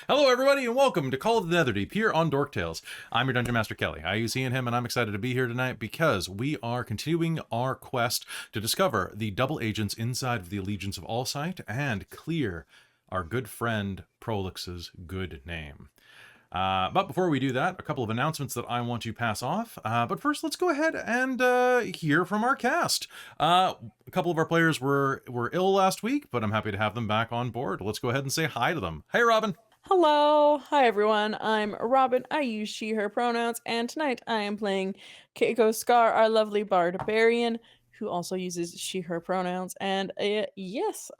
Hello, everybody, and welcome to Call of the Netherdeep here on Dork Tales. I'm your Dungeon Master Kelly. I use he and him, and I'm excited to be here tonight because we are continuing our quest to discover the double agents inside of the Allegiance of Allsight and clear our good friend Prolix's good name. But before we do that, a couple of announcements that I want to pass off. But first, let's go ahead and hear from our cast. A couple of our players were ill last week, but I'm happy to have them back on board. Let's go ahead and say hi to them. Hey, Robin. Hello, hi everyone, I'm Robin, I use she, her pronouns, and tonight I am playing Kaeko Skaar, our lovely barbarian, who also uses she, her pronouns, and yes,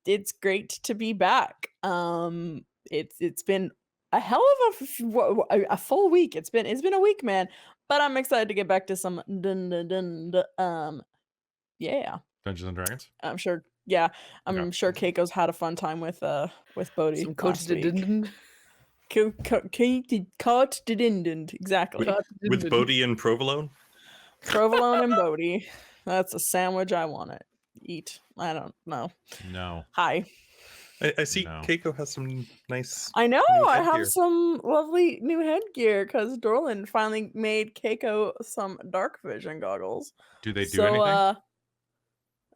it's great to be back. It's been a hell of a full week, it's been a week, man, but I'm excited to get back to some yeah. Dungeons and Dragons? I'm sure, yeah, I'm Okay. sure Keiko's had a fun time with Bodhi Some last week. Exactly. With Bodhi and provolone? Provolone and Bodhi. That's a sandwich I want to eat. I don't know. No. Hi. I see No. Kaeko has some nice... I know, new I headgear. have some lovely new headgear because Dorlen finally made Kaeko some dark vision goggles. Do they do anything?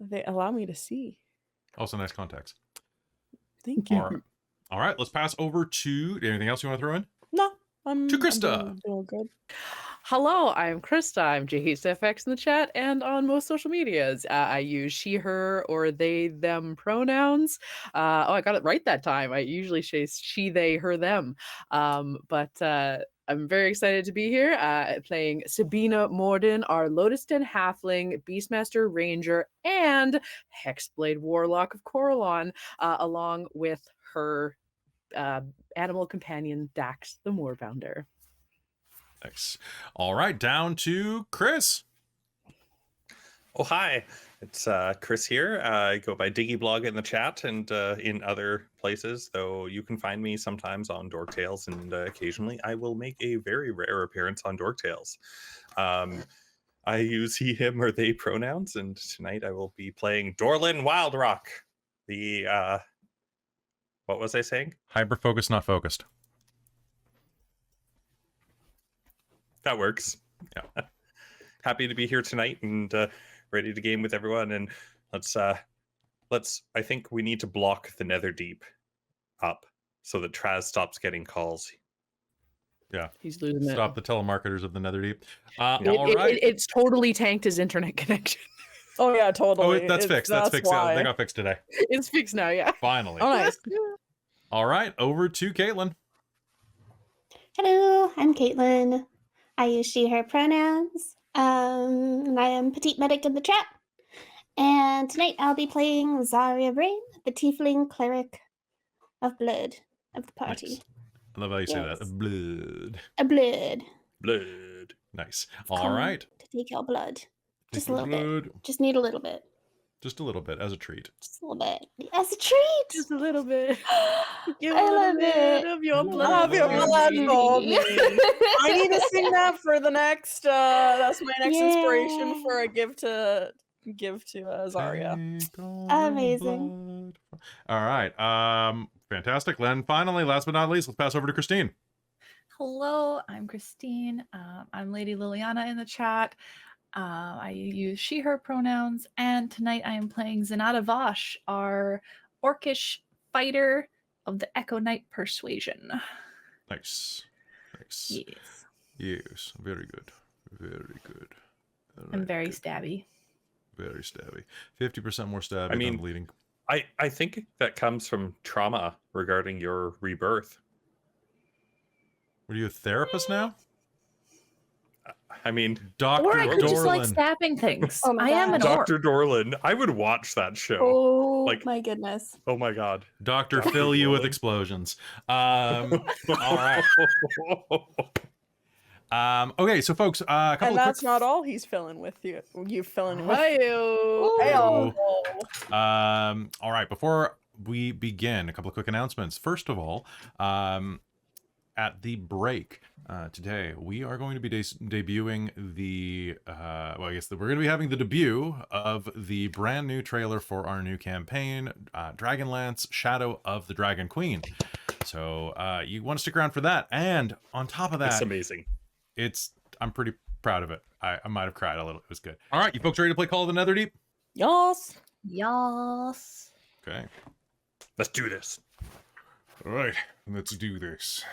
They allow me to see. Also, nice contacts. Thank you. All right, let's pass over to anything else you want to throw in? No, I'm Christa. doing good. Hello, I'm Christa. I'm JHSFX in the chat and on most social medias. I use she, her, or they, them pronouns. I got it right that time. I usually say she, they, her, them. But I'm very excited to be here playing Sabina Moorden, our Lotus Den Halfling, Beastmaster Ranger, and Hexblade Warlock of Corellon, along with her animal companion, Dax the Moorbounder. Thanks. All right, down to Chris. Oh, hi. It's Chris here. I go by Blogg in the chat and in other places, though you can find me sometimes on Dork Tales, and occasionally I will make a very rare appearance on Dork Tales. I use he, him, or they pronouns, and tonight I will be playing Dorlen Wildrock. The, what was I saying? Hyper-focused, not focused. That works. Yeah. Happy to be here tonight and ready to game with everyone. And let's. I think we need to block the Netherdeep up so that Traz stops getting calls. Yeah, he's losing it. Stop the telemarketers of the Netherdeep. It's totally tanked his internet connection. Oh yeah, totally. Oh, that's fixed. That's fixed. Why. They got fixed today. It's fixed now. Yeah. Finally. Oh, nice. All right, over to Caitlan. Hello, I'm Caitlan. I use she, her pronouns. And I am Petite Medic in the chat. And tonight I'll be playing Xarria Rainn, the Tiefling Cleric of Blood of the party. Nice. I love how you say that. Blood. A blood. Blood. Nice. All right. To take your blood. Just a Take little your bit. blood. Just need a little bit. Just a little bit as a treat. Just a little bit. As a treat! Just a little bit. Give I a little love bit it. of your blood. Love your blood for me. I need to sing that for the next. That's my next inspiration for a give to Xarria. Amazing. All right. Fantastic. Then finally, last but not least, let's pass over to Christine. Hello, I'm Christine. I'm Lady Liliana in the chat. I use she, her pronouns, and tonight I am playing Zenada Vosh, our orcish fighter of the Echo Knight Persuasion. Nice. Nice. Yes. Yes. Very good. Very good. All I'm right, very good. stabby. Very stabby. 50% more stabby I mean, than bleeding. I think that comes from trauma regarding your rebirth. Were you a therapist now? I mean, Dr. Or I could just like Dorlen. stabbing things. Oh my I am an orc. Dr. Dorlen. I would watch that show. Oh Like- my goodness. Oh my god. Dr. Dr. Fill you with Dorlen. explosions. All right. Okay, so folks, a couple And of that's quick... not all he's filling with you. You filling with. Hey-o. Hey-o. All right, before we begin, a couple of quick announcements. First of all, at the break today, we are going to be debuting the, well, I guess we're going to be having the debut of the brand new trailer for our new campaign, Dragonlance, Shadow of the Dragon Queen. So you want to stick around for that. And on top of That's that, amazing. I'm pretty proud of it. I might have cried a little. It was good. All right, you folks ready to play Call of the Netherdeep? Yes. Yas. Okay. Let's do this. All right, let's do this.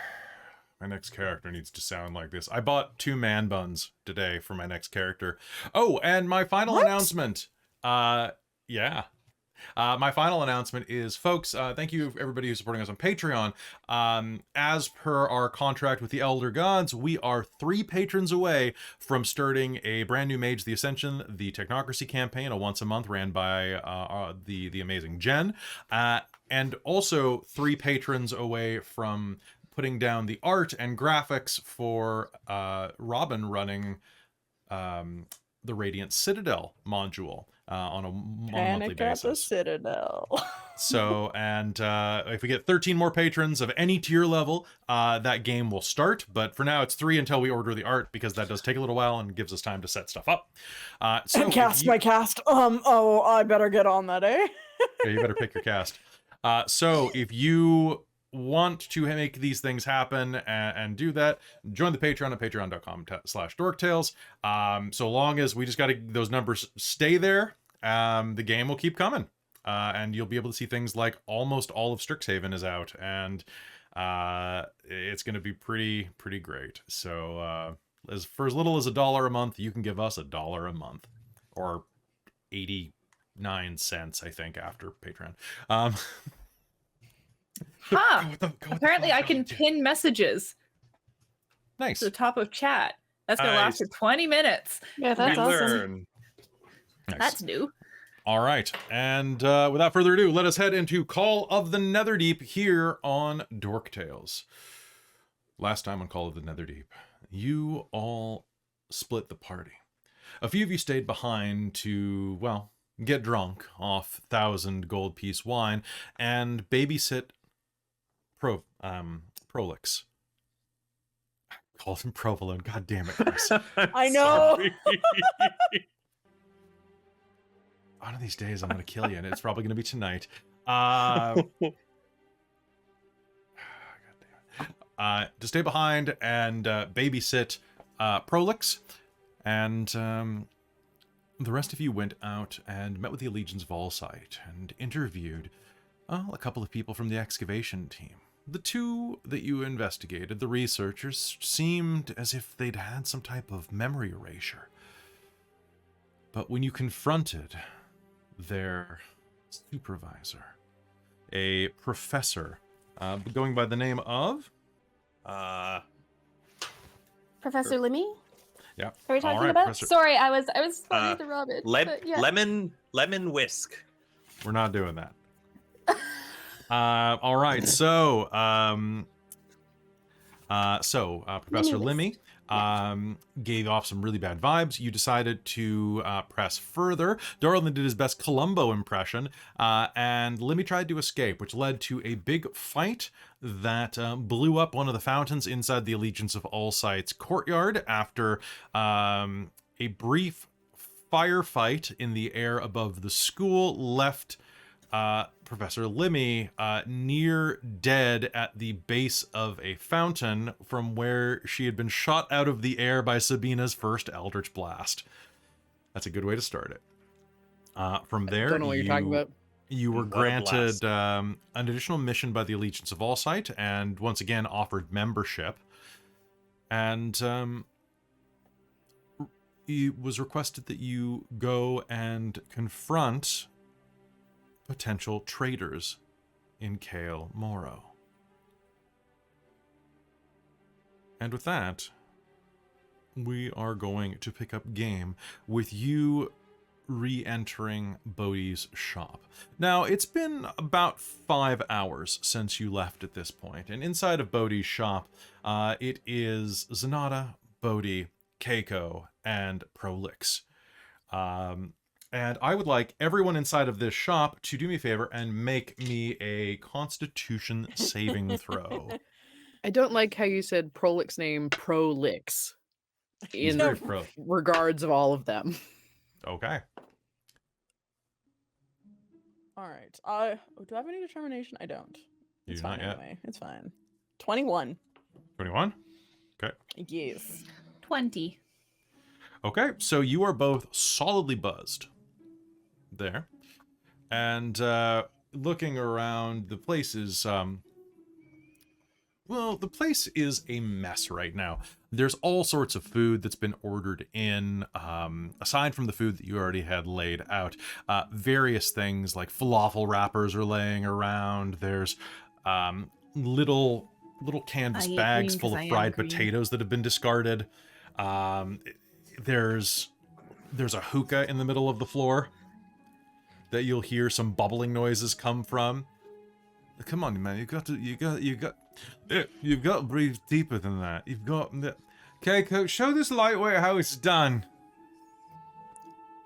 My next character needs to sound like this. I bought 2 man buns today for my next character. Oh, and my final announcement. Yeah. My final announcement is, folks, thank you everybody who's supporting us on Patreon. As per our contract with the Elder Gods, we are 3 patrons away from starting a brand new Mage the Ascension, the Technocracy campaign, a once a month ran by the amazing Jen, and also 3 patrons away from putting down the art and graphics for Robin running the Radiant Citadel module on a monthly Panic at the basis. Citadel. So, and if we get 13 more patrons of any tier level, that game will start. But for now, it's 3 until we order the art, because that does take a little while and gives us time to set stuff up. So And cast my cast. Oh, I better get on that, eh? Yeah, you better pick your cast. So if you want to make these things happen and do that, join the Patreon at patreon.com/dorktales. So long as we just got to, those numbers stay there, the game will keep coming. And you'll be able to see things like almost all of Strixhaven is out, and it's going to be pretty great. So for as little as $1 a month, you can give us $1 a month, or 89 cents, I think, after Patreon. Huh. Go Apparently, with I can pin messages Nice. to the top of chat. That's gonna last for 20 minutes. Yeah, We that's awesome. learn. Nice. That's new. All right, and without further ado, let us head into Call of the Netherdeep here on Dork Tales. Last time on Call of the Netherdeep, you all split the party. A few of you stayed behind to, well, get drunk off 1,000 gold piece wine and babysit Prolix. Called him Provolone. God damn it, Chris. I know. One of these days I'm going to kill you, and it's probably going to be tonight. To stay behind and babysit Prolix, and the rest of you went out and met with the Allegiance of Allsight and interviewed a couple of people from the excavation team. The 2 that you investigated, the researchers, seemed as if they'd had some type of memory erasure. But when you confronted their supervisor, a professor going by the name of Professor Lemmy? Yeah. Are we talking All right, about? Professor. Sorry, I was funny the rabbit. but yeah. Lemon whisk. We're not doing that. All right, so Professor Lemmy gave off some really bad vibes. You decided to press further. Dorlen did his best Columbo impression, and Lemmy tried to escape, which led to a big fight that blew up one of the fountains inside the Allegiance of Allsight's courtyard after a brief firefight in the air above the school left Professor Lemmy near dead at the base of a fountain from where she had been shot out of the air by Sabina's first Eldritch Blast. That's a good way to start it. From there, Don't know what you're talking about. you were What a granted blast. an additional mission by the Allegiance of Allsight, and once again offered membership. And it was requested that you go and confront potential traitors in Cael Morrow. And with that, we are going to pick up game with you re-entering Bodhi's shop. Now, it's been about 5 hours since you left at this point, and inside of Bodhi's shop, it is Zenada, Bodhi, Kaeko, and Prolix. And I would like everyone inside of this shop to do me a favor and make me a Constitution saving throw. I don't like how you said Prolix name Prolix He's in very pro. regards of all of them. Okay. All right. Do I have any determination? I don't. You It's do not fine yet. anyway. It's fine. 21. 21? Okay. Yes. 20. Okay, so you are both solidly buzzed there. And looking around, the place is, well, the place is a mess right now. There's all sorts of food that's been ordered in, aside from the food that you already had laid out. Various things like falafel wrappers are laying around. There's little canvas I ate bags green full 'cause of I am fried green. potatoes that have been discarded. There's a hookah in the middle of the floor that you'll hear some bubbling noises come from. Come on, man, you've got to breathe deeper than that. You've got... Kaeko, show this lightweight how it's done.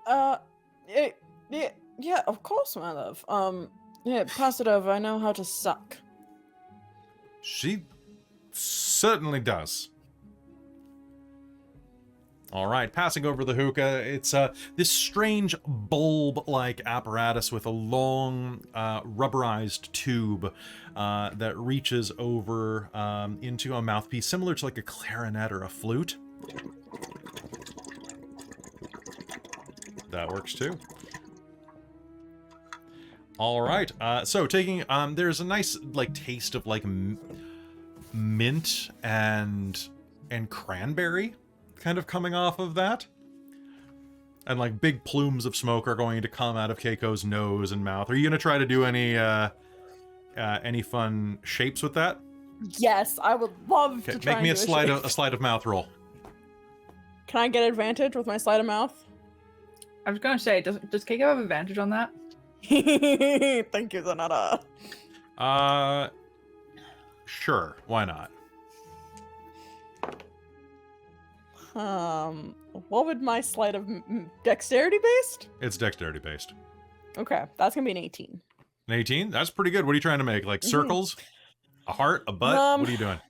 Yeah, of course, my love. Yeah, pass it over. I know how to suck. She certainly does. All right, passing over the hookah, it's this strange bulb-like apparatus with a long rubberized tube that reaches over into a mouthpiece similar to like a clarinet or a flute. That works too. All right, so taking there's a nice like taste of like mint and cranberry kind of coming off of that. And like big plumes of smoke are going to come out of Keiko's nose and mouth. Are you going to try to do any fun shapes with that? Yes, I would love to try Make me and a do sleight shape. a sleight of mouth roll. Can I get advantage with my sleight of mouth? I was gonna say, does Kaeko have advantage on that? Thank you, Zenada. Sure, why not? What would my sleight of dexterity based? It's dexterity based. Okay, that's gonna be an 18. An 18? That's pretty good. What are you trying to make? Like circles? A heart? A butt? What are you doing?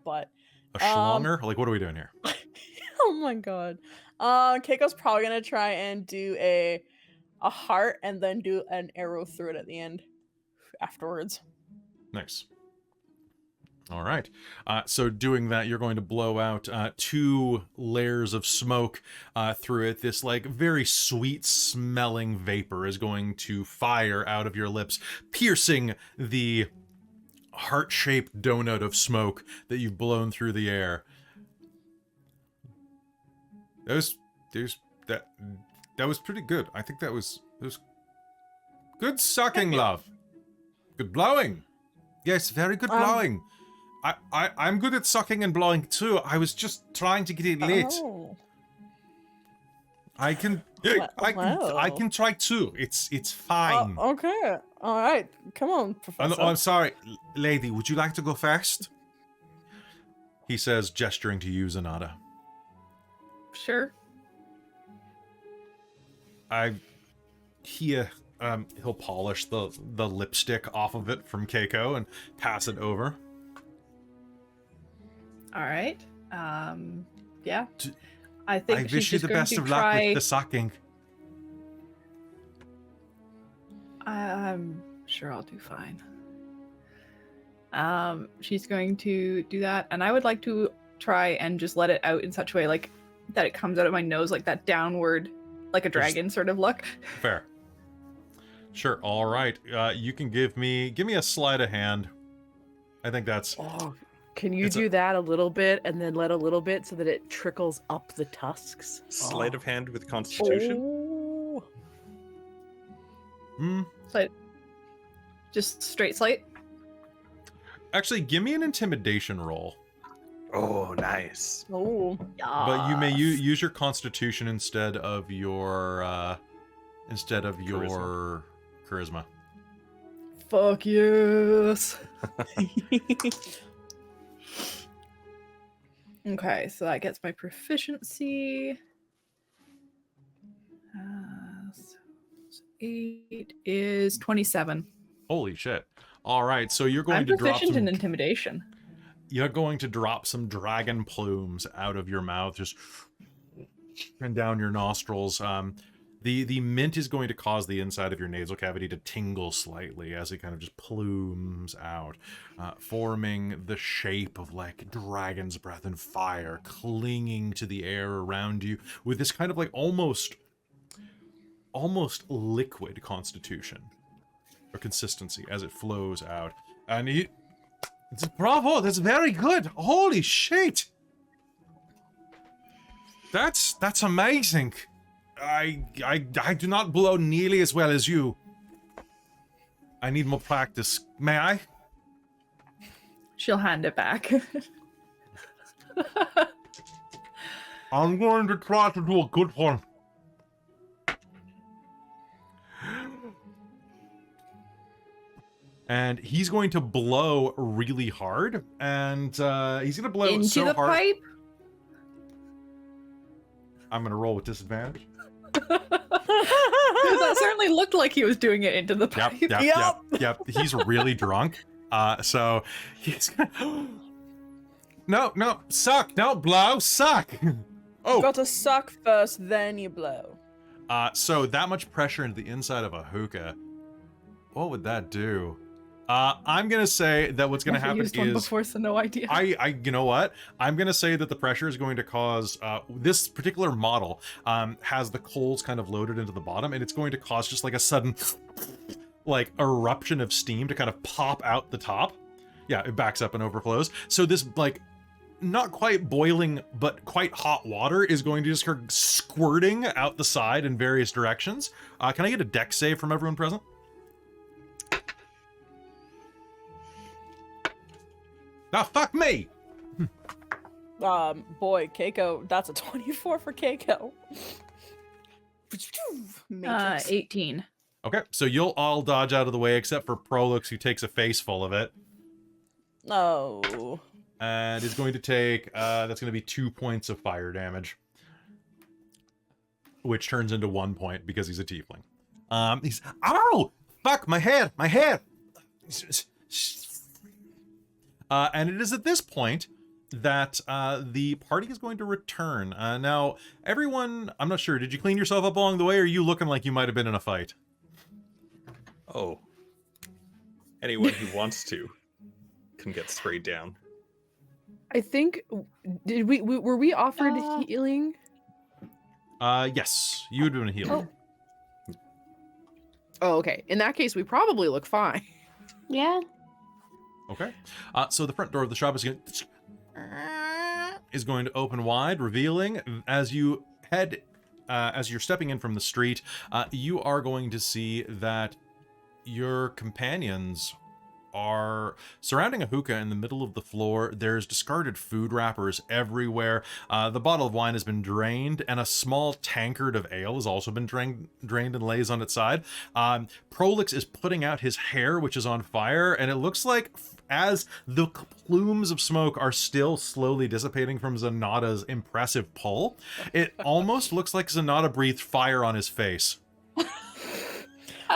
But A schlonger? Like, what are we doing here? oh my god. Keiko's probably gonna try and do a heart and then do an arrow through it at the end afterwards. Nice. All right. So doing that, you're going to blow out 2 layers of smoke through it. This like very sweet smelling vapor is going to fire out of your lips, piercing the heart-shaped donut of smoke that you've blown through the air. That was pretty good. I think that was good sucking, love. Good blowing. Yes, very good blowing. I'm good at sucking and blowing too. I was just trying to get it lit. Oh. I can try too. It's fine. Okay. All right. Come on, Professor. I'm sorry, lady. Would you like to go first? He says, gesturing to you, Zenada. Sure. He'll polish the lipstick off of it from Kaeko and pass it over. All right. Yeah. I think I she's wish you just the going best to of luck try... with the sucking. I'm sure I'll do fine. She's going to do that, and I would like to try and just let it out in such a way like that it comes out of my nose like that downward, like a dragon sort of look. Fair. Sure. All right. You can give me a sleight of hand. I think that's... Oh, can you do that a little bit and then let a little bit so that it trickles up the tusks? Sleight of hand with Constitution. Oh. Sleight. Just straight sleight. Actually, give me an intimidation roll. Oh, nice. Oh. But you may use your Constitution instead of your charisma. Fuck yes. Okay, so that gets my proficiency. So 8 is 27. Holy shit! All right, so you're going I'm to drop proficient some. in intimidation. You're going to drop some dragon plumes out of your mouth, just and down your nostrils. The mint is going to cause the inside of your nasal cavity to tingle slightly as it kind of just plumes out, forming the shape of like dragon's breath and fire clinging to the air around you with this kind of like almost liquid constitution or consistency as it flows out. And bravo, that's very good. Holy shit. That's amazing. I do not blow nearly as well as you. I need more practice. May I? She'll hand it back. I'm going to try to do a good one. And he's going to blow really hard, and he's going to blow Into so the hard. pipe? I'm going to roll with disadvantage. That certainly looked like he was doing it into the pipe. Yep. He's really drunk. So he's No, suck. Don't blow, suck. You gotta suck first, then you blow. So that much pressure into the inside of a hookah. What would that do? I'm gonna say that what's gonna happen used one is before, so no idea. you know what? I'm gonna say that the pressure is going to cause this particular model has the coals kind of loaded into the bottom, and it's going to cause just like a sudden like eruption of steam to kind of pop out the top. Yeah, it backs up and overflows. So this like not quite boiling but quite hot water is going to just start squirting out the side in various directions. Can I get a dex save from everyone present? Ah, fuck me! Boy, Kaeko, that's a 24 for Kaeko. Matrix. 18. Okay, so you'll all dodge out of the way except for Prolix, who takes a face full of it. Oh. And is going to take, that's going to be 2 points of fire damage. Which turns into 1 point because he's a tiefling. He's, ow! Fuck, my head! And it is at this point that the party is going to return. Now, everyone, I'm not sure, did you clean yourself up along the way, or are you looking like you might have been in a fight? Oh. Anyone who wants to can get sprayed down. I think were we offered healing? Yes, you would have been healing. Oh, okay. In that case, we probably look fine. Yeah. Okay. So the front door of the shop is going to open wide, revealing as you head, as you're stepping in from the street, you are going to see that your companions are surrounding a hookah in the middle of the floor. There's discarded food wrappers everywhere. The bottle of wine has been drained, and a small tankard of ale has also been drained and lays on its side. Prolix is putting out his hair, which is on fire, and it looks like as the plumes of smoke are still slowly dissipating from Zenada's impressive pull, it almost looks like Zenada breathed fire on his face.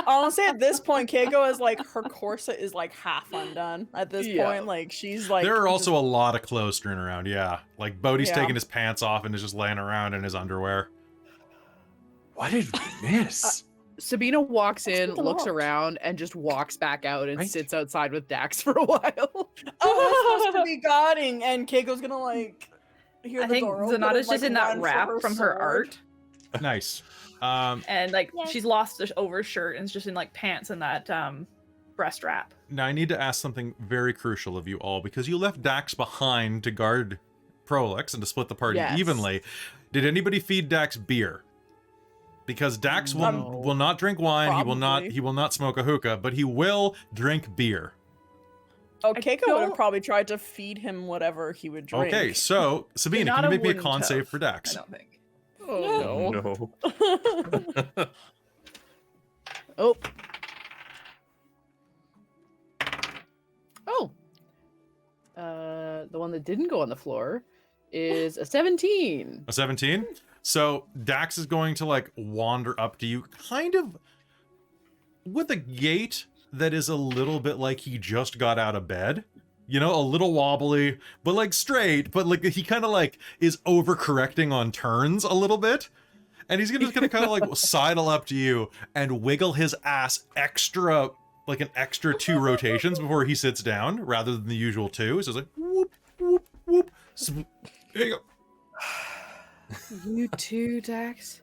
Honestly, at this point, Kaeko is like, her corset is like half undone at this point. Like, she's like... There are also a lot of clothes strewn around, yeah. Like, Bodhi's Yeah. taking his pants off and is just laying around in his underwear. What did we miss? Sabina walks Let's in, take a looks look. around, and just walks back out and Right. sits outside with Dax for a while. Oh, it's supposed to be guarding, and Keiko's gonna like hear I the think door open Zenada's and, like, just in that run for wrap her from her sword. art. Nice. And like Yeah. she's lost the overshirt and is just in like pants and that breast wrap. Now, I need to ask something very crucial of you all, because you left Dax behind to guard Prolix and to split the party Yes. evenly. Did anybody feed Dax beer? Because Dax will not drink wine, Probably. he will not smoke a hookah, but he will drink beer. Oh, I Keiko would have don't- probably tried to feed him whatever he would drink. Okay, so Sabina, can Zenada you make me a wouldn't con have, save for Dax? I don't think. Oh No. Oh. Oh. The one that didn't go on the floor is a 17. A 17? So Dax is going to like wander up to you, kind of with a gait that is a little bit like he just got out of bed. You know, a little wobbly, but like straight, but like he kind of like is overcorrecting on turns a little bit. And he's gonna kind of like sidle up to you and wiggle his ass extra, like an extra 2 rotations before he sits down, rather than the usual 2. So it's like whoop, whoop, whoop. There you go. You too, Dax.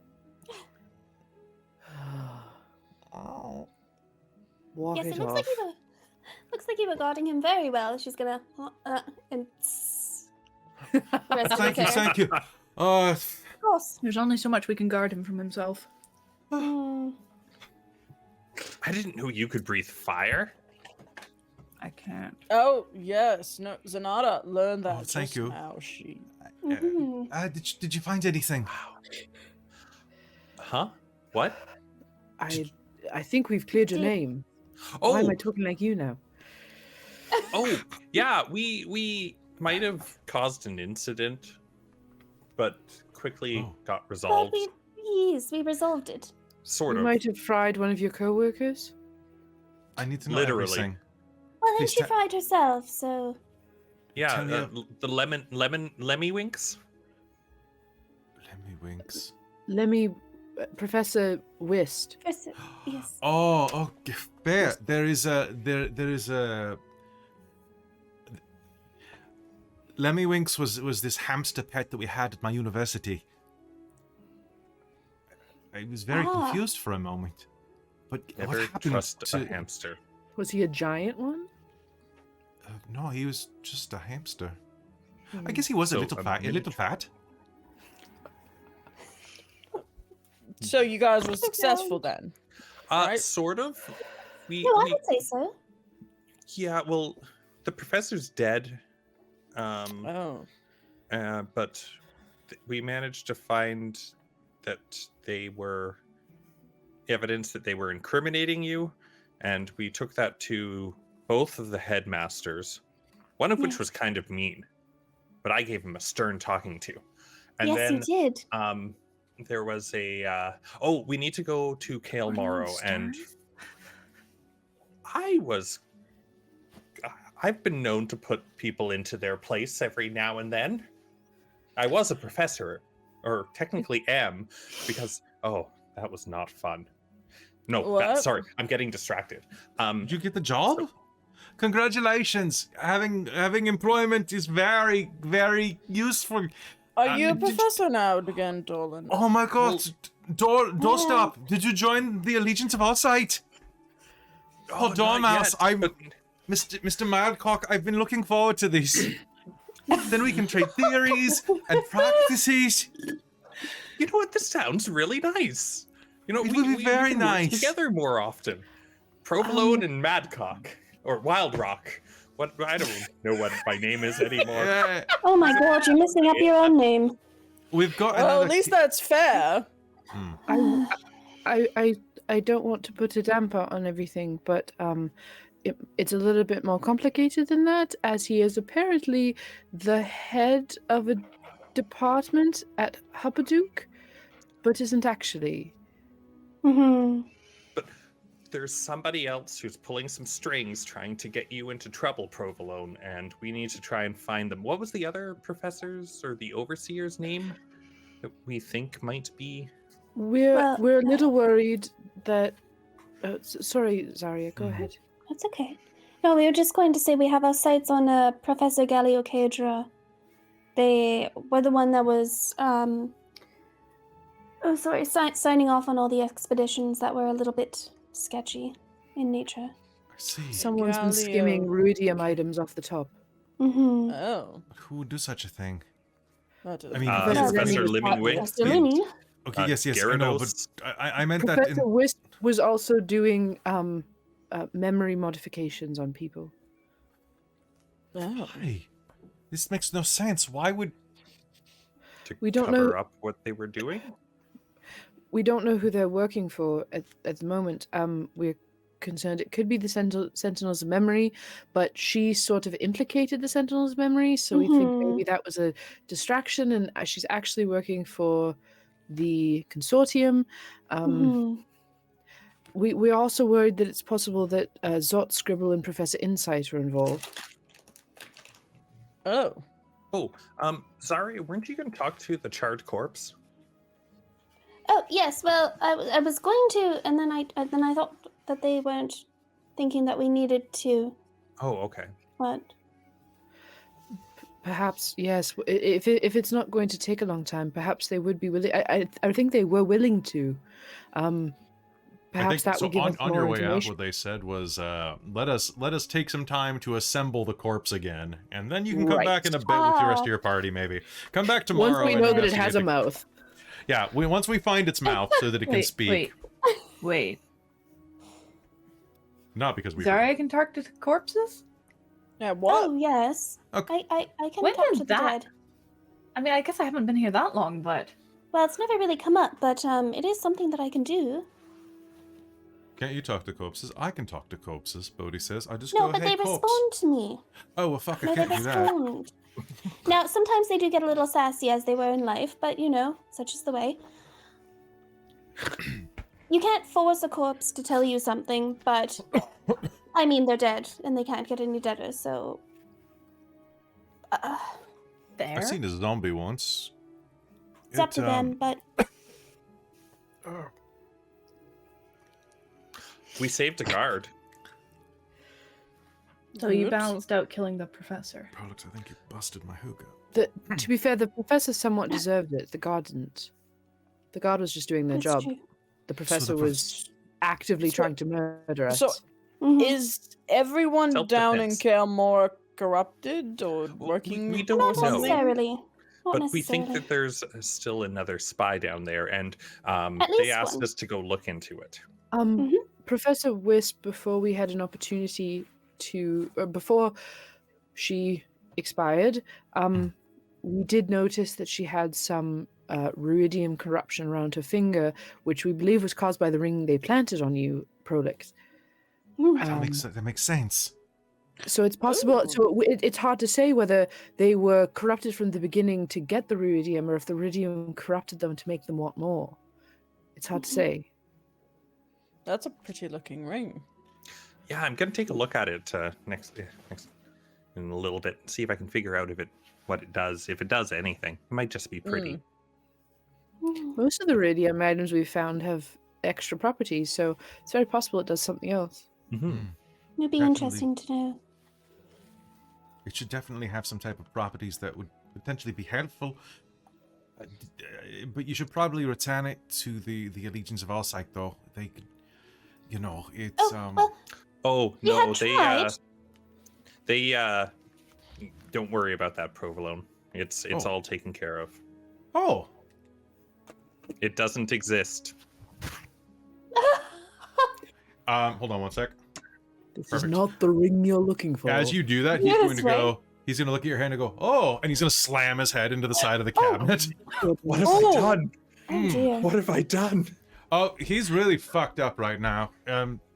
Walk Yes, it it looks off. like you were guarding him very well. She's gonna and rest of the care. Thank you. Of course. There's only so much we can guard him from himself. Mm. I didn't know you could breathe fire. I can't. Oh, yes. No, Zenada learned that thank just you. now. She... Mhm. Did you find anything? Huh? What? I think we've cleared your Did- name. Why am Oh, I talking like you now? oh, yeah. We might have caused an incident, but quickly Oh. got But resolved. we resolved it. Sort You of. might have fried one of your co-workers. I need to know Literally. everything. Well, then Please she ta- fried herself, so Yeah, Tell me the lemmy winks. Let me winks. Professor Whist. yes. Oh, fair. There is a. Lemmywinks was this hamster pet that we had at my university. I was very confused for a moment. But what Never happened trust to... a hamster. Was he a giant one? No, he was just a hamster. I guess he was So, a little a fat. A little miniature. fat. So you guys were successful then? Right. Sort of. No, I would say so. Yeah, well, the professor's dead. Oh. But we managed to find that they were evidence that they were incriminating you, and we took that to both of the headmasters, one of which Yeah. was kind of mean, but I gave him a stern talking to. And Yes, then you did. there was a we need to go to Cael Morrow, and I've been known to put people into their place every now and then. I was a professor, or technically am, because that was not fun. No, What? sorry, I'm getting distracted. Did you get the job? Congratulations! Having employment is very, very useful. Are you a did- professor now again, Dorlen? Oh my God! Doorstop! Did you join the Allegiance of Allsight? Oh, not Dormouse! yet, I'm but- Mr. Madcock. I've been looking forward to this. Then we can trade theories and practices. You know what? This sounds really nice. You know, It we would be very can work nice. together more often. Provolone and Madcock, or Wildrock. What? I don't know what my name is anymore. Yeah, Oh my god, you're messing up your own name. we've got Well, another. at least that's fair. I don't want to put a damper on everything, but it's a little bit more complicated than that, as he is apparently the head of a department at Huppadook, but isn't actually. Hmm. There's somebody else who's pulling some strings trying to get you into trouble, Provolone, and we need to try and find them. What was the other professor's or the overseer's name that we think might be? Well- We're a little worried that. Sorry, Xarria, go ahead. That's okay. No, we were just going to say we have our sights on Professor Galio Cadra. They were the one that was signing off on all the expeditions that were a little bit sketchy in nature. I see. Someone's been skimming Galio. ruidium items off the top. Mm-hmm. Oh. Who would do such a thing? That is I mean, Professor Professor Lemmy was Lemmy not- Winks. Lemmy. Okay, yes, I know, but Gyarados. I meant that Professor in. Whist was also doing memory modifications on people. Oh. Why? This makes no sense. Why would? To We don't cover know- up what they were doing. We don't know who they're working for at the moment. We're concerned it could be the Sentinels of Memory, but she sort of implicated the Sentinels of Memory, so we think Mhm. maybe that was a distraction, and she's actually working for the consortium. Mhm. We're also worried that it's possible that Zot, Scribble, and Professor Insight are involved. Oh. Oh, Xarria, weren't you going to talk to the charred corpse? Oh yes, well, I was going to, and then I thought that they weren't thinking that we needed to. Oh, okay. What? Perhaps, yes. If it's not going to take a long time, perhaps they would be willing. I think they were willing to. Perhaps that would give us on more your way out, information. what they said was, let us take some time to assemble the corpse again, and then you can come back in a bit with the rest of your party. Maybe come back tomorrow. Once we and know that it has a investigate mouth. Yeah, once we find its mouth so that it can speak. Wait. Not because we. Xarria can talk to corpses? Yeah, what? Oh yes. Okay. I can When talk did to the that- dead. I mean, I guess I haven't been here that long, but Well, it's never really come up, but it is something that I can do. Can't you talk to corpses? I can talk to corpses, Bodhi says. I just No, go, but hey, they corpse. respond to me. Oh, well, fuck, I No, they can't do that. respond. Now, sometimes they do get a little sassy as they were in life, but you know, such is the way. You can't force a corpse to tell you something, but I mean, they're dead, and they can't get any deader, so. there. I've seen a zombie once. It's up to them, but We saved a guard. So you Oops. balanced out killing the professor. Prolix, I think you busted my hookah. To be fair, the professor somewhat deserved it. The guard didn't. The guard was just doing their that's job. true. The professor prof- was actively trying to murder us. So- Mhm. Is everyone down in Self-defense. Cael Morrow corrupted or working we or don't Not know. something? necessarily. Not But we necessarily. think that there's still another spy down there, and At they least asked one. us to go look into it. Mhm. Professor Wisp, before we had an opportunity to, before she expired, we did notice that she had some ruidium corruption around her finger, which we believe was caused by the ring they planted on you, Prolix. That makes sense. So it's possible. So it's hard to say whether they were corrupted from the beginning to get the ruidium, or if the ruidium corrupted them to make them want more. It's hard to say. That's a pretty looking ring. Yeah, I'm gonna take a look at it next in a little bit and see if I can figure out what it does. If it does anything, it might just be pretty. Most of the ruidium items we've found have extra properties, so it's very possible it does something else. Mm-hmm. It'd be Definitely. interesting to know. It should definitely have some type of properties that would potentially be helpful. But you should probably return it to the Allegiance of Allsight, though. They could, you know, it's Oh, well, Oh We no, had tried. they don't worry about that, provolone. It's Oh. all taken care of. Oh, It doesn't exist. hold on one sec. This Perfect. is not the ring you're looking for. As you do that, he's Yes, going to go. He's going to look at your hand and go, "Oh!" And he's going to slam his head into the side of the cabinet. What have Oh. I done? oh dear. What have I done? Oh, he's really fucked up right now.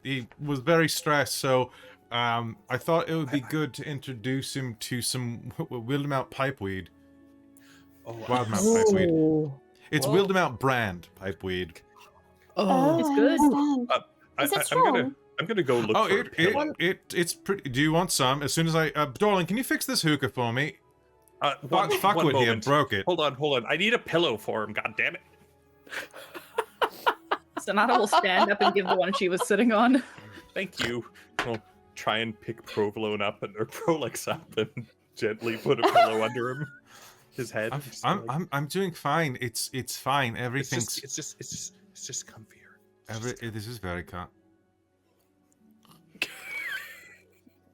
He was very stressed, so I thought it would be good to introduce him to some Wildemount pipeweed. Oh, Wildemount pipeweed. Oh. It's Whoa. Wildemount brand pipeweed. Oh. It's I good. understand. Is it I'm strong? gonna go look Oh, for a pillow. it's pretty. Do you want some? As soon as I, Dorlen, can you fix this hookah for me? One Fuckwood here moment. broke it. Hold on. I need a pillow for him. God damn it. Zenada will stand up and give the one she was sitting on. Thank you. I'll try and pick Provolone up or Prolix up and gently put a pillow under him. His head. Just like- I'm doing fine. It's fine. Everything's it's just comfier. this is very calm.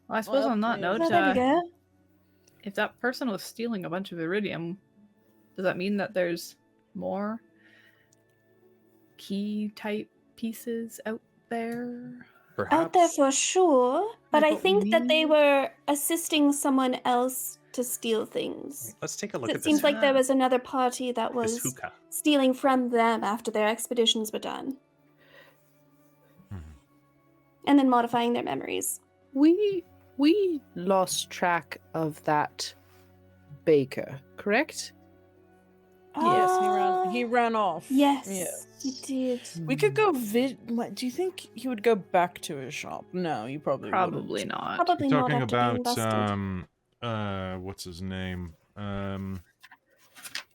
Well, I suppose Well, on that yeah. note, Well, there we go. if that person was stealing a bunch of iridium, does that mean that there's more key type pieces out there? Perhaps. Out there for sure, but I but think that they we- were assisting someone else to steal things. Let's take a look It at seems this, like there was another party that this was hookah. stealing from them after their expeditions were done. And then modifying their memories. We lost track of that baker, correct? Yes, he ran off. Yes, Yes. he did. We could go do you think he would go back to his shop? No, you probably Probably wouldn't. not. Probably You're not talking after being about busted. what's his name?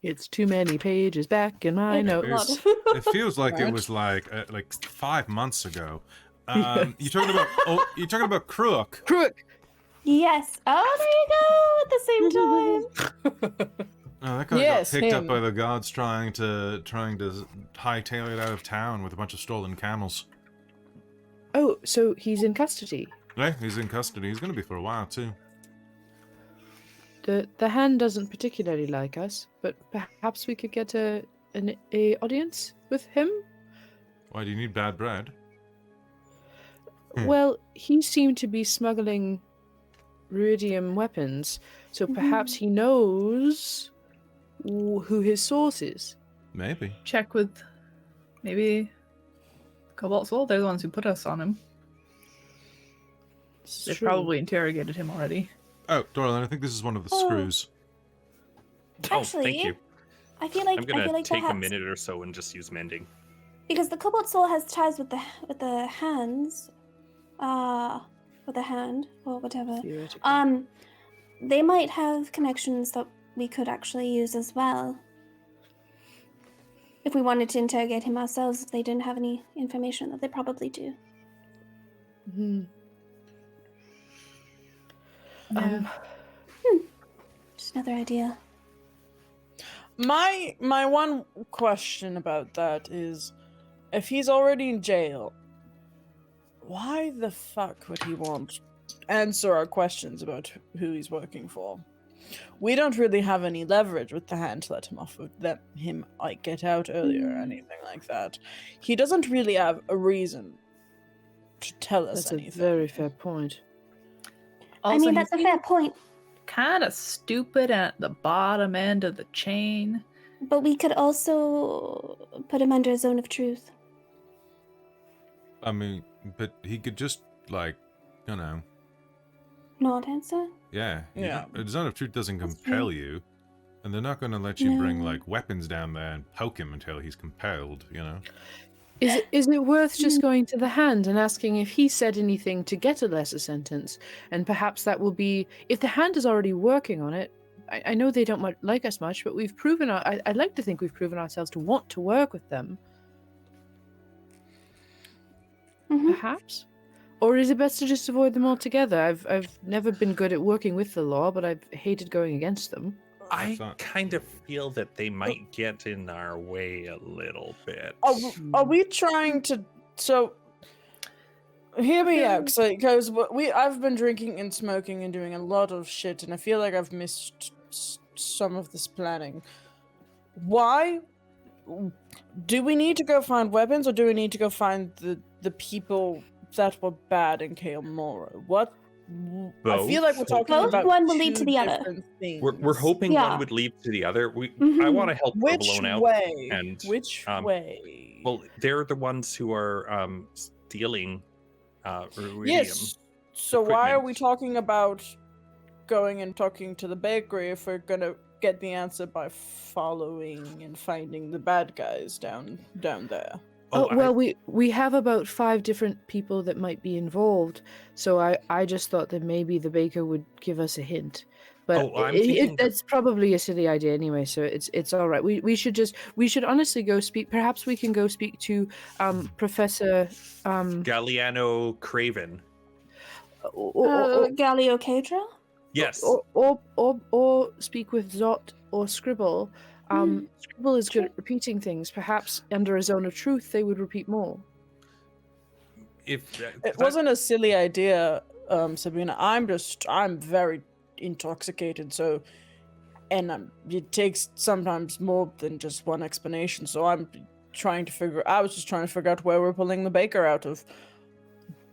It's too many pages back in my It's notes. not. It feels like it Right. was like 5 months ago. Yes. You're talking about Crook. Crook! Yes. Oh, there you go. At the same time. Oh, that guy Yes, got picked up him. by the gods trying to hightail it out of town with a bunch of stolen camels. Oh, so he's in custody. Yeah, he's in custody. He's going to be for a while too. The hand doesn't particularly like us, but perhaps we could get an audience with him? Why do you need bad bread? Hmm. Well, he seemed to be smuggling Ruidium weapons, so perhaps he knows who his source is. Maybe. Check with maybe Cobalt Soul. They're the ones who put us on him. It's They've true. probably interrogated him already. Oh, Dorlen, I think this is one of the screws. Actually, thank you. I feel like I'm gonna take a perhaps, minute or so and just use mending. because the Cobalt Soul has ties with the hands, with the hand or whatever. Theoretically. They might have connections that we could actually use as well. If we wanted to interrogate him ourselves, if they didn't have any information, that they probably do. Mhm. Yeah. Just another idea. My one question about that is, if he's already in jail, why the fuck would he want answer our questions about who he's working for? We don't really have any leverage with the hand to let him off, let him like get out earlier or anything like that. He doesn't really have a reason to tell us That's a anything. very fair point. I Also, mean, that's a fair point, kind of stupid at the bottom end of the chain. but we could also put him under a zone of truth. I mean, but he could just, like, you know, Not answer? yeah. Yeah. A zone of truth doesn't That's compel true. you. And they're not going to let you bring, No. like, weapons down there and poke him until he's compelled, you know? Is it worth just going to the hand and asking if he said anything to get a lesser sentence? And perhaps that will be, if the hand is already working on it. I know they don't like us much, but we've proven I'd like to think we've proven ourselves to want to work with them. Mm-hmm. Perhaps, or is it best to just avoid them altogether? I've never been good at working with the law, but I've hated going against them. I thought- kind of feel that they might get in our way a little bit. Are we trying to? So, hear me out, because I've been drinking and smoking and doing a lot of shit, and I feel like I've missed some of this planning. Why? Do we need to go find weapons, or do we need to go find the people that were bad in Cael Morrow? What? I feel like we're Both. talking Both. about One will lead to two the other. different things. We're hoping Yeah. one would lead to the other. I Mhm. want to help Which Provolone out. way? and, Which way? Well, they're the ones who are stealing Ruidium. Yes. So why are we equipment. talking about going and talking to the bakery if we're gonna get the answer by following and finding the bad guys down there? Oh, well, we have about 5 different people that might be involved, so I just thought that maybe the baker would give us a hint. But I'm thinking that- that's probably a silly idea anyway, so it's all right. We should honestly go speak. Perhaps we can go speak to Professor Galliano Craven. or Galio Cadra? Yes. or speak with Zot or Scribble. Scribble is good at repeating things. Perhaps under a zone of truth, they would repeat more. If It wasn't a silly idea, Sabina. I'm very intoxicated, so, and it takes sometimes more than just one explanation. So I was just trying to figure out where we're pulling the baker out of.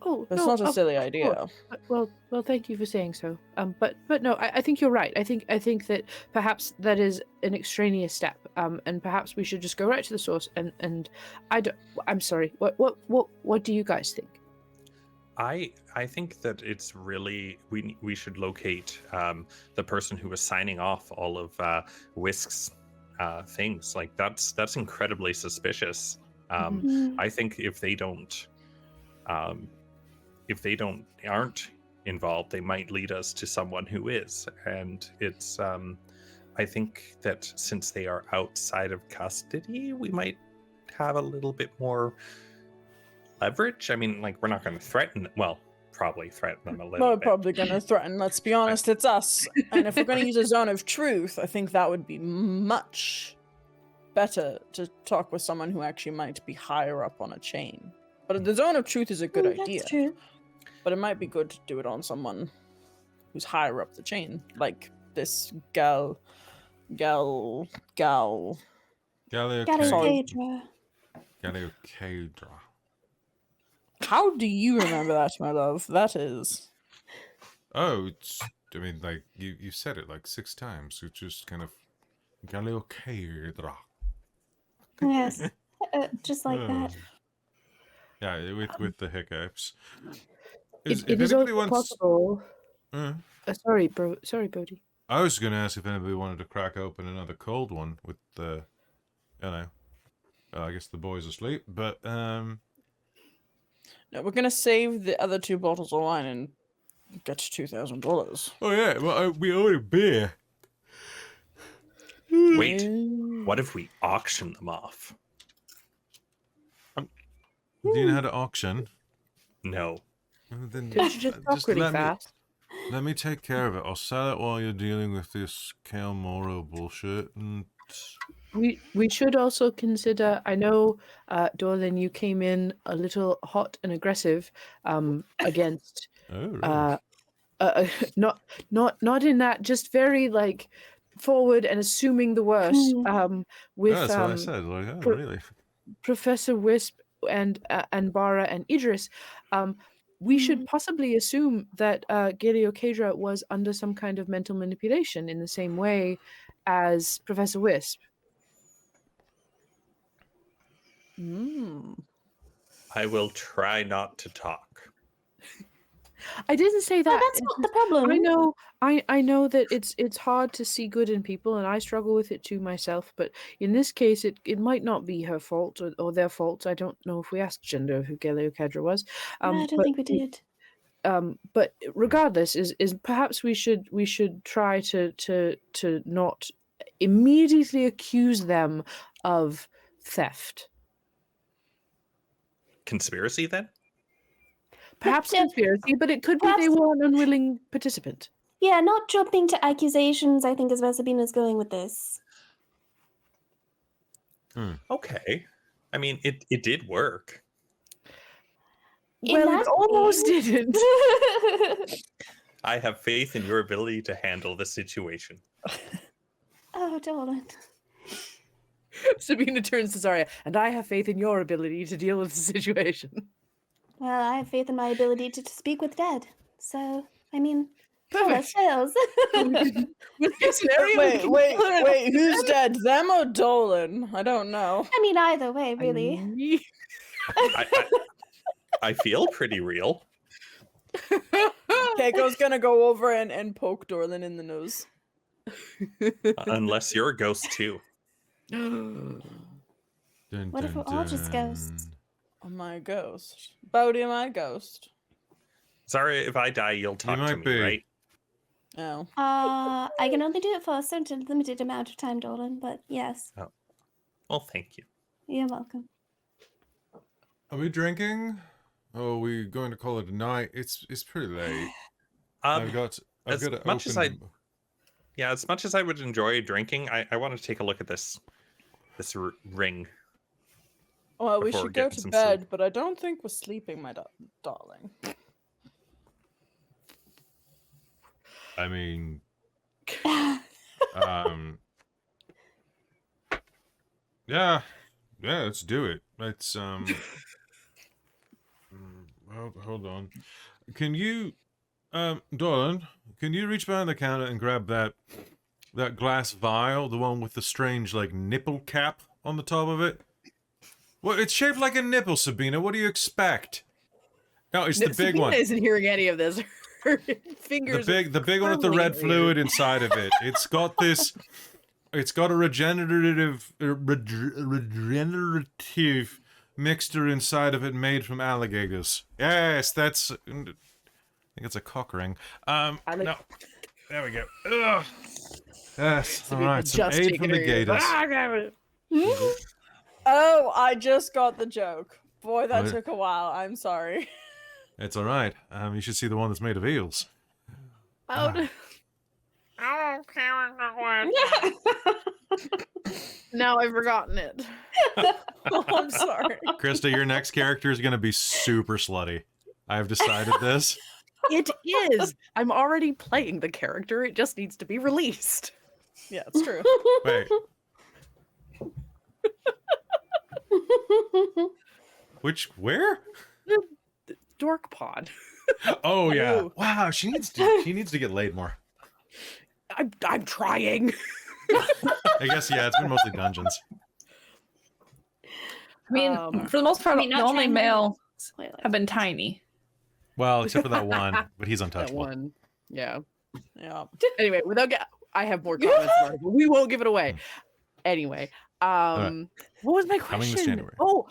Oh, It's no, not a of silly course. idea. Well, thank you for saying so. But no, I think you're right. I think that perhaps that is an extraneous step. And perhaps we should just go right to the source. And I'm sorry. What do you guys think? I think that it's really we should locate the person who was signing off all of Whisk's things. Like that's incredibly suspicious. I think if they aren't involved, they might lead us to someone who is, and it's I think that since they are outside of custody, we might have a little bit more leverage. I mean, like, we're not going to threaten. Well, probably threaten them a little We're bit. probably going to threaten, let's be honest, it's us. And if we're going to use a zone of truth, I think that would be much better to talk with someone who actually might be higher up on a chain. But the zone of truth is a good idea. That's true. But it might be good to do it on someone who's higher up the chain, like this gal. Galeocadra. Galeocadra. Galeocadra. How do you remember that, my love? That is. Oh, it's, I mean, like, you said it like 6 times. It's just kind of Galeocadra. Yes, just like that. Yeah, with the hiccups. It is also possible. Sorry, Bodhi. I was going to ask if anybody wanted to crack open another cold one with the, I guess the boys asleep, but No, we're gonna save the other 2 bottles of wine and get to $2,000. Oh yeah, well we owe a beer. Wait, what if we auction them off? Do you know how to auction? No. Then Did you just talk really fast? Let me take care of it. I'll sell it while you're dealing with this Cael Morrow bullshit. And We should also consider. I know, Dorlen, you came in a little hot and aggressive against. oh, really? Not in that, just very like forward and assuming the worst. With That's what I said. Like, oh, really? Professor Wisp and Bara and Idris. We should possibly assume that Galeocadra was under some kind of mental manipulation in the same way as Professor Wisp. I will try not to talk. I didn't say that. That's not the problem. I know that it's hard to see good in people, and I struggle with it too myself. But in this case, it might not be her fault or their fault. I don't know if we asked Gender who Galeocadra was. I don't think we did. But regardless, is perhaps we should try to not immediately accuse them of theft. Conspiracy, then? Perhaps But, conspiracy, but it could be they perhaps- were an unwilling participant. Yeah, not jumping to accusations, I think, is where Sabina's going with this. Okay. I mean, it did work. In Well, that it almost case- didn't. I have faith in your ability to handle the situation. Oh, Dorlen. Sabina turns to Xarria, and I have faith in your ability to deal with the situation. Well, I have faith in my ability to speak with dead. So, I mean, all else fails. Wait, who's dead? Them or Dolan? I don't know. I mean, either way, really. I feel pretty real. Kaiko's gonna go over and poke Dorlan in the nose. Unless you're a ghost too. Dun, What if dun, we're all just dun. ghosts? Am I a ghost? Bodhi, am I a ghost? Sorry, if I die, you'll talk to might me, be. right? Oh. I can only do it for a certain limited amount of time, Dorlan, but yes, Well, thank you. you're welcome. Are we drinking? Or are we going to call it a night? It's pretty late. I've got as to much as open. Yeah, as much as I would enjoy drinking, I want to take a look at this ring. Well, we Before should go getting to some bed, sleep. but I don't think we're sleeping, my darling. I mean, yeah, let's do it. Let's hold on. Can you, Dorlan, can you reach behind the counter and grab that glass vial, the one with the strange like nipple cap on the top of it? Well, it's shaped like a nipple, Sabina. What do you expect? No, it's the big Sabina one. isn't hearing any of this. Her fingers. The big one with the firmly red in fluid inside of it. It's got this. It's got a regenerative mixture inside of it made from alligators. Yes, that's. I think it's a cock ring. No, there we go. Ugh. Yes, all right, some Just aid taking from the her- Gators. Ah, damn it. Oh, I just got the joke. Boy, that What? took a while. I'm sorry. It's all right. You should see the one that's made of eels. Out. Now I've forgotten it. Oh, I'm sorry. Christa, your next character is going to be super slutty. I've decided this. It is. I'm already playing the character. It just needs to be released. Yeah, it's true. Wait, where? Dork pod. Oh yeah. Ooh. Wow, she needs to get laid more. I'm trying. I guess yeah, it's been mostly dungeons. I mean, for the most part, I mean, the not only trying to- males Spoilers. have been tiny. Well, except for that one, but he's That untouchable. one. Yeah. Yeah. Anyway, I have more comments about it, but we won't give it away. Anyway, right. what was my Coming this question? January. Oh,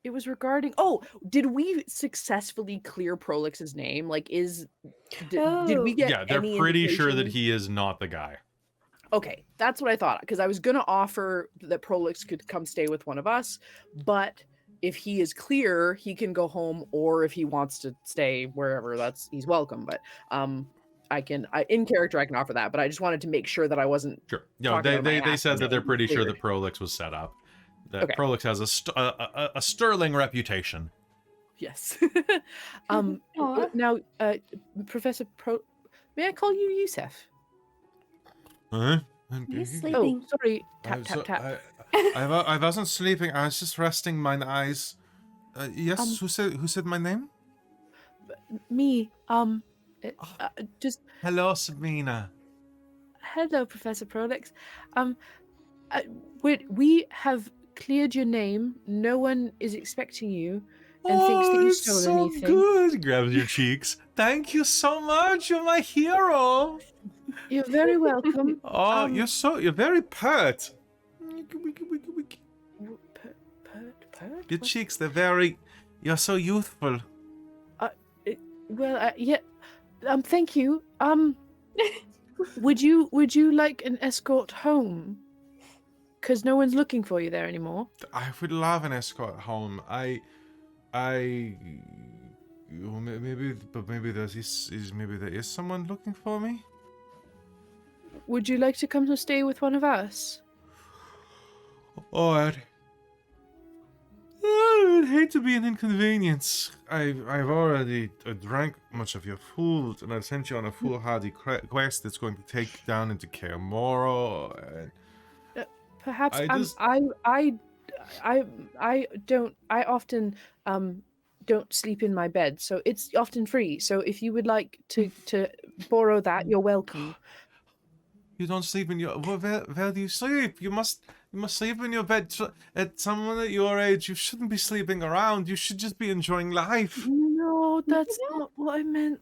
it was regarding. Oh, did we successfully clear Prolix's name? Like, did we Oh. get? Yeah, they're any pretty sure that indication? he is not the guy. Okay, that's what I thought, because I was gonna offer that Prolix could come stay with one of us, but if he is clear, he can go home, or if he wants to stay wherever, he's welcome. But in character I can offer that, but I just wanted to make sure that I wasn't. Sure. No, Talking about my they said ass that they're pretty sure cleared. that Prolix was set up. That Okay. Prolix has a sterling reputation. Yes. Aw. Now, Professor may I call you Yusef? Huh? He's Oh, sleeping. sorry. Tap tap tap. I wasn't sleeping. I was just resting my eyes. Yes. Who said my name? Me. Just Hello, Sabina. hello, Professor Prolix. We have cleared your name. No one is expecting you and thinks that you it's stole so anything. good. Grabs your cheeks. Thank you so much. You're my hero. You're very welcome. Oh, Um, you're very pert. Pert? Your cheeks, you're so youthful. Well, yeah. Thank you. Would you like an escort home? Because no one's looking for you there anymore. I would love an escort home. Maybe there is someone looking for me. Would you like to come to stay with one of us? Oh, I'd hate to be an inconvenience. I've already drank much of your food, and I've sent you on a foolhardy quest that's going to take down into Cael Morrow. Perhaps I just- I often don't sleep in my bed, so it's often free. So if you would like to borrow that, you're welcome. You don't sleep in your. Where do you sleep? You must sleep in your bed. At someone at your age, you shouldn't be sleeping around. You should just be enjoying life. No, that's not what I meant.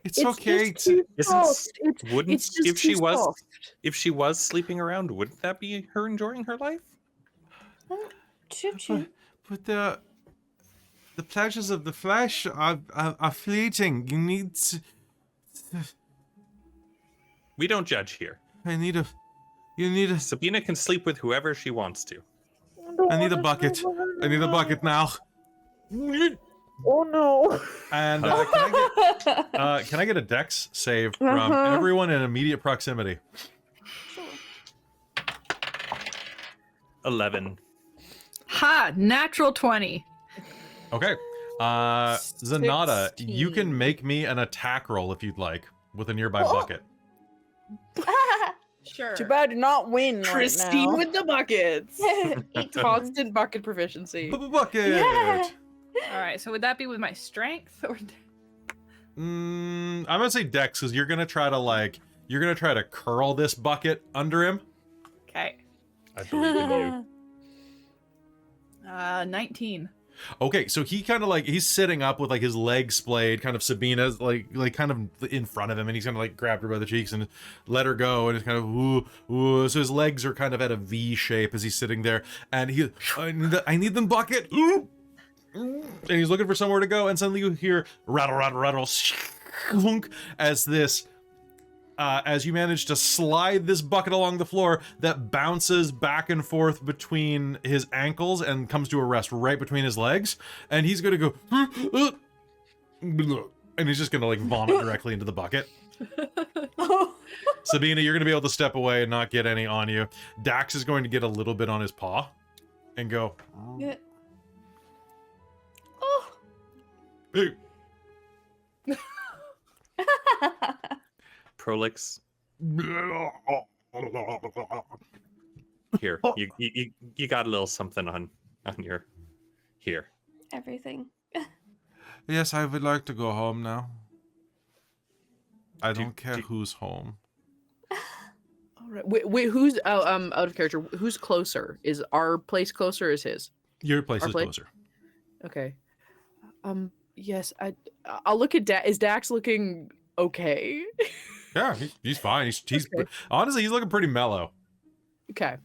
It's okay just to. too Isn't- soft. Wouldn't It's just if she too was soft. if she was sleeping around, wouldn't that be her enjoying her life? True. But the pleasures of the flesh are fleeting. You need to. We don't judge here. You need a. Sabina can sleep with whoever she wants to. I need a bucket. I need a bucket now. Oh no. And can I get a dex save from Uh-huh. everyone in immediate proximity? 11. Ha! Natural 20. Okay. Zenada, you 16. can make me an attack roll if you'd like with a nearby bucket. Sure. Too bad to not win Christine right now. with the buckets. 18. Constant bucket proficiency. Bucket. Yeah. All right. So would that be with my strength or? I'm gonna say dex because you're gonna try to curl this bucket under him. Okay. I believe in you. 19. Okay, so he kind of he's sitting up with his legs splayed, kind of Sabina's like kind of in front of him, and he's kind of grabbed her by the cheeks and let her go, and it's kind of ooh. So his legs are kind of at a V shape as he's sitting there, and I need them bucket. Ooh. And he's looking for somewhere to go, and suddenly you hear rattle, rattle, rattle, shunk, as this as you manage to slide this bucket along the floor that bounces back and forth between his ankles and comes to a rest right between his legs. And he's going to go, and he's just going to like vomit directly into the bucket. Sabina, you're going to be able to step away and not get any on you. Dax is going to get a little bit on his paw and go, Yeah. Oh. hey. Prolix, here, you got a little something on your here. Everything. Yes, I would like to go home now. I Do- don't care do- who's home. All right. Wait, who's out of character? Who's closer? Is our place closer or is his? Your place Our is place? closer. Okay. Yes, I'll look at Dax. Is Dax looking okay? Yeah, he's fine. He's Okay. honestly, he's looking pretty mellow. Okay.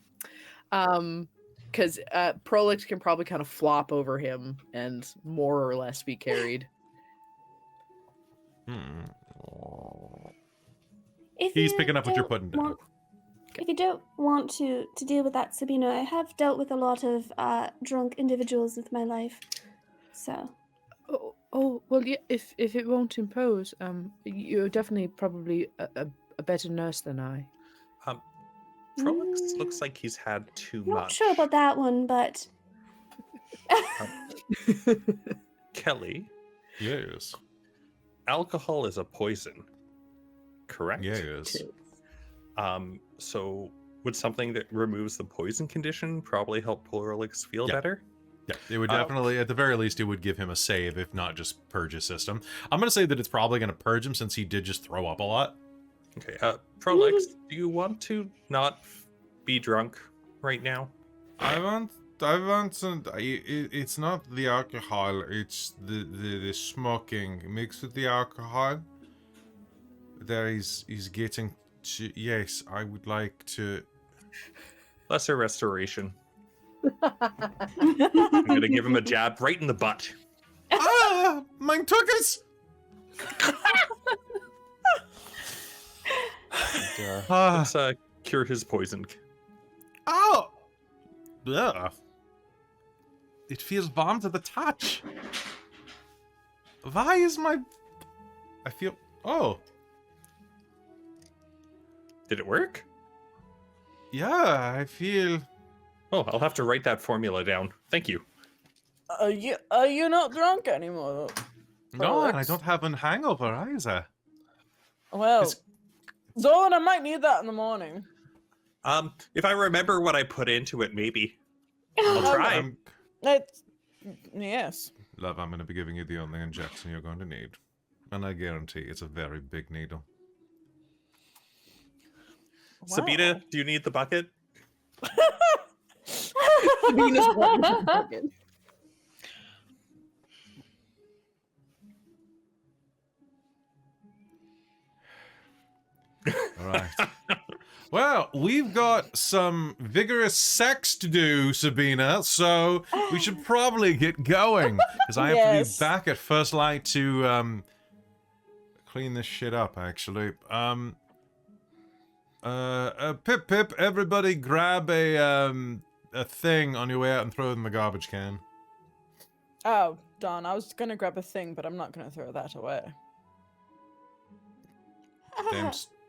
Because Prolix can probably kind of flop over him and more or less be carried. If He's you picking up what you're don't putting down. want- If you don't want to deal with that, Sabina, I have dealt with a lot of drunk individuals with my life. So, Oh well, yeah. If it won't impose, you're definitely probably a better nurse than I. Prolix looks like he's had too not much. sure about that one, but Kelly, Yes. alcohol is a poison, correct? Yes. So would something that removes the poison condition probably help Prolix feel Yeah. better? Yeah, it would definitely, at the very least, it would give him a save, if not just purge his system. I'm going to say that it's probably going to purge him since he did just throw up a lot. Okay, Prolix, do you want to not be drunk right now? I want some, it's not the alcohol, it's the smoking mixed with the alcohol. There he's getting to, yes, I would like to. Lesser restoration. I'm gonna give him a jab right in the butt. Ah, mein Tuckers! Let's cure his poison. Oh! Ugh. It feels warm to the touch. Why is my... I feel... Oh. Did it work? Yeah, I feel... Oh, I'll have to write that formula down. Thank you. Are you not drunk anymore? No, and I Alex? don't have a hangover either. Well, It's- Dorlen, I might need that in the morning. If I remember what I put into it, maybe. I'll try. Yes. Love, I'm going to be giving you the only injection you're going to need. And I guarantee it's a very big needle. Sabina, do you need the bucket? Sabina's wanting to bucket. All right. Well, we've got some vigorous sex to do, Sabina, so we should probably get going. Because I have Yes. to be back at first light to clean this shit up, actually. Pip, everybody grab a thing on your way out and throw it in the garbage can. Oh, darn. I was going to grab a thing, but I'm not going to throw that away.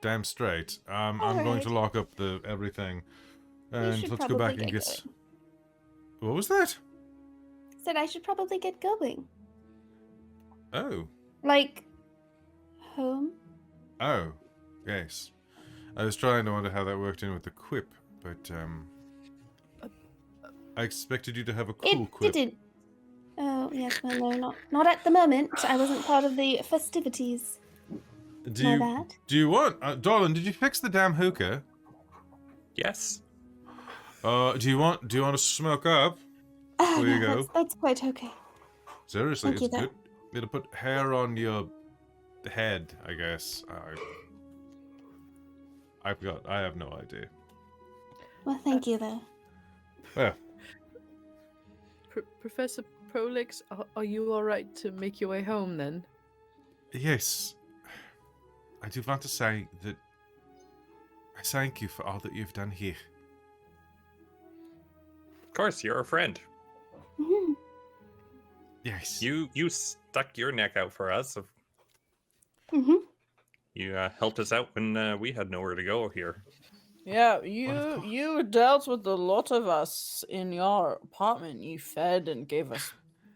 Damn straight. I'm going to lock up the everything. And should let's go back probably and get get... What was that? said I should probably get going. Oh. Like, home? Oh. Yes. I was trying to wonder how that worked in with the quip, but, I expected you to have a cool It quip. didn't. Oh, yes, well, no, not at the moment. I wasn't part of the festivities. My bad. Do you want... Dorlen, did you fix the damn hookah? Yes. Do you want to smoke up? There you go. That's quite okay. Seriously, Thank you, it's though. good. It'll put hair on your head, I guess. I have no idea. Well, thank you, though. Well, Professor Prolix, are you all right to make your way home then? yes. I do want to say that thank you for all that you've done here. Of course, you're a friend. Mhm. Yes. You stuck your neck out for us. Mhm. You helped us out when we had nowhere to go here. Yeah, of you dealt with a lot of us in your apartment. You fed and gave us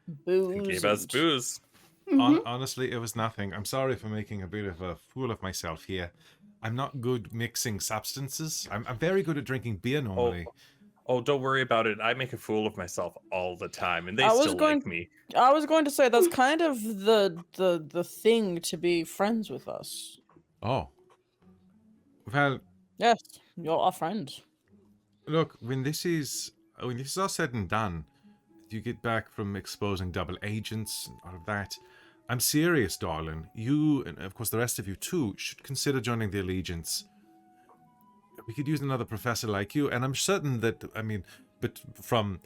booze. And gave us and- booze. Mhm. Honestly, it was nothing. I'm sorry for making a bit of a fool of myself here. I'm not good mixing substances. I'm very good at drinking beer normally. Oh, don't worry about it. I make a fool of myself all the time, and they I was still going- like me. I was going to say that's kind of the thing to be friends with us. Oh. Well, Yes, you're our friend. look, when this is all said and done, you get back from exposing double agents and all of that. I'm serious, darling. You, and of course the rest of you too, should consider joining the Allegiance. We could use another professor like you, and I'm certain that, but from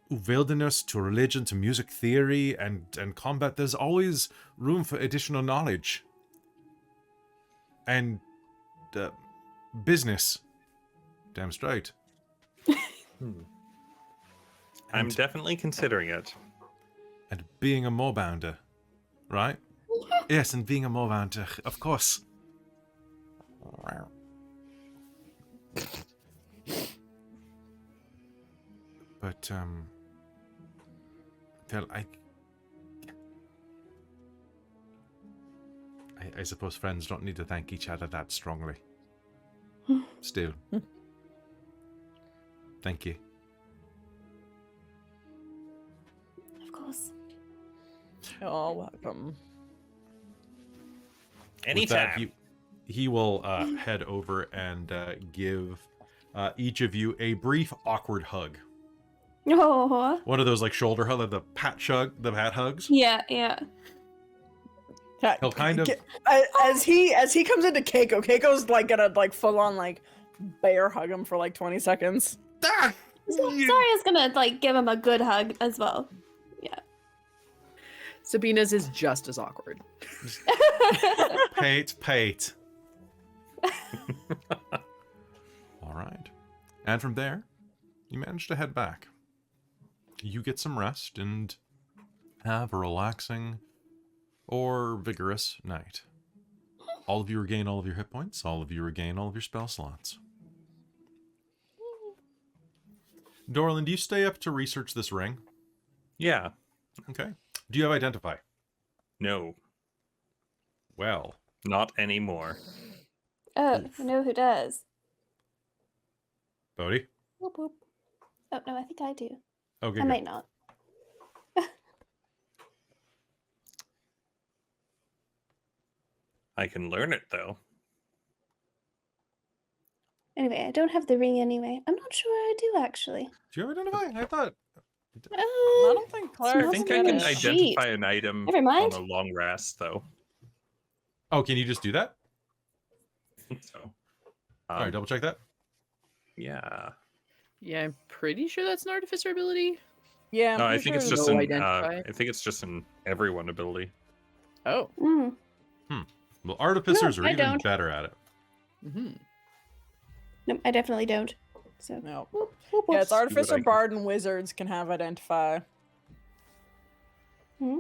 wilderness to religion to music theory and combat, there's always room for additional knowledge. And business. Damn straight. I'm definitely considering it. And being a moorbounder, right? Yes, and being a moorbounder, of course. But, well, I suppose friends don't need to thank each other that strongly. Still. Thank you. Of course. You're welcome. With that, Anytime. he will head over and give each of you a brief, awkward hug. Oh. One of those like shoulder hug, like the pat hugs. Yeah, yeah. He'll kind of As he comes into Kaeko's like gonna like full on like bear hug him for like 20 seconds. Zaria's gonna like give him a good hug as well. Yeah. Sabina's is just as awkward. pate. All right. And from there, you manage to head back. You get some rest and have a relaxing or vigorous night. All of you regain all of your hit points. All of you regain all of your spell slots. Dorlen, do you stay up to research this ring? Yeah. Okay. Do you have Identify? No, Well, not anymore. Oh, I know who does. Bodhi? Whoop, whoop. Oh, no, I think I do. Okay, I good. might not. I can learn it, though. Anyway, I don't have the ring anyway. I'm not sure I do, actually. Do you have Identify? I thought... I don't think Claire. I think I Smells can like a identify sheet. an item Never on mind. a long rest, though. Oh, can you just do that? So, All right, double check that. yeah. Yeah, I'm pretty sure that's an artificer ability. Yeah, I'm No, I pretty think it's sure just No an. identify. I think it's just an everyone ability. Oh. Mm. Well, artificers No, are I even don't. better at it. Mm-hmm. Nope, I definitely don't. So. No. Whoop, whoop, Yeah, it's whoops. Artificer, can- Bard, and Wizards can have Identify. Mm.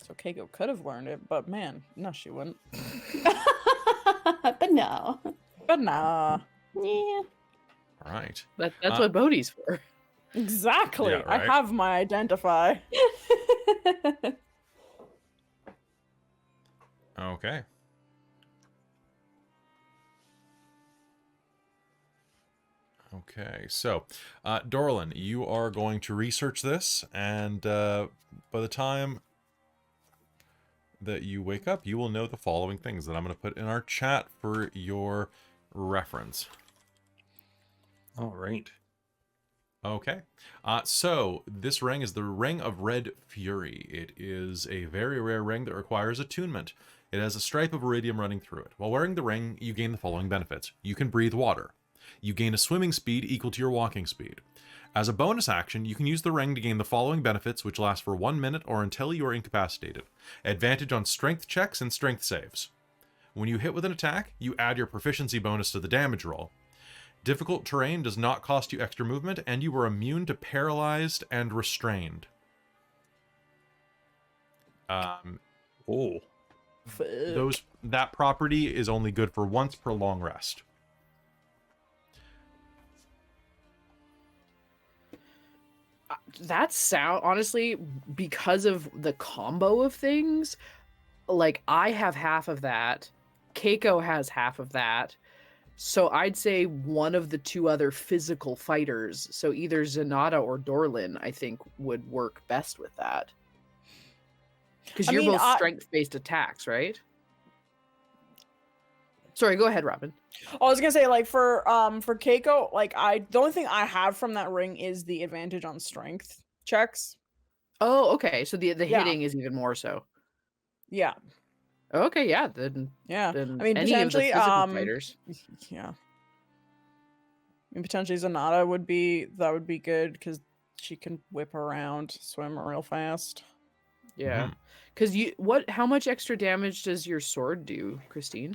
So Kaeko could have learned it, but man, no, she wouldn't. But no. But nah. Yeah. All right. That's what Bodhi's for. Exactly. Yeah, I right. have my Identify. Okay. Okay, so, Dorlen, you are going to research this, and by the time that you wake up, you will know the following things that I'm going to put in our chat for your reference. All right. Okay, so this ring is the Ring of Red Fury. It is a very rare ring that requires attunement. It has a stripe of Ruidium running through it. While wearing the ring, you gain the following benefits. You can breathe water. You gain a swimming speed equal to your walking speed. As a bonus action, you can use the ring to gain the following benefits, which last for 1 minute or until you are incapacitated. Advantage on strength checks and strength saves. When you hit with an attack, you add your proficiency bonus to the damage roll. Difficult terrain does not cost you extra movement, and you are immune to paralyzed and restrained. Oh. That property is only good for once per long rest. That sound, honestly, because of the combo of things, like I have half of that, Kaeko has half of that, so I'd say one of the two other physical fighters, so either Zenada or Dorlen, I think would work best with that. Because you're both strength-based attacks, right? Sorry, go ahead, Robin. I was gonna say, like, for Kaeko, like, the only thing I have from that ring is the advantage on strength checks. Oh, okay. So the hitting is even more so. Yeah. Okay, yeah. Then I mean, any of the potentially, physical fighters. Yeah. I mean, potentially Zenada would be good because she can whip around, swim real fast. Yeah. Because how much extra damage does your sword do, Christine?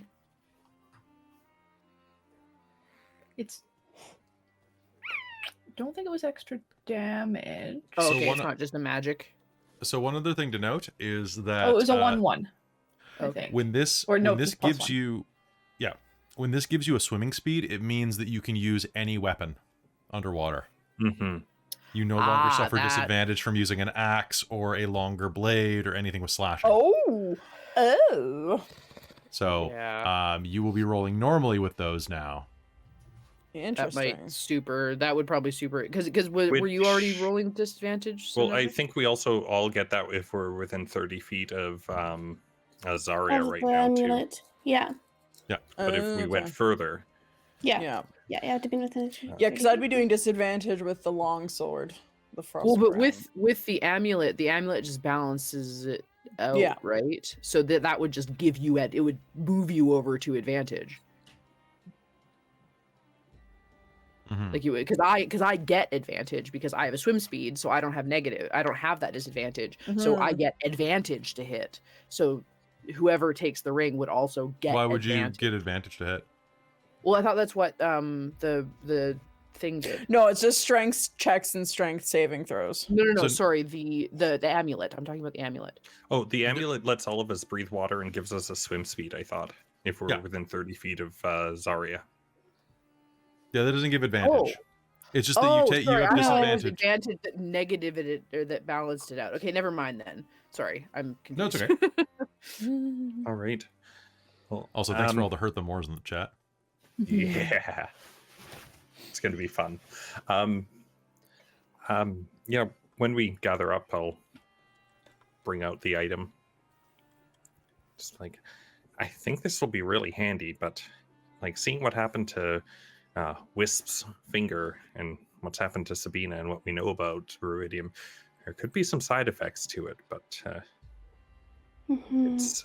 I don't think it was extra damage. Oh, okay, it's not just the magic. So one other thing to note is that it was a 1/1. I think. When this gives you a swimming speed, it means that you can use any weapon underwater. Mm-hmm. You no longer suffer disadvantage from using an axe or a longer blade or anything with slashing. Oh. So you will be rolling normally with those now. Interesting. That would probably super, because were you already rolling disadvantage? Well, I think we also all get that if we're within 30 feet of Xarria right now amulet. too. Yeah. Yeah, but if we went further. Yeah, you have to be within. Yeah, because I'd be doing disadvantage with the long sword, the frost. Well, but with the amulet just balances it out, right? So that would just give you it would move you over to advantage. Like you would, because I get advantage because I have a swim speed, so I don't have that disadvantage, so I get advantage to hit. So whoever takes the ring would also get. Why would you get advantage to hit? Well, I thought that's what the thing did. No, it's just strength checks and strength saving throws. No. Sorry, the amulet. I'm talking about the amulet. Oh, the amulet lets all of us breathe water and gives us a swim speed. I thought if we're within 30 feet of Xarria. Yeah, that doesn't give advantage. Oh. It's just that you have disadvantage. Advantage that negative it or that balanced it out. Okay, never mind then. Sorry, I'm confused. No, it's okay. All right. Well, also, thanks for all the hurt the Moors in the chat. Yeah, it's going to be fun. Yeah, when we gather up, I'll bring out the item. Just like, I think this will be really handy, but like seeing what happened to Wisp's finger and what's happened to Sabina and what we know about Ruidium, there could be some side effects to it, but it's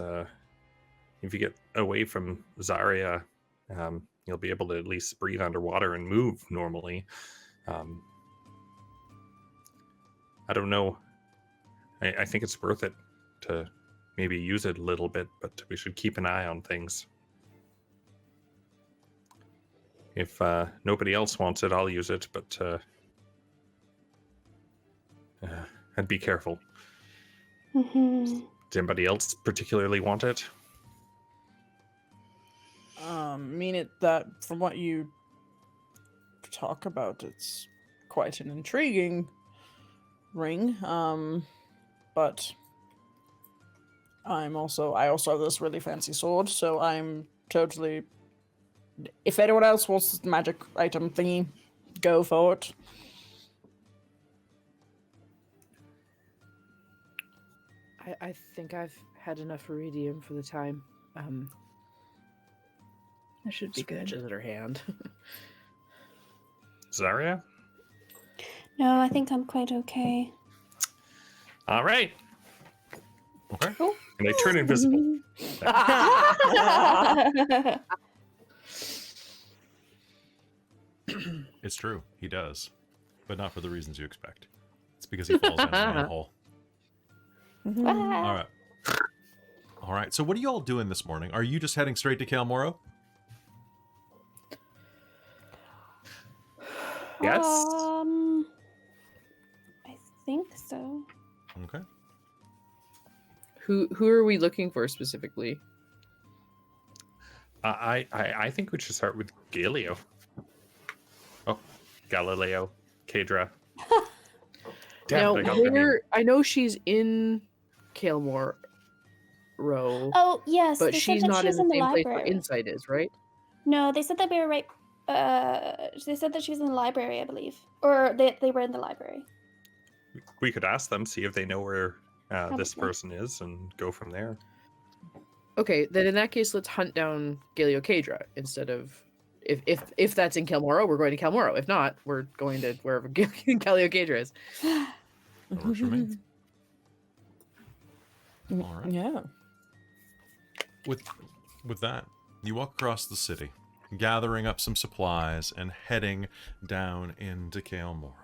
if you get away from Xarria, you'll be able to at least breathe underwater and move normally. I don't know. I think it's worth it to maybe use it a little bit, but we should keep an eye on things. If nobody else wants it, I'll use it, but I'd be careful. Does anybody else particularly want it? That from what you talk about, it's quite an intriguing ring. But I also have this really fancy sword, so I'm totally. If anyone else wants this magic item thingy, go for it. I think I've had enough Ruidium for the time. That should be good. Scratches at her hand. Xarria? No, I think I'm quite okay. All right. Okay. Cool. And I turn invisible. It's true, he does, but not for the reasons you expect. It's because he falls down a manhole. All right. All right. So what are you all doing this morning? Are you just heading straight to Cael Morrow? Yes. I think so. Okay. Who are we looking for specifically? I think we should start with Galileo. Oh, Galileo, Kadra. Damn Now, it, I got their name. I know she's in Cael Morrow, Oh yes, but they she's said that not she in was the in the same place where library. Insight is, right? No, they said that we were right. They said that she was in the library, I believe, or they were in the library. We could ask them, see if they know where this Probably. person is, and go from there. Okay, then in that case, let's hunt down Galileo Kadra instead of if that's in Cael Morrow, we're going to Cael Morrow. If not, we're going to wherever Galileo Kadra is. That works for me. All right. Yeah. With that, you walk across the city, gathering up some supplies and heading down into Cael Morrow.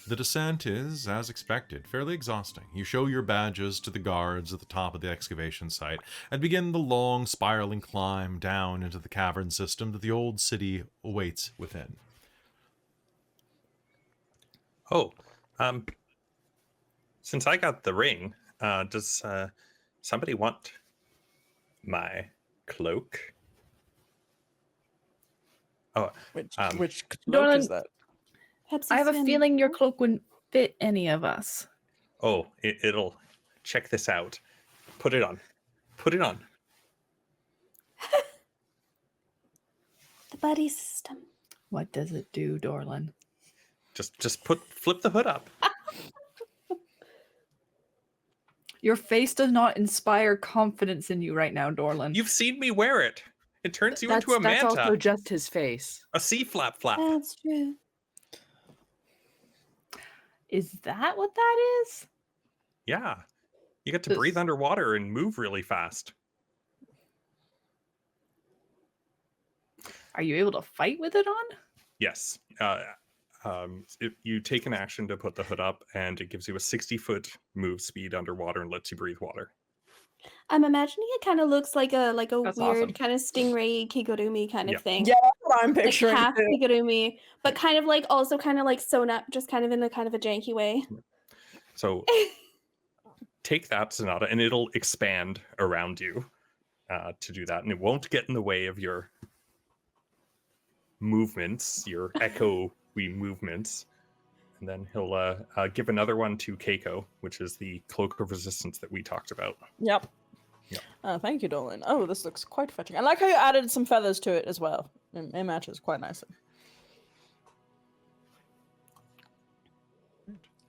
The descent is, as expected, fairly exhausting. You show your badges to the guards at the top of the excavation site and begin the long, spiraling climb down into the cavern system that the old city awaits within. Oh, since I got the ring, does somebody want my cloak? Oh, Which cloak Dorlen, is that? Perhaps I have a it's been- feeling your cloak wouldn't fit any of us. oh, it'll. Check this out. Put it on. Put it on. The buddy system. What does it do, Dorlen? Just flip the hood up. Your face does not inspire confidence in you right now, Dorlen. You've seen me wear it. It turns you into a That's manta, also just his face. a sea flap flap. That's true. Is that what that is? Yeah, you get to This- breathe underwater and move really fast. Are you able to fight with it on? Yes. If you take an action to put the hood up, and it gives you a 60-foot move speed underwater and lets you breathe water. I'm imagining it kind of looks like a That's weird awesome. kind of stingray kigurumi kind Yeah. of thing. Yeah, that's what I'm Like picturing. half too. kigurumi, but kind of like also kind of like sewn up, just kind of in a kind of a janky way. So take that, Zenada, and it'll expand around you to do that, and it won't get in the way of your movements, your echo-y movements. And then he'll give another one to Kaeko, which is the cloak of resistance that we talked about. Yep. Yep. Thank you, Dorlen. Oh, this looks quite fetching. I like how you added some feathers to it as well. It matches quite nicely.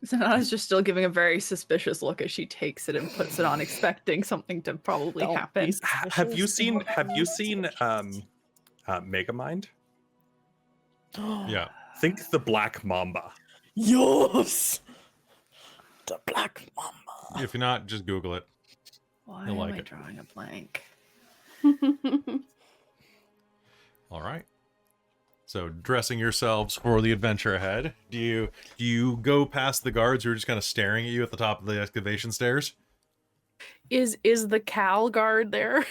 Zanata's just still giving a very suspicious look as she takes it and puts it on, expecting something to probably Don't be happen. Have you seen suspicious. Megamind? Yeah. Think the Black Mamba. Yes! The Black Mamba. If you're not, just Google it. Why You'll am like I it. drawing a blank? All right. So, dressing yourselves for the adventure ahead. Do you go past the guards who are just kind of staring at you at the top of the excavation stairs? Is the Cael guard there?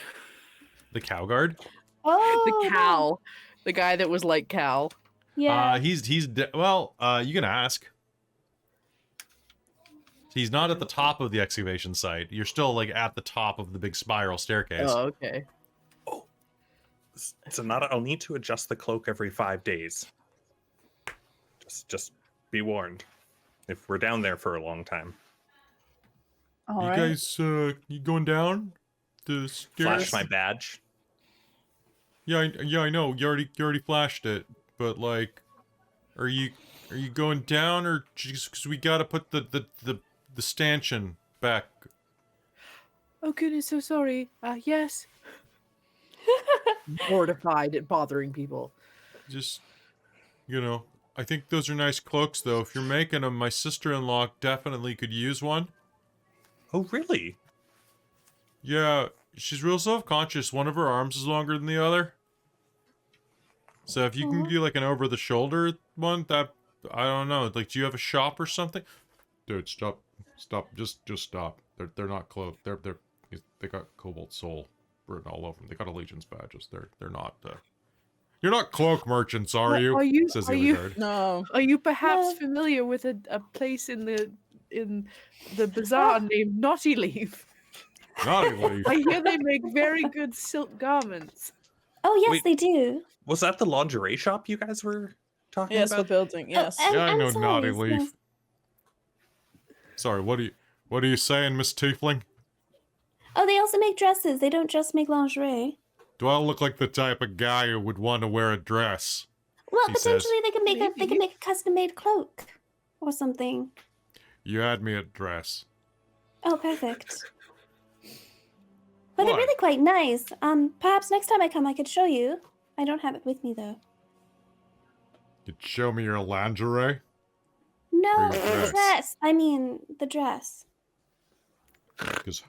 The cow guard? Oh, The Cael, the guy that was like Cael. Yeah. Well, you can ask. He's not at the top of the excavation site. You're still like at the top of the big spiral staircase. Oh, okay. Zenada, I'll need to adjust the cloak every 5 days. Just be warned. If we're down there for a long time. All you right. guys, you going down the stairs? Flash my badge. Yeah, I know. You already flashed it, but like, are you going down or just because we gotta put the stanchion back? Oh goodness, so sorry. Yes. Mortified at bothering people. Just, I think those are nice cloaks though. If you're making them, my sister-in-law definitely could use one. Oh, really? Yeah, she's real self-conscious. One of her arms is longer than the other. So if you can do like an over-the-shoulder one, that, I don't know. Like, do you have a shop or something? Dude, stop, just stop. They're not clothed. They're They got Cobalt Soul written all over them. They got Allegiance badges. They're not. You're not cloak merchants, are you? Says the other guard. No. Are you perhaps No. familiar with a place in the bazaar named Naughty Leaf? Naughty Leaf. I hear they make very good silk garments. Oh, yes, Wait. they do. Was that the lingerie shop you guys were talking Yes, the about? building. Yes. Oh, Yeah, I I'm know sorry, Naughty yes. Leaf. Sorry, what are you saying, Miss Tiefling? Oh, they also make dresses. They don't just make lingerie. Do I look like the type of guy who would want to wear a dress? Well, He potentially says. they can make a custom-made cloak or something. You had me a dress. Oh, perfect. But they're What? really quite nice. Perhaps next time I come, I could show you. I don't have it with me though. You'd show me your lingerie? No, Or your the dress. dress. I mean, the dress. 'Cause...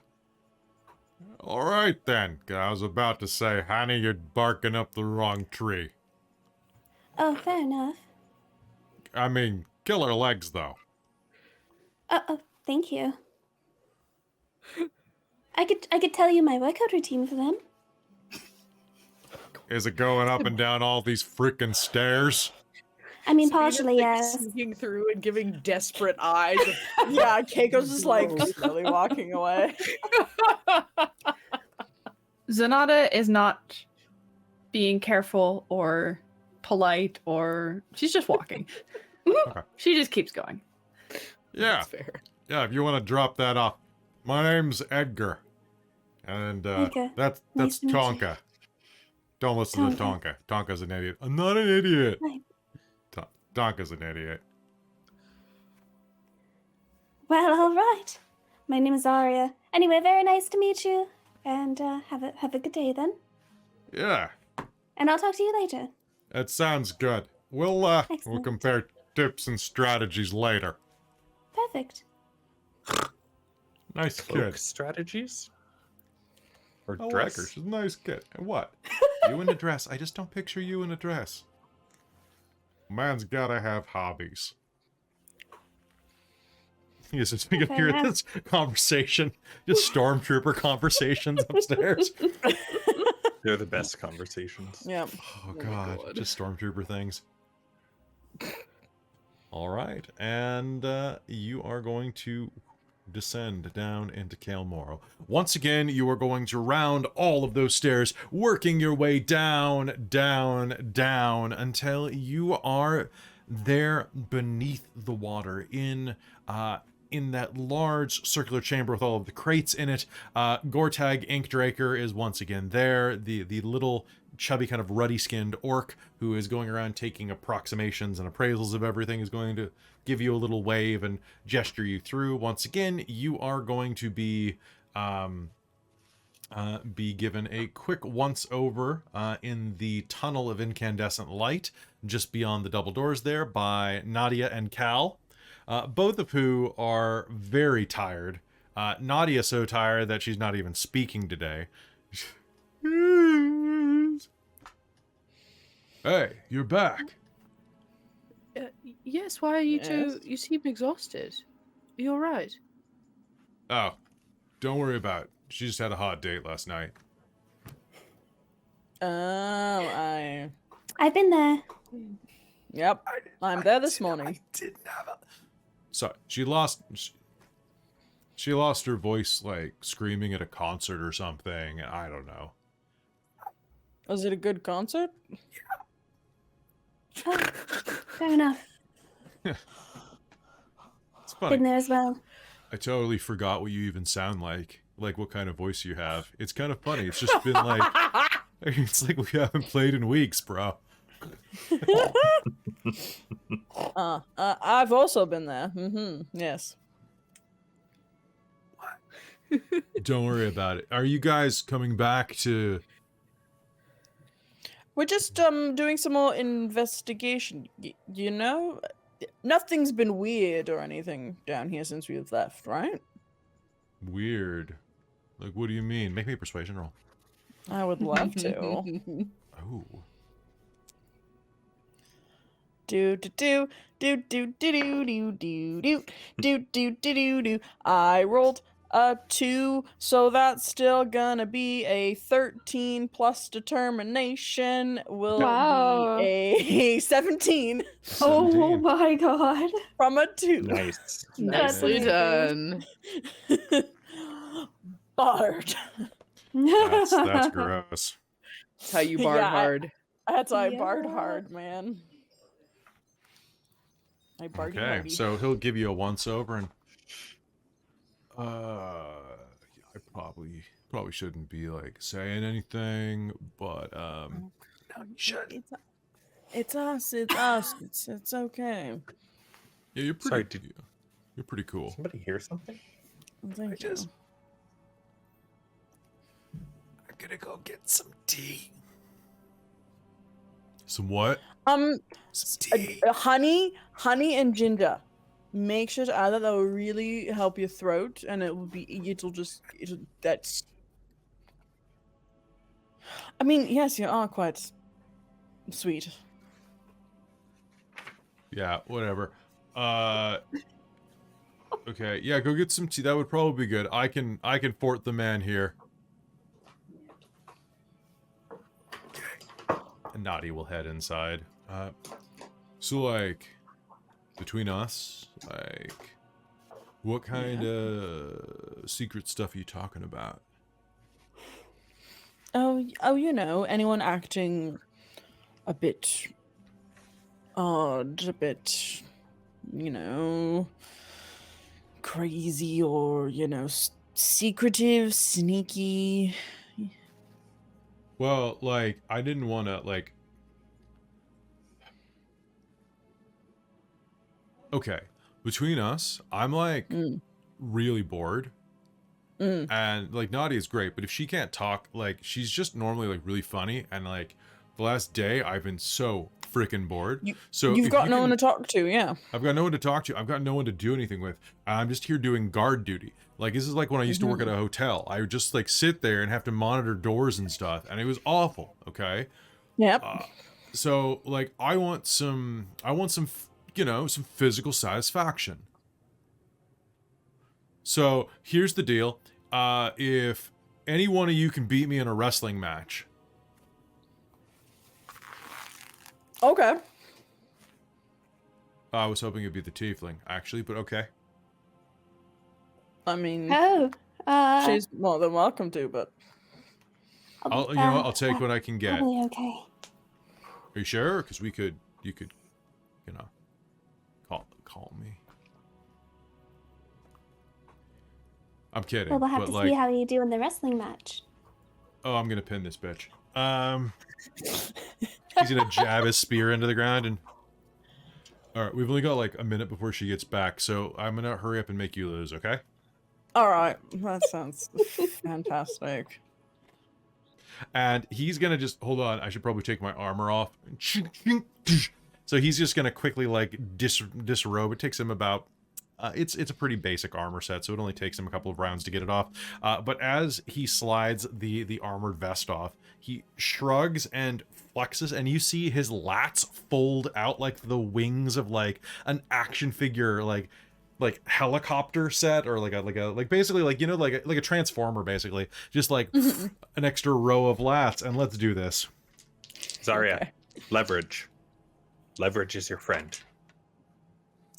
Alright then. 'Cause I was about to say, honey, you're barking up the wrong tree. Oh, fair enough. I mean, killer legs, though. Oh, thank you. I could tell you my workout routine for them. Is it going up and down all these freaking stairs? I mean, Sabina's, partially, like, yes. sneaking through and giving desperate eyes. Of, Yeah, Keiko's just like slowly walking away. Zenada is not being careful or polite, or she's just walking. Okay. She just keeps going. Yeah. That's fair. Yeah, if you want to drop that off. My name's Edgar. And Edgar. that's Nice to meet you. Tonka. Don't listen to Tonka. Tonka's an idiot. I'm not an idiot. Right. Tonka's an idiot. Well, all right. My name is Xarria. Anyway, very nice to meet you, and have a good day then. Yeah, And I'll talk to you later. that sounds good. We'll Excellent. compare tips and strategies later. Perfect. Nice Cloak kid. strategies? Or I like dress? her. She's a nice kid. And what? You in a dress. I just don't picture you in a dress. Man's gotta have hobbies. Yes, so we can Fair hear enough. this conversation. Just stormtrooper conversations upstairs. They're the best conversations. Yeah. Oh my god, God. just stormtrooper things. All right, and you are going to descend down into Cael Morrow. Once again, you are going to round all of those stairs, working your way down, down, down, until you are there beneath the water in that large circular chamber with all of the crates in it. Gortag Inkdraker is once again there, the little chubby kind of ruddy-skinned orc who is going around taking approximations and appraisals of everything, is going to give you a little wave and gesture you through. Once again, you are going to be given a quick once-over in the tunnel of incandescent light just beyond the double doors there by Nadia and Cal, both of who are very tired. Nadia so tired that she's not even speaking today. Hey, you're back. Yes, why are you Yes. two? You seem exhausted. Are you alright? Oh, don't worry about it. She just had a hot date last night. Oh, I've been there. Yep. I'm there this morning. Didn't have a... So she lost her voice like screaming at a concert or something. I don't know. Was it a good concert? Oh, fair enough. It's funny. Been there as well. I totally forgot what you even sound like what kind of voice you have. It's kind of funny. It's just been like, it's like we haven't played in weeks, bro. I've also been there. Yes. Don't worry about it. Are you guys coming back to... We're just doing some more investigation. You know, nothing's been weird or anything down here since we've left, right? Weird. Like, what do you mean? Make me a persuasion roll. I would love to. Oh. Do do do do do do do do do do do do do do. I rolled 2, so that's still gonna be a 13 plus determination will Wow. be a 17 Oh 17. my god. from a 2. Nice. That's Nicely amazing. done. Bard. That's gross. That's how you bard Yeah, hard. That's I bard Yeah. hard, man. I bard Okay, hardy. so he'll give you a once over, and I probably shouldn't be like saying anything, but No, you should. It's us. It's okay. yeah, you're Sorry, pretty. You're pretty cool. Somebody hear something? Thank you. I'm gonna go get some tea. Some what? Some tea. honey and ginger. Make sure to add that. That will really help your throat, and that's. I mean, yes, you are quite sweet. Yeah, whatever. Okay, yeah, go get some tea. That would probably be good. I can fort the man here. Okay. And Naughty will head inside. So like, between us, like, what kind of secret stuff are you talking about? Oh, anyone acting a bit odd, a bit, crazy or, secretive, sneaky. Well, like, I didn't want to, like... Okay, between us, I'm, like, really bored. And, like, Naughty is great, but if she can't talk, like, she's just normally, like, really funny, and, like, the last day, I've been so freaking bored. You've got no one to talk to, yeah. I've got no one to talk to. I've got no one to do anything with. I'm just here doing guard duty. Like, this is like when I used to work at a hotel. I would just, like, sit there and have to monitor doors and stuff, and it was awful, okay? Yep. So, like, I want some, some physical satisfaction. So, here's the deal. If any one of you can beat me in a wrestling match. Okay. I was hoping it'd be the tiefling, actually, but okay. I mean, Oh, she's more than welcome to, but... I'll take what I can get. Probably okay. Are you sure? Because you could, call me. I'm kidding. Well, we'll have but to like, see how you do in the wrestling match. oh, I'm gonna pin this bitch. He's gonna jab his spear into the ground and. All right, we've only got like a minute before she gets back, so I'm gonna hurry up and make you lose, okay? All right, that sounds fantastic. And he's gonna just hold on. I should probably take my armor off. So he's just gonna quickly like disrobe. It takes him about. It's a pretty basic armor set, so it only takes him a couple of rounds to get it off. But as he slides the armored vest off, he shrugs and flexes, and you see his lats fold out like the wings of like an action figure, like helicopter set, or like basically like like a transformer, basically, just like an extra row of lats. And let's do this. Xarria, Okay. leverage. Leverage is your friend.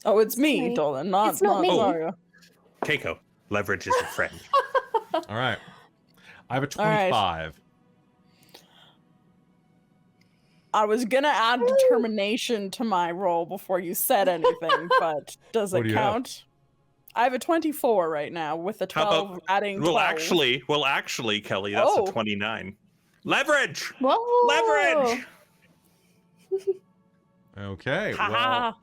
Oh, it's me, Sorry. Dorlen, not It's not me. Xarria. Kaeko, leverage is your friend. All right, I have a All right. 25. I was gonna add determination to my roll before you said anything, but does What it do you have? count? I have a 24 right now with a How 12 about- adding 12. Well, actually, Kelly, that's Oh. a 29. Leverage! Whoa! Leverage! Okay, Ha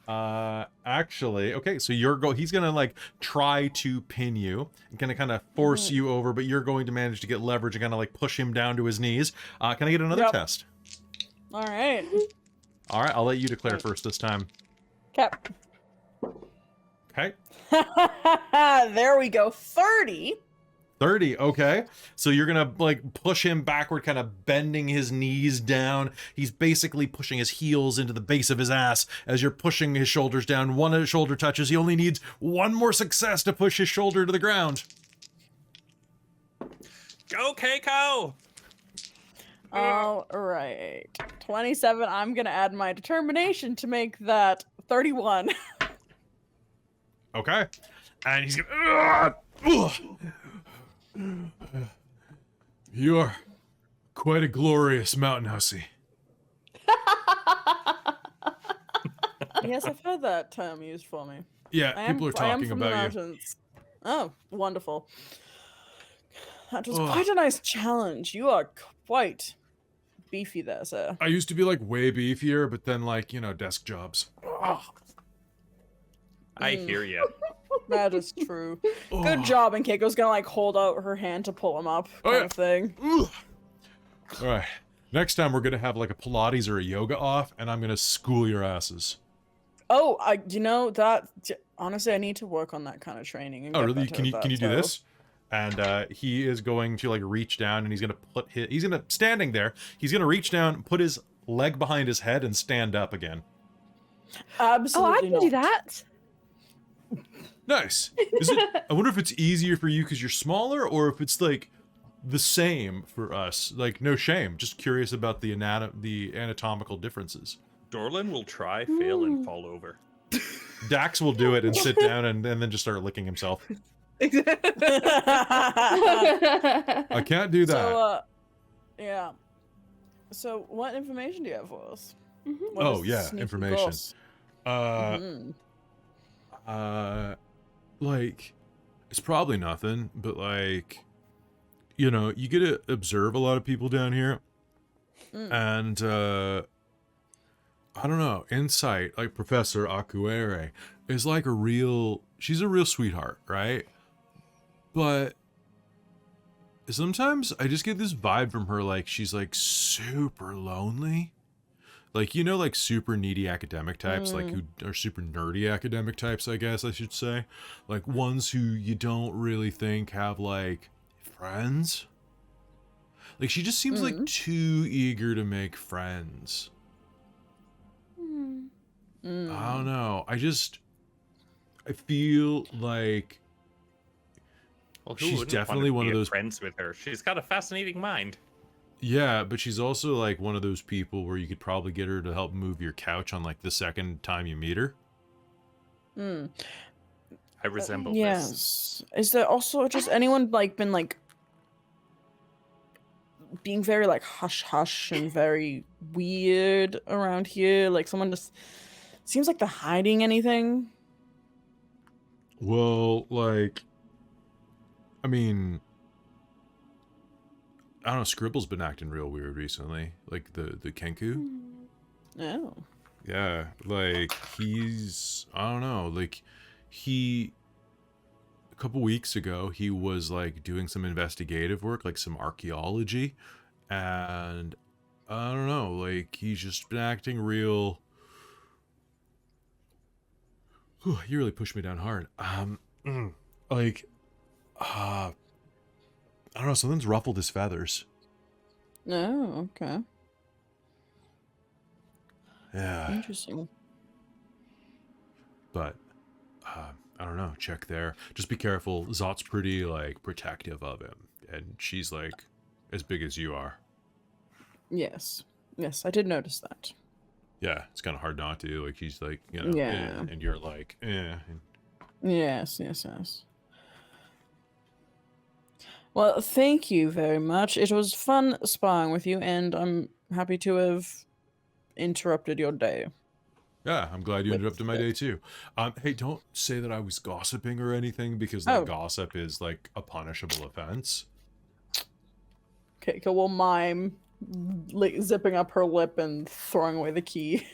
well, actually, okay, so he's gonna like try to pin you, gonna kind of force you over, but you're going to manage to get leverage and kind of like push him down to his knees. Can I get another Yep. test? All right. All right, I'll let you declare Right. first this time. Cap. Okay. There we go. 30. 30, okay. So you're gonna like push him backward, kind of bending his knees down. He's basically pushing his heels into the base of his ass as you're pushing his shoulders down. One of his shoulder touches. He only needs one more success to push his shoulder to the ground. Go, Kaeko! All right. 27. I'm going to add my determination to make that 31. Okay. And he's gonna... You are quite a glorious mountain hussy. Yes, I've heard that term used for me. Yeah, people are talking about you. Mountains. Oh, wonderful. That was quite a nice challenge. You are quite beefy there, sir. I used to be like way beefier, but then like, you know, desk jobs. I hear you. That is true. Good job. And Keiko's gonna like hold out her hand to pull him up, kind of thing. All right. Next time we're gonna have like a Pilates or a yoga off, and I'm gonna school your asses. Oh, you know that. Honestly, I need to work on that kind of training. And Oh, get really? better Can you do at that, this? And he is going to like reach down, and he's gonna standing there. He's gonna reach down, put his leg behind his head, and stand up again. Absolutely. Oh, I can not. do that. Nice. Is it? I wonder if it's easier for you because you're smaller, or if it's like the same for us. Like, no shame. Just curious about the anatomical differences. Dorlen will try, fail, and fall over. Dax will do it and sit down and then just start licking himself. I can't do that. So, yeah. So, what information do you have for us? What Oh, is yeah, sneaky information. goss? Like, it's probably nothing, but like, you know, you get to observe a lot of people down here, and I don't know, Insight, like Professor Akuere, is like she's a real sweetheart, right? But sometimes I just get this vibe from her, like she's like super lonely. Like, you know, like super needy academic types, like who are super nerdy academic types, I guess I should say. Like ones who you don't really think have like friends. Like she just seems like too eager to make friends. I don't know. I feel like Well, who she's wouldn't definitely want one to of be those. friends with her. She's got a fascinating mind. Yeah, but she's also like one of those people where you could probably get her to help move your couch on like the second time you meet her. I resemble this. Yes. Is there also just anyone like been like being very like hush hush and very weird around here? Like someone just seems like they're hiding anything. Well, like, I mean, I don't know, Scribble's been acting real weird recently. Like the Kenku. Oh. Yeah, like I don't know, like a couple weeks ago, he was like doing some investigative work, like some archaeology, and I don't know, like he's just been acting real. Whew, you really pushed me down hard. Like, I don't know, something's ruffled his feathers. Oh, okay. Yeah. Interesting. But I don't know, check there. Just be careful. Zot's pretty like protective of him, and she's like as big as you are. Yes. Yes, I did notice that. Yeah, it's kind of hard not to. Like she's like, you know, Yeah. and you're like, eh. Yes, yes, yes. Well, thank you very much. It was fun sparring with you, and I'm happy to have interrupted your day. Yeah, I'm glad you interrupted my day too. Hey, don't say that I was gossiping or anything, because like gossip is like a punishable offense. Okay, we'll mime like zipping up her lip and throwing away the key.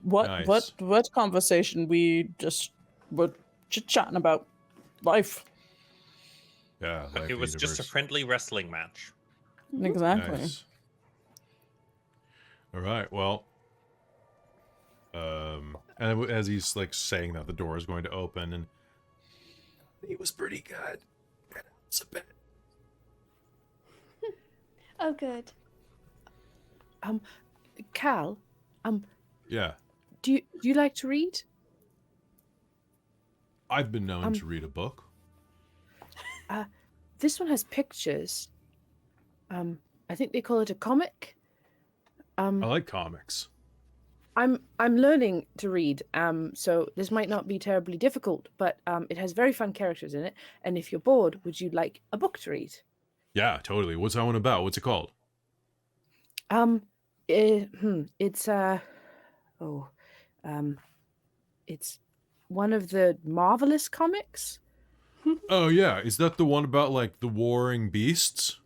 Nice. What conversation we just were chit-chatting about life. Yeah, like It was just a friendly wrestling match. Exactly. Nice. All right, well, and as he's like saying that, the door is going to open, and it was pretty good. It's a bit. Oh, good. Cael, Yeah. do you like to read? I've been known to read a book. This one has pictures. I think they call it a comic. I like comics. I'm learning to read, so this might not be terribly difficult, but it has very fun characters in it. And if you're bored, would you like a book to read? Yeah, totally. What's that one about? What's it called? It's it's one of the Marvelous comics. Oh yeah, is that the one about like the warring beasts?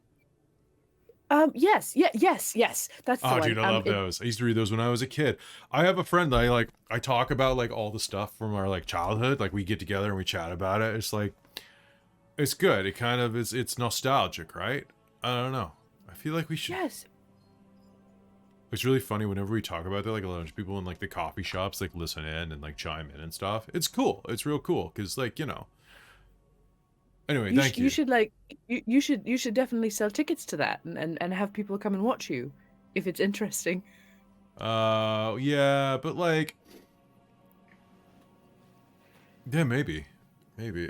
Yes. That's the Oh, one. dude, I love those. I used to read those when I was a kid. I have a friend that I talk about like all the stuff from our like childhood. Like we get together and we chat about it. It's like, it's good. It kind of is. It's nostalgic, right? I don't know. I feel like we should. Yes. It's really funny whenever we talk about that. Like a lot of people in like the coffee shops like listen in and like chime in and stuff. It's cool. It's real cool because like Anyway, thank you. You should like you should definitely sell tickets to that and have people come and watch you if it's interesting. Yeah, but like, yeah, maybe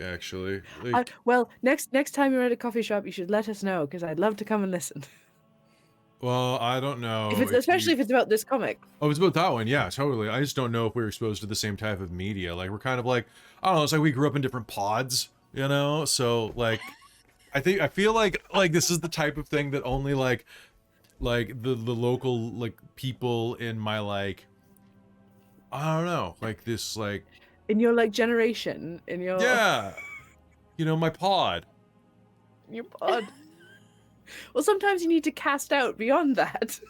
actually. Like, Well, next time you're at a coffee shop, you should let us know because I'd love to come and listen. well, I don't know. Especially if it's about this comic. Oh, it's about that one. Yeah, totally. I just don't know if we're exposed to the same type of media. Like, we're kind of like, I don't know. It's like we grew up in different pods, So like, I feel like this is the type of thing that only like the local like people in my like, I don't know, like this like In your like generation, in your yeah, my pod. your pod. Well, sometimes you need to cast out beyond that.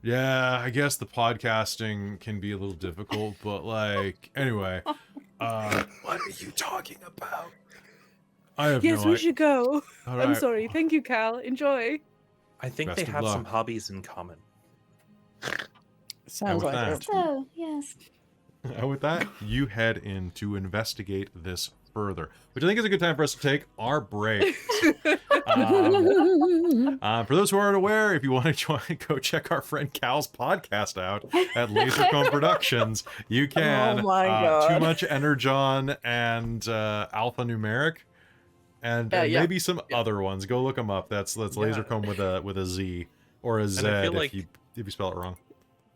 Yeah, I guess the podcasting can be a little difficult, but like, anyway, what are you talking about? I have Yes, no we should go. All I'm right. sorry. Thank you, Cael. Enjoy. I think Best they of have some luck. hobbies in common. Sounds with like that. it. So, yes. With that, you head in to investigate this further, which I think is a good time for us to take our break. For those who aren't aware, if you want to join, go check our friend Cal's podcast out at Lasercomb Productions. You can. Oh my God. Too Much Energon and Alphanumeric, and Yeah. maybe some other ones. Go look them up. That's Lasercomb with a Z or a Z I feel if like- you spell it wrong.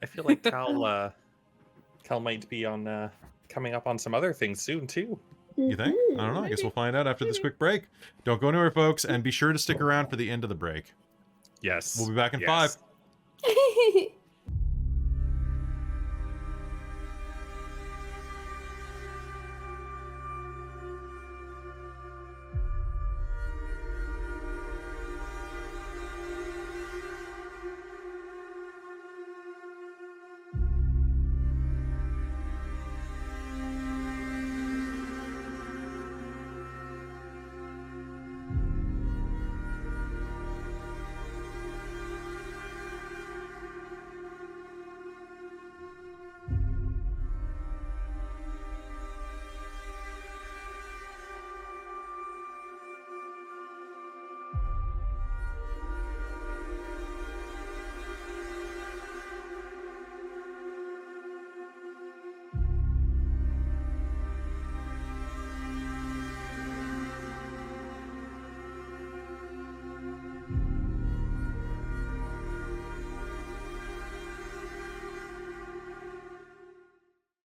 I feel like Cal might be on coming up on some other things soon too. You think? I don't know. I guess we'll find out after this quick break. Don't go anywhere, folks, and be sure to stick around for the end of the break. Yes. We'll be back in Yes. 5.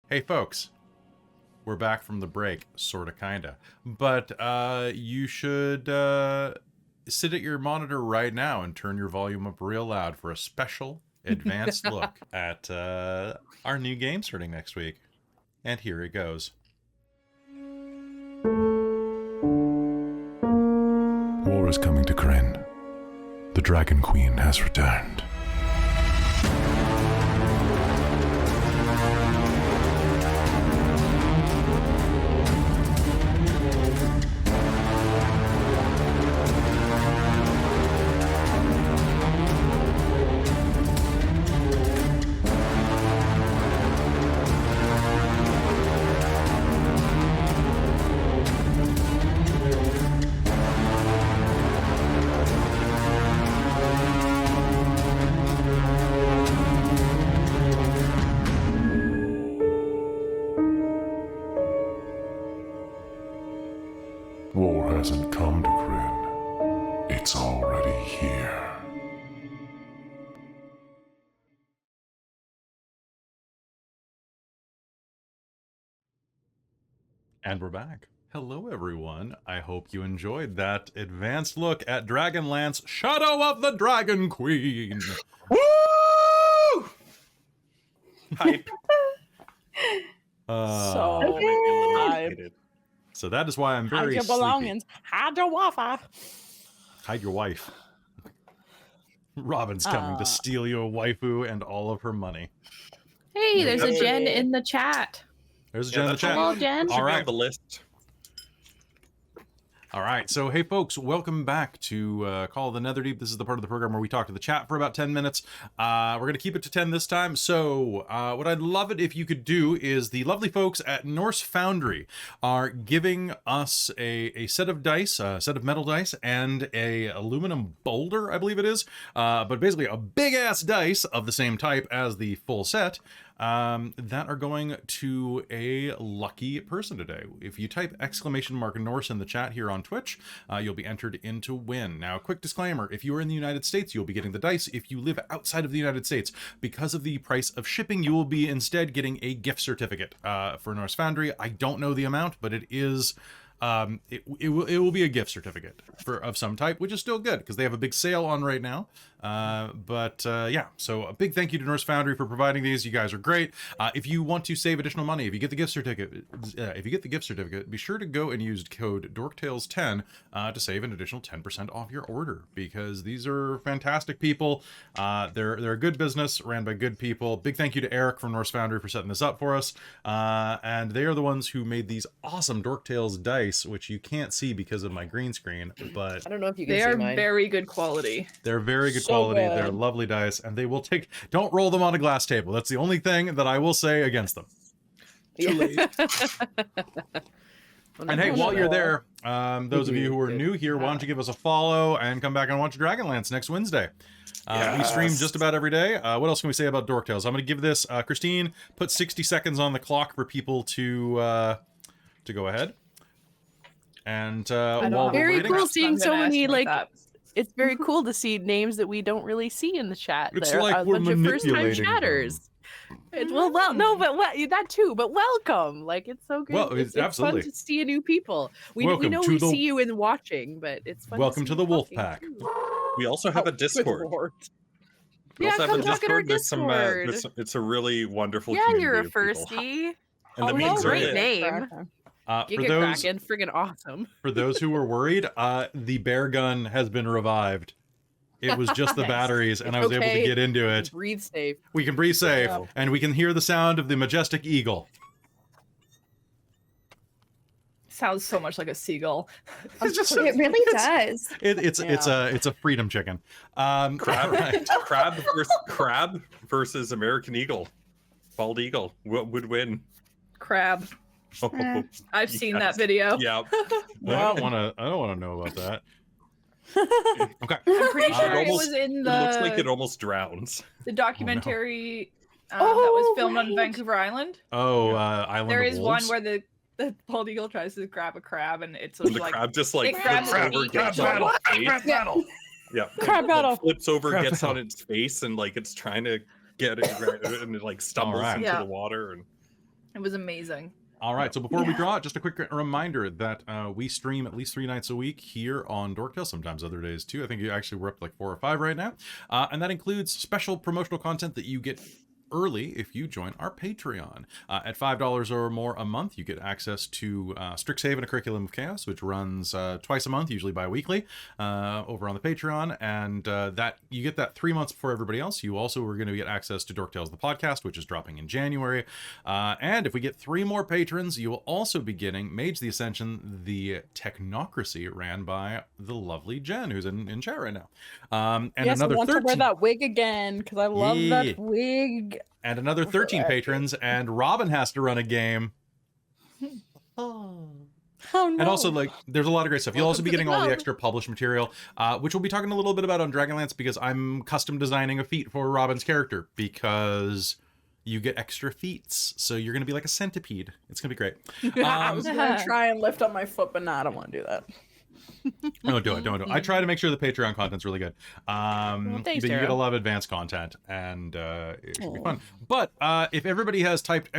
Hey, folks. We're back from the break, sorta, kinda. But you should sit at your monitor right now and turn your volume up real loud for a special advanced look at our new game starting next week. And here it goes. War is coming to Kryn. The Dragon Queen has returned. hasn't come to Kryn. It's already here. And we're back. Hello, everyone. I hope you enjoyed that advanced look at Dragonlance, Shadow of the Dragon Queen. Woo! Hype. So Hype. So that is why I'm hide very your sleepy. belongings. Hide your Wi-Fi. Hide your wife. Robin's coming to steal your waifu and all of her money. Hey, there's a That's Jen it. in the chat. There's a Jen in the that's chat. Hello, Jen. All Should be right. on the list. All right, so hey folks, welcome back to Call of the Netherdeep. This is the part of the program where we talk to the chat for about 10 minutes. We're going to keep it to 10 this time. So what I'd love it if you could do is the lovely folks at Norse Foundry are giving us a set of dice, a set of metal dice, and a aluminum boulder, I believe it is. But basically a big-ass dice of the same type as the full set. That are going to a lucky person today. If you type !Norse in the chat here on Twitch, you'll be entered in to win. Now, quick disclaimer, if you are in the United States, you'll be getting the dice. If you live outside of the United States, because of the price of shipping, you will be instead getting a gift certificate for Norse Foundry. I don't know the amount, but it is... it will be a gift certificate of some type, which is still good because they have a big sale on right now. Yeah, so a big thank you to Norse Foundry for providing these. You guys are great. If you want to save additional money, if you get the gift certificate, be sure to go and use code DorkTales10 to save an additional 10% off your order, because these are fantastic people. They're a good business ran by good people. Big thank you to Eric from Norse Foundry for setting this up for us. And they are the ones who made these awesome Dork Tales dice, which you can't see because of my green screen, but I don't know if you can They see are mine. very good quality. they're very good So quality. good. They're lovely dice, and they will take... Don't roll them on a glass table. That's the only thing that I will say against them. Too late. And hey, while you're there, those of you who are new here, why don't you give us a follow and come back and watch Dragonlance next Wednesday. We stream just about every day. What else can we say about Dork Tales? I'm going to give this... Christine, put 60 seconds on the clock for people to go ahead. And while we're Very waiting... cool seeing so many, like, that. it's very cool to see names that we don't really see in the chat. It's There like are a we're bunch of first-time manipulating chatters. them. No, but that too. But welcome, like it's so good. Well, it's absolutely. fun to see new people. We Welcome know to we the- see you in watching, but it's fun. Welcome to see the you Wolf talking, Pack. too. We also have a Discord. We Yeah, also have come a talk in our There's some, Discord. it's a really wonderful Yeah, community you're a of people. firstie. And the Oh, memes are great lit. name. For Giga those Kraken, friggin' awesome. for those who were worried, the bear gun has been revived. It was just the Nice. batteries, and It's I was able to okay. get into it. Breathe safe. We can breathe safe, Yeah. and we can hear the sound of the majestic eagle. Sounds so much like a seagull. It really does. It's a freedom chicken. Crab, right. crab versus American eagle. Bald eagle. What would win? Crab. Oh, I've seen yes. that video. Yeah. Well, I don't want to know about that. Okay. I'm pretty It sure it almost- was in It looks like it the almost drowns. documentary that Oh, was filmed on right. Vancouver Island. Oh, Island There of is Wolves? one where the bald eagle tries to grab a crab, and it's And sort the of like crab just like it grabs flips its over, beak gets and on goes, its face. Yeah. Crab It battle. flips over, Crab gets battle. on its face, and like it's trying to get it, and it like stumbles Alright. into Yeah. the water. And it was amazing. All right, so before we draw, just a quick reminder that we stream at least 3 nights a week here on Dork Tales, sometimes other days too. I think we're up to like 4 or 5 right now. And that includes special promotional content that you get early if you join our Patreon. At $5 or more a month, you get access to Strixhaven, A Curriculum of Chaos, which runs twice a month, usually bi-weekly, over on the Patreon. And that you get that 3 months before everybody else. You also are going to get access to Dork Tales, the podcast, which is dropping in January. And if we get 3 more patrons, you will also be getting Mage the Ascension, the Technocracy, ran by the lovely Jen, who's in chat right now. And Yes, another I want 13. to wear that wig again because I love Yeah. that wig. And another 13 patrons, and Robin has to run a game. Oh no! And also, like, there's a lot of great stuff. You'll also Welcome be to the getting all the club. extra published material, which we'll be talking a little bit about on Dragonlance, because I'm custom designing a feat for Robin's character, because you get extra feats. So you're going to be like a centipede. It's going to be great. I was gonna try and lift up my foot, but nah, I don't want to do that. Don't do it. I try to make sure the Patreon content's really good. Thanks, but you get Tara. a lot of advanced content, and it should be fun. But if everybody has typed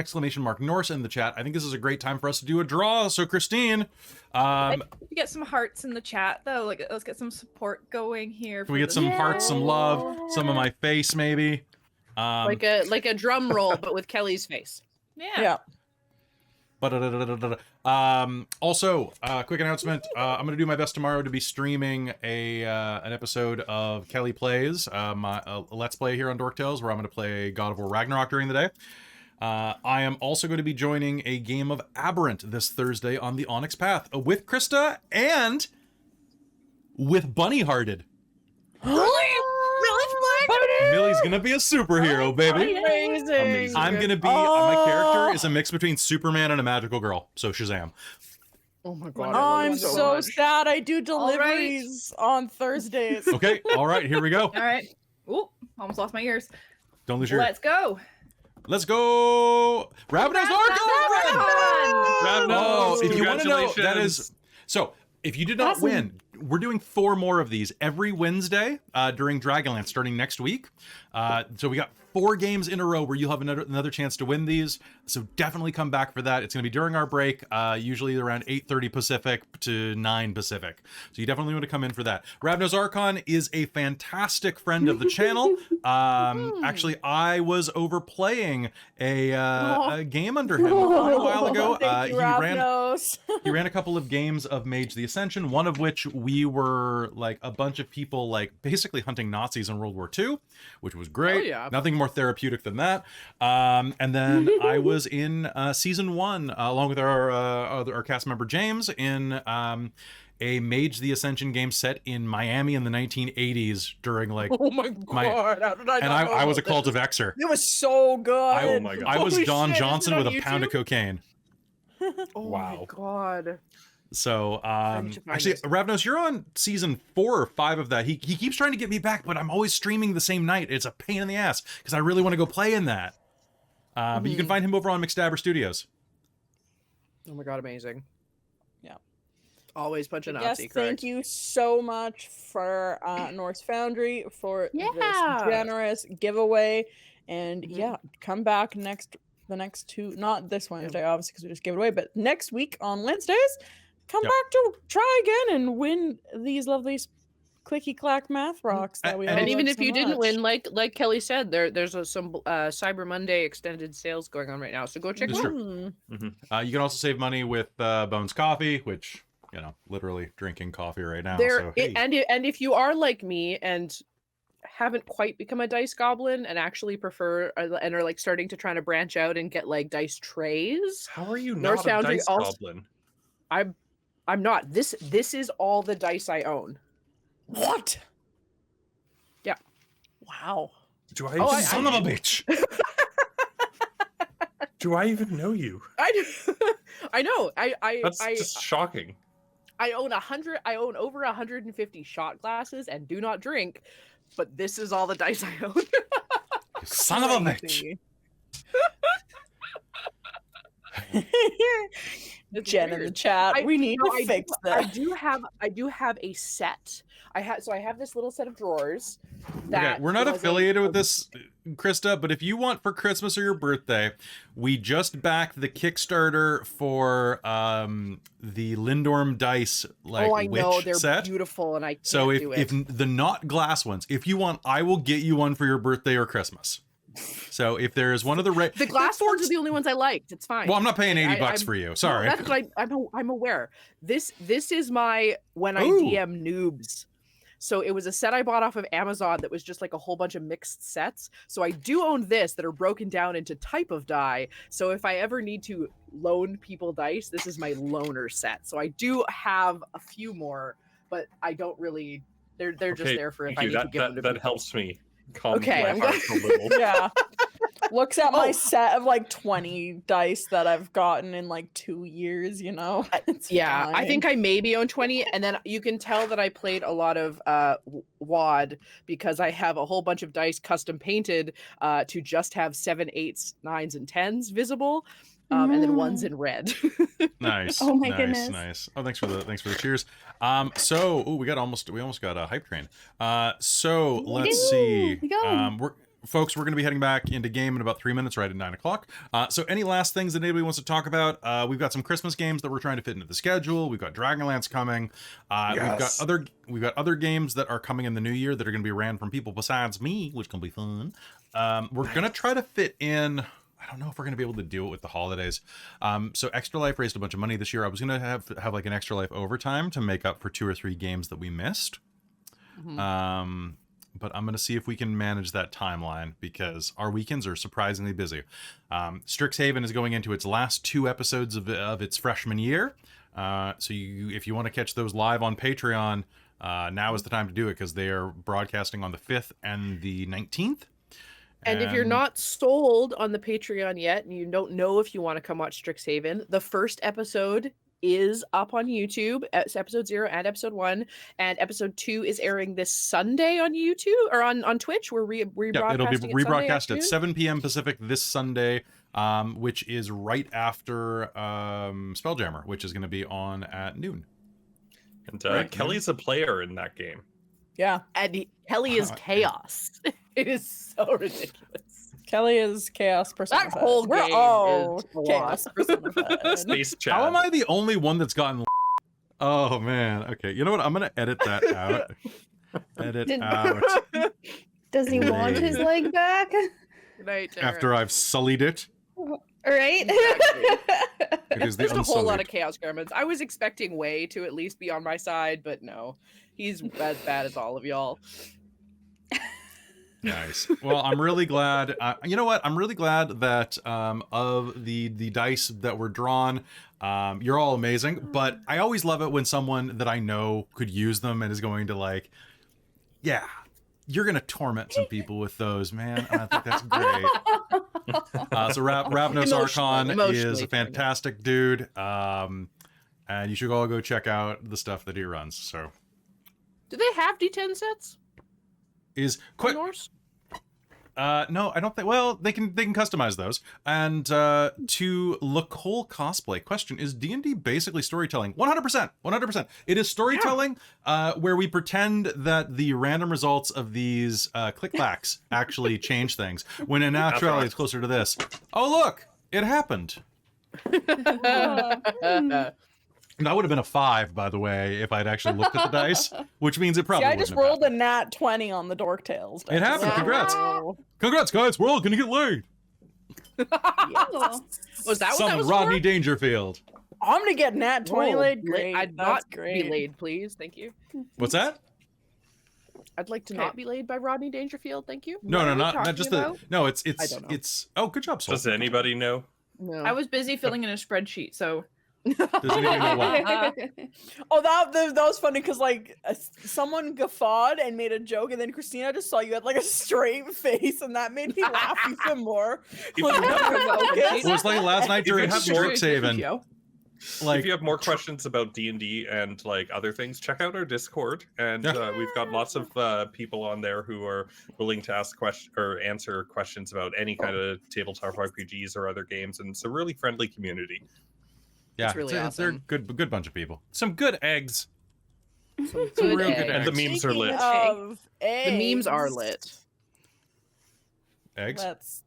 !Norse in the chat, I think this is a great time for us to do a draw. So, Christine, We get some hearts in the chat though. Like, let's get some support going here. can we get some hearts, some love, some of my face, maybe? Like a drum roll, but with Kelly's face. Yeah. Also, quick announcement. I'm going to do my best tomorrow to be streaming an episode of Kelly Plays, my Let's Play here on Dork Tales, where I'm going to play God of War Ragnarok during the day. I am also going to be joining a game of Aberrant this Thursday on the Onyx Path with Christa and with Bunny Hearted. Millie's gonna be a superhero, baby. Amazing. I'm gonna be my character is a mix between Superman and a magical girl. So Shazam. Oh my god. I'm love so much. sad. I do deliveries on Thursdays. Okay, all right, here we go. All right. Ooh, almost lost my ears. Don't lose your. Let's go. Let's go. Ravenous Orca. Oh, If you want to know, that congratulations. is so. If you did not win, we're doing 4 more of these every Wednesday during Dragonlance starting next week. So we got 4 games in a row where you'll have another chance to win these. So definitely come back for that. It's going to be during our break, usually around 8:30 Pacific to 9 Pacific. So you definitely want to come in for that. Ravnos Archon is a fantastic friend of the channel. Actually, I was overplaying a game under him a while ago. Thank you, Ravnos. He ran a couple of games of Mage the Ascension, one of which we were like a bunch of people like basically hunting Nazis in World War II, which was great. Oh, yeah. Nothing more therapeutic than that. And then I was in season 1 along with our cast member James in a Mage the Ascension game set in Miami in the 1980s during like Oh my god. How did I and not know I was a about cult this? of Exer. It was so good. Oh my god. I was Holy Don shit, is it Johnson on with a pound of YouTube? cocaine. Oh Wow. my god. So, need to find actually, this. Ravnos, you're on season 4 or 5 of that. He keeps trying to get me back, but I'm always streaming the same night. It's a pain in the ass because I really want to go play in that. But you can find him over on McStabber Studios. Oh my god, amazing. Yeah. Always punch a Yes, Nazi, thank correct? you so much for Norse Foundry for Yeah. this generous giveaway. And Mhm. yeah, come back the next 2, not this Wednesday, obviously, because we just gave it away, but next week on Wednesdays, come Yep. back to try again and win these lovely clicky clack math rocks that we all And And even love if so you didn't much. win, like Kelly said, there's some Cyber Monday extended sales going on right now. So go check It's them out. true. Mm. You can also save money with Bones Coffee, which, you know, literally drinking coffee right now. There So, hey. and if you are like me and haven't quite become a dice goblin and actually prefer and are like starting to try to branch out and get like dice trays, How are you North not a Foundry dice also- goblin? I'm not. This is all the dice I own. What? Yeah. Wow. Do I, Oh, even, Son of a bitch! do I even know you? I do. I know. That's just shocking. I own 100. I own over 150 shot glasses and do not drink. But this is all the dice I own. Son of a bitch! Crazy. It's Jen in the weird. chat. We need No, to fix I this. do have a set. I have this little set of drawers. That Okay, we're not was a- affiliated with this, Christa, but if you want for Christmas or your birthday, we just backed the Kickstarter for the Lindorm dice like oh, I know witch they're set. beautiful, and I can't So do it. if the not glass ones, if you want, I will get you one for your birthday or Christmas. So if there is one of the the glass ones are the only ones I liked. It's fine. well, I'm not paying $80 I'm- for you. No, Sorry. that's what I'm aware. This is my when I Ooh. DM noobs. So it was a set I bought off of Amazon that was just like a whole bunch of mixed sets. So I do own this that are broken down into type of die. So if I ever need to loan people dice, this is my loaner set. So I do have a few more, but I don't really. They're just Okay, there for if thank I you. need to give them to That people. helps me calm Okay, my I'm heart a little. Yeah. Looks at my Oh. set of like 20 dice that I've gotten in like 2 years, you know? It's Yeah, I fine. think I maybe own 20, and then you can tell that I played a lot of WAD because I have a whole bunch of dice custom painted to just have 7, 8s, 9s, and 10s visible. and then one's in red. Nice. Oh my nice, goodness. Nice. Oh, thanks for the cheers. We almost got a hype train. So let's see. We go. We're going to be heading back into game in about 3 minutes, right at 9 o'clock. So any last things that anybody wants to talk about? We've got some Christmas games that we're trying to fit into the schedule. We've got Dragonlance coming. Yes. We've got other games that are coming in the new year that are going to be ran from people besides me, which can be fun. We're going to try to fit in. I don't know if we're going to be able to do it with the holidays. So Extra Life raised a bunch of money this year. I was going to have like an Extra Life overtime to make up for 2 or 3 games that we missed. But I'm going to see if we can manage that timeline because our weekends are surprisingly busy. Strixhaven is going into its last 2 episodes of its freshman year. So if you want to catch those live on Patreon, now is the time to do it because they are broadcasting on the 5th and the 19th. And if you're not sold on the Patreon yet and you don't know if you want to come watch Strixhaven, the first episode is up on YouTube. It's episode 0 and episode 1, and episode 2 is airing this Sunday on YouTube or on Twitch. We're rebroadcasting. It'll be rebroadcast at 7 7 p.m. Pacific this Sunday, which is right after Spelljammer, which is going to be on at noon. And Kelly's a player in that game. Yeah. And Kelly is chaos. It is so ridiculous. Kelly is chaos personified. That whole We're game all is a chaos lot. personified. Space chat. How am I the only one that's gotten? Oh man. Okay. You know what? I'm gonna edit that out. Edit out Does he want his leg back? Good night, Tara. after I've sullied it. Right? It is the There's a whole lot unsullied. of chaos garments. I was expecting Way to at least be on my side, but no. He's as bad as all of y'all. Nice. Well, I'm really glad. You know what? I'm really glad that of the dice that were drawn, you're all amazing. But I always love it when someone that I know could use them and is going to like, yeah, you're gonna torment some people with those, man. I think that's great. So Ravnos Archon is emotionally a fantastic dude, and you should all go check out the stuff that he runs. So Do they have D10 sets? is on quick. Norse? No, I don't think. Well, they can customize those. And to Lacole cosplay question: is D&D basically storytelling? 100%, 100%. It is storytelling, where we pretend that the random results of these clickbacks actually change things. When in actuality, it's closer to this. Oh, look, it happened. That would have been a 5, by the way, if I'd actually looked at the dice, which means it probably. See, I just wouldn't have rolled a nat 20 on the Dork Tales. It happened. Wow. Congrats. Congrats, guys. We're all going to get laid. Oh. Was that what Some that was Rodney for? Dangerfield. I'm gonna get nat 20 Whoa, laid. Great. I'd That's not great. be laid, please. Thank you. What's that? I'd like to Okay. not be laid by Rodney Dangerfield. Thank you. No, What no, are we not talking just about? the. No, I it's don't know. it's. Oh, good job, Soul. Does anybody know? No. I was busy filling in a spreadsheet, so Does anybody know what? Oh, that was funny because like someone guffawed and made a joke, and then Christina just saw you had like a straight face, and that made me laugh even more. If Like, you have- focus. Well, it's like last night If you during have more- Strixhaven. Like if you have more questions about D&D and like other things, check out our Discord, and we've got lots of people on there who are willing to ask questions or answer questions about any kind of tabletop RPGs or other games, and it's a really friendly community. yeah, really they're awesome. good bunch of people. Some good eggs. Some Some real good eggs. And the eggs. memes are lit. Of The memes are eggs, lit. Eggs. Let's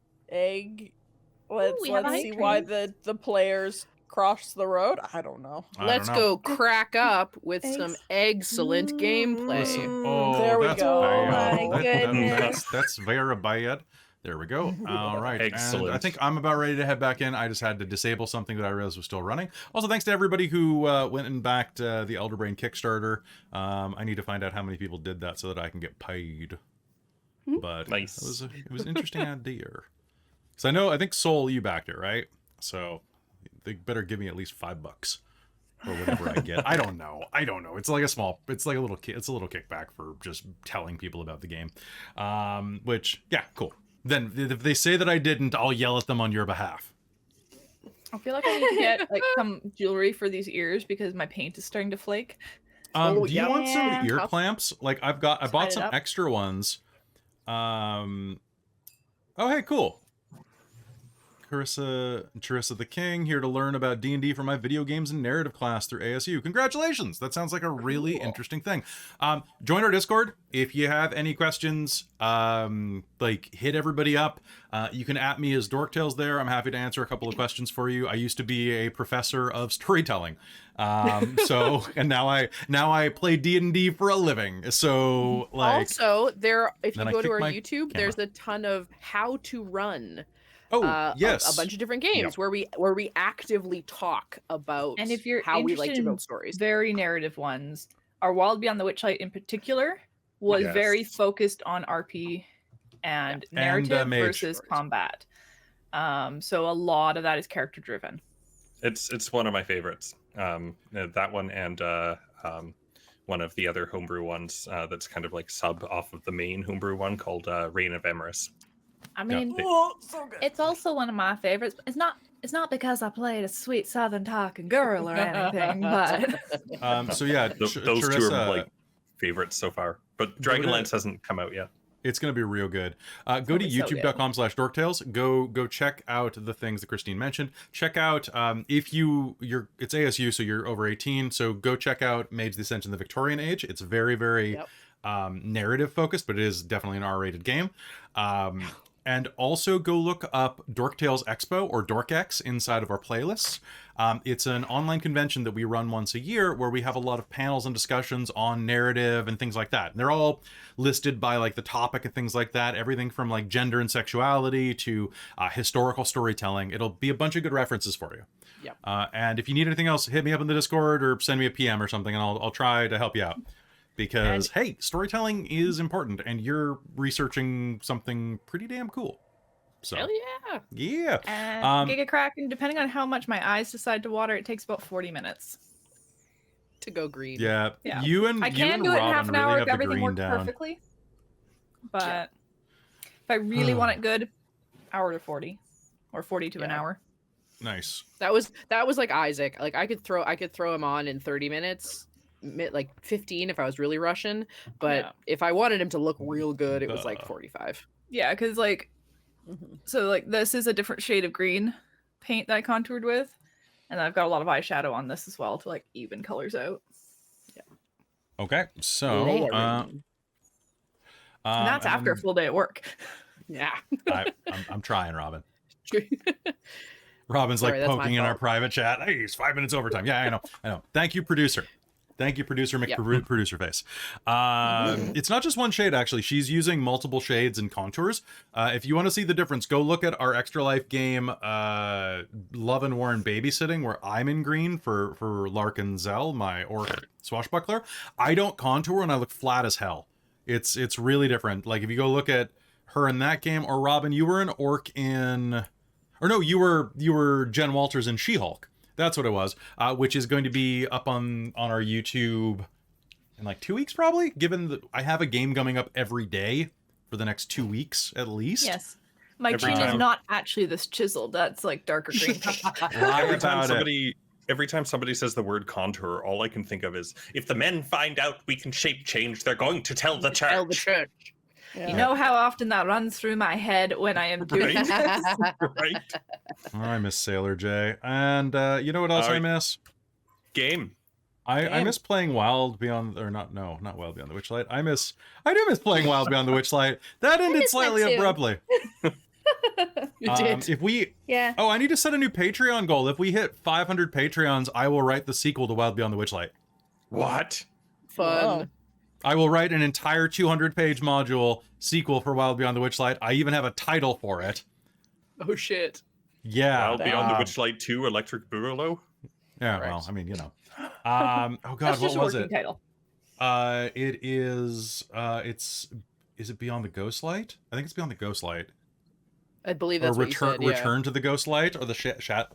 let's we have a see hype why train. the players cross the road. I don't know. I Let's don't know. go crack up with some Eggs. excellent gameplay. Listen, oh, There we that's go. bad. Oh my goodness. That's very bad. There we go. All right. Excellent. And I think I'm about ready to head back in. I just had to disable something that I realized was still running. Also, thanks to everybody who went and backed the Elderbrain Kickstarter. I need to find out how many people did that so that I can get paid. But Nice. I feel like I need to get like some jewelry for these ears because my paint is starting to flake. Oh, Do you want some yeah. ear clamps? Like I bought Slide some it up. extra ones. Oh, hey, cool. Charissa the King, here to learn about D&D for my video games and narrative class through ASU. Congratulations! That sounds like a really interesting thing. Join our Discord if you have any questions. Hit everybody up. You can at me as Dorktales there. I'm happy to answer a couple of questions for you. I used to be a professor of storytelling, and now I play D&D for a living. So also if you go to our YouTube, camera. there's a ton of how to run. Yes, a bunch of different games where we actively talk about And if you're how we like to interested in build stories. very narrative ones, our Wild Beyond the Witchlight in particular was very focused on RP and narrative versus stories. combat. So a lot of that is character driven. It's one of my favorites. That one and one of the other homebrew ones that's kind of like sub off of the main homebrew one called Reign of Emerus. I mean, so good. it's also one of my favorites. It's not because I played a sweet Southern talking girl or anything, but Those two are like favorites so far. But Dragonlance hasn't come out yet. It's going to be real good. Go to youtube.com/dorktales. Go check out the things that Christine mentioned. Check out it's ASU, so you're over 18. So go check out Maids of the Ascension: The Victorian Age. It's very, very narrative focused, but it is definitely an R-rated game. And also go look up Dorktales Expo or DorkX inside of our playlists. It's an online convention that we run once a year where we have a lot of panels and discussions on narrative and things like that. And they're all listed by like the topic and things like that. Everything from like gender and sexuality to historical storytelling. It'll be a bunch of good references for you. Yep. And if you need anything else, hit me up in the Discord or send me a PM or something, and I'll try to help you out. Because, hey, storytelling is important, and you're researching something pretty damn cool. So, hell yeah. Yeah. and Giga Kraken, depending on how much my eyes decide to water, it takes about 40 minutes. To go green. Yeah. Yeah. You and I can and do it in Robin half an really hour have if the everything green worked down. perfectly. But if I really want it good, hour to 40. Or 40 to an hour. Nice. That was like Isaac. Like I could throw him on in 30 minutes. Like 15 if I was really rushing, but if I wanted him to look real good, it was like 45. Yeah, because like, so like this is a different shade of green paint that I contoured with, and I've got a lot of eyeshadow on this as well to like even colors out. Yeah. Okay, so and that's after a full day at work. Yeah. I'm trying, Robin. Robin's like poking in our private chat. Hey, it's 5 minutes overtime. Yeah, I know. Thank you, producer. Thank you, producer. Producer face. It's not just one shade, actually. She's using multiple shades and contours. If you want to see the difference, go look at our Extra Life game, Love and War and Babysitting, where I'm in green for Larkin Zell, my orc swashbuckler. I don't contour and I look flat as hell. It's really different. Like if you go look at her in that game, or Robin, you were an orc in, or no, you were Jen Walters in She-Hulk. That's what it was, which is going to be up on our YouTube in like 2 weeks, probably, given that I have a game coming up every day for the next 2 weeks at least. Yes. My green is not actually this chiseled. That's like darker green. Every time somebody says the word contour, all I can think of is, if the men find out we can shape change, they're going to tell the church. Tell the church. Yeah. You know how often that runs through my head when I am doing this? Right. I miss Sailor J. And you know what else I miss? Game. I miss playing Wild Beyond, or not Wild Beyond the Witchlight. I do miss playing Wild Beyond the Witchlight. That ended slightly abruptly. You did. I need to set a new Patreon goal. If we hit 500 Patreons, I will write the sequel to Wild Beyond the Witchlight. What? Fun. Wow. I will write an entire 200-page module sequel for Wild Beyond the Witchlight. I even have a title for it. Oh shit. Yeah. Wild Beyond the Witchlight 2 Electric Boogaloo? Yeah, Correct. well, I mean, oh god, what was it? Title. It is is it Beyond the Ghostlight? I think it's Beyond the Ghostlight. I believe that's or what you said, Return to the Ghostlight or the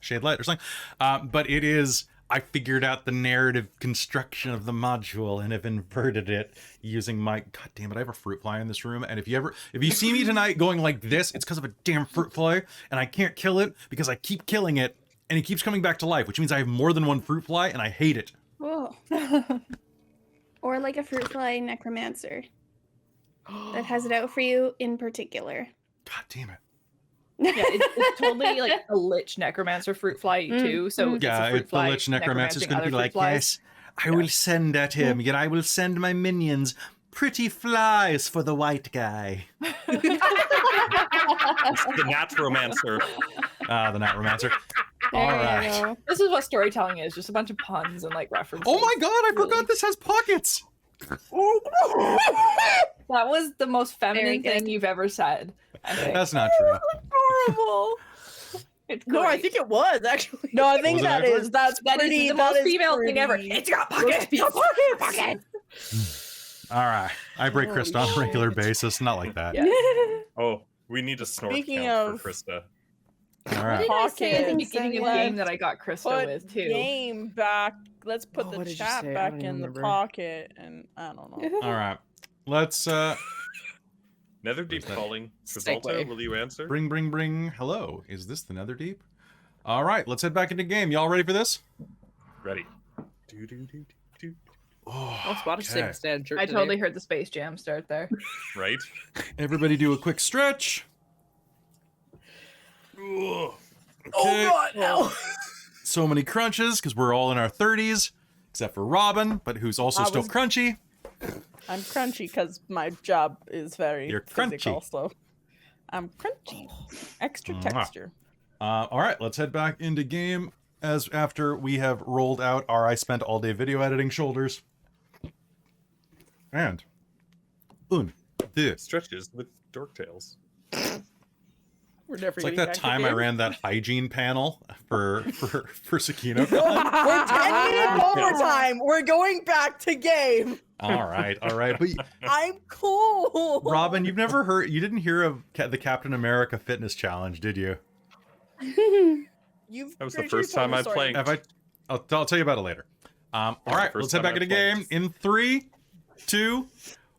Shade Light or something. But it is, I figured out the narrative construction of the module and have inverted it using my, god damn it, I have a fruit fly in this room, and if you see me tonight going like this, it's because of a damn fruit fly, and I can't kill it because I keep killing it and it keeps coming back to life, which means I have more than one fruit fly and I hate it. Whoa. Or like a fruit fly necromancer that has it out for you in particular. God damn it. Yeah, it's totally like a lich necromancer fruit fly too. So Yeah, it's a fruit the fly lich necromancer's going to be necromancing other like, fruit flies. yes, I will send at him, yet I will send my minions pretty flies for the white guy. It's the Natromancer. The Natromancer. There All you right. go. This is what storytelling is, just a bunch of puns and like references. Oh my god, I Really. forgot this has pockets. That was the most Very feminine good. thing you've ever said, I think. That's not true. Horrible. It's No, I great. think it was actually. No, I think Was it that actually? is. That's That is pretty. the that most is female thing ever. pretty- It's got pockets. It's got pockets. All right. I break Holy Christa on a regular shit. basis. Not like that. Yeah. Oh, we need a snort Speaking count of- for Christa. All What right. did I say at the Pockets. beginning of Let's game that I got Krista Put with too? game back. Let's put Oh, the what did you chat say? I back don't in even the remember. pocket, and I don't know. All right. Let's Netherdeep that? calling. Segue. Griselda, will you answer? bring. Hello. Is this the Netherdeep? All right. Let's head back into game. Y'all ready for this? Ready. Do, do, do, do, do. Oh, Spottish okay. stand jerk I today. totally heard the Space Jam start there. Right? Everybody do a quick stretch. Oh Okay. god, no. So many crunches because we're all in our 30s, except for Robin, but who's also I still was- crunchy. I'm crunchy because my job is very You're physical, crunchy. so I'm crunchy. Extra Mwah. texture. All right, let's head back into game as after we have rolled out our I spent all day video editing shoulders. And this. Stretches with dork tails. We're never It's like getting that back to time I game. ran that hygiene panel for Sakina. We're 10 minutes overtime. We're going back to game. all right. But I'm cool. Robin, you didn't hear of the Captain America Fitness Challenge, did you? You've That was the pretty sure first you told time the I story. played. I'll tell you about it later. All right, first let's head time back I into game played. in 3, 2,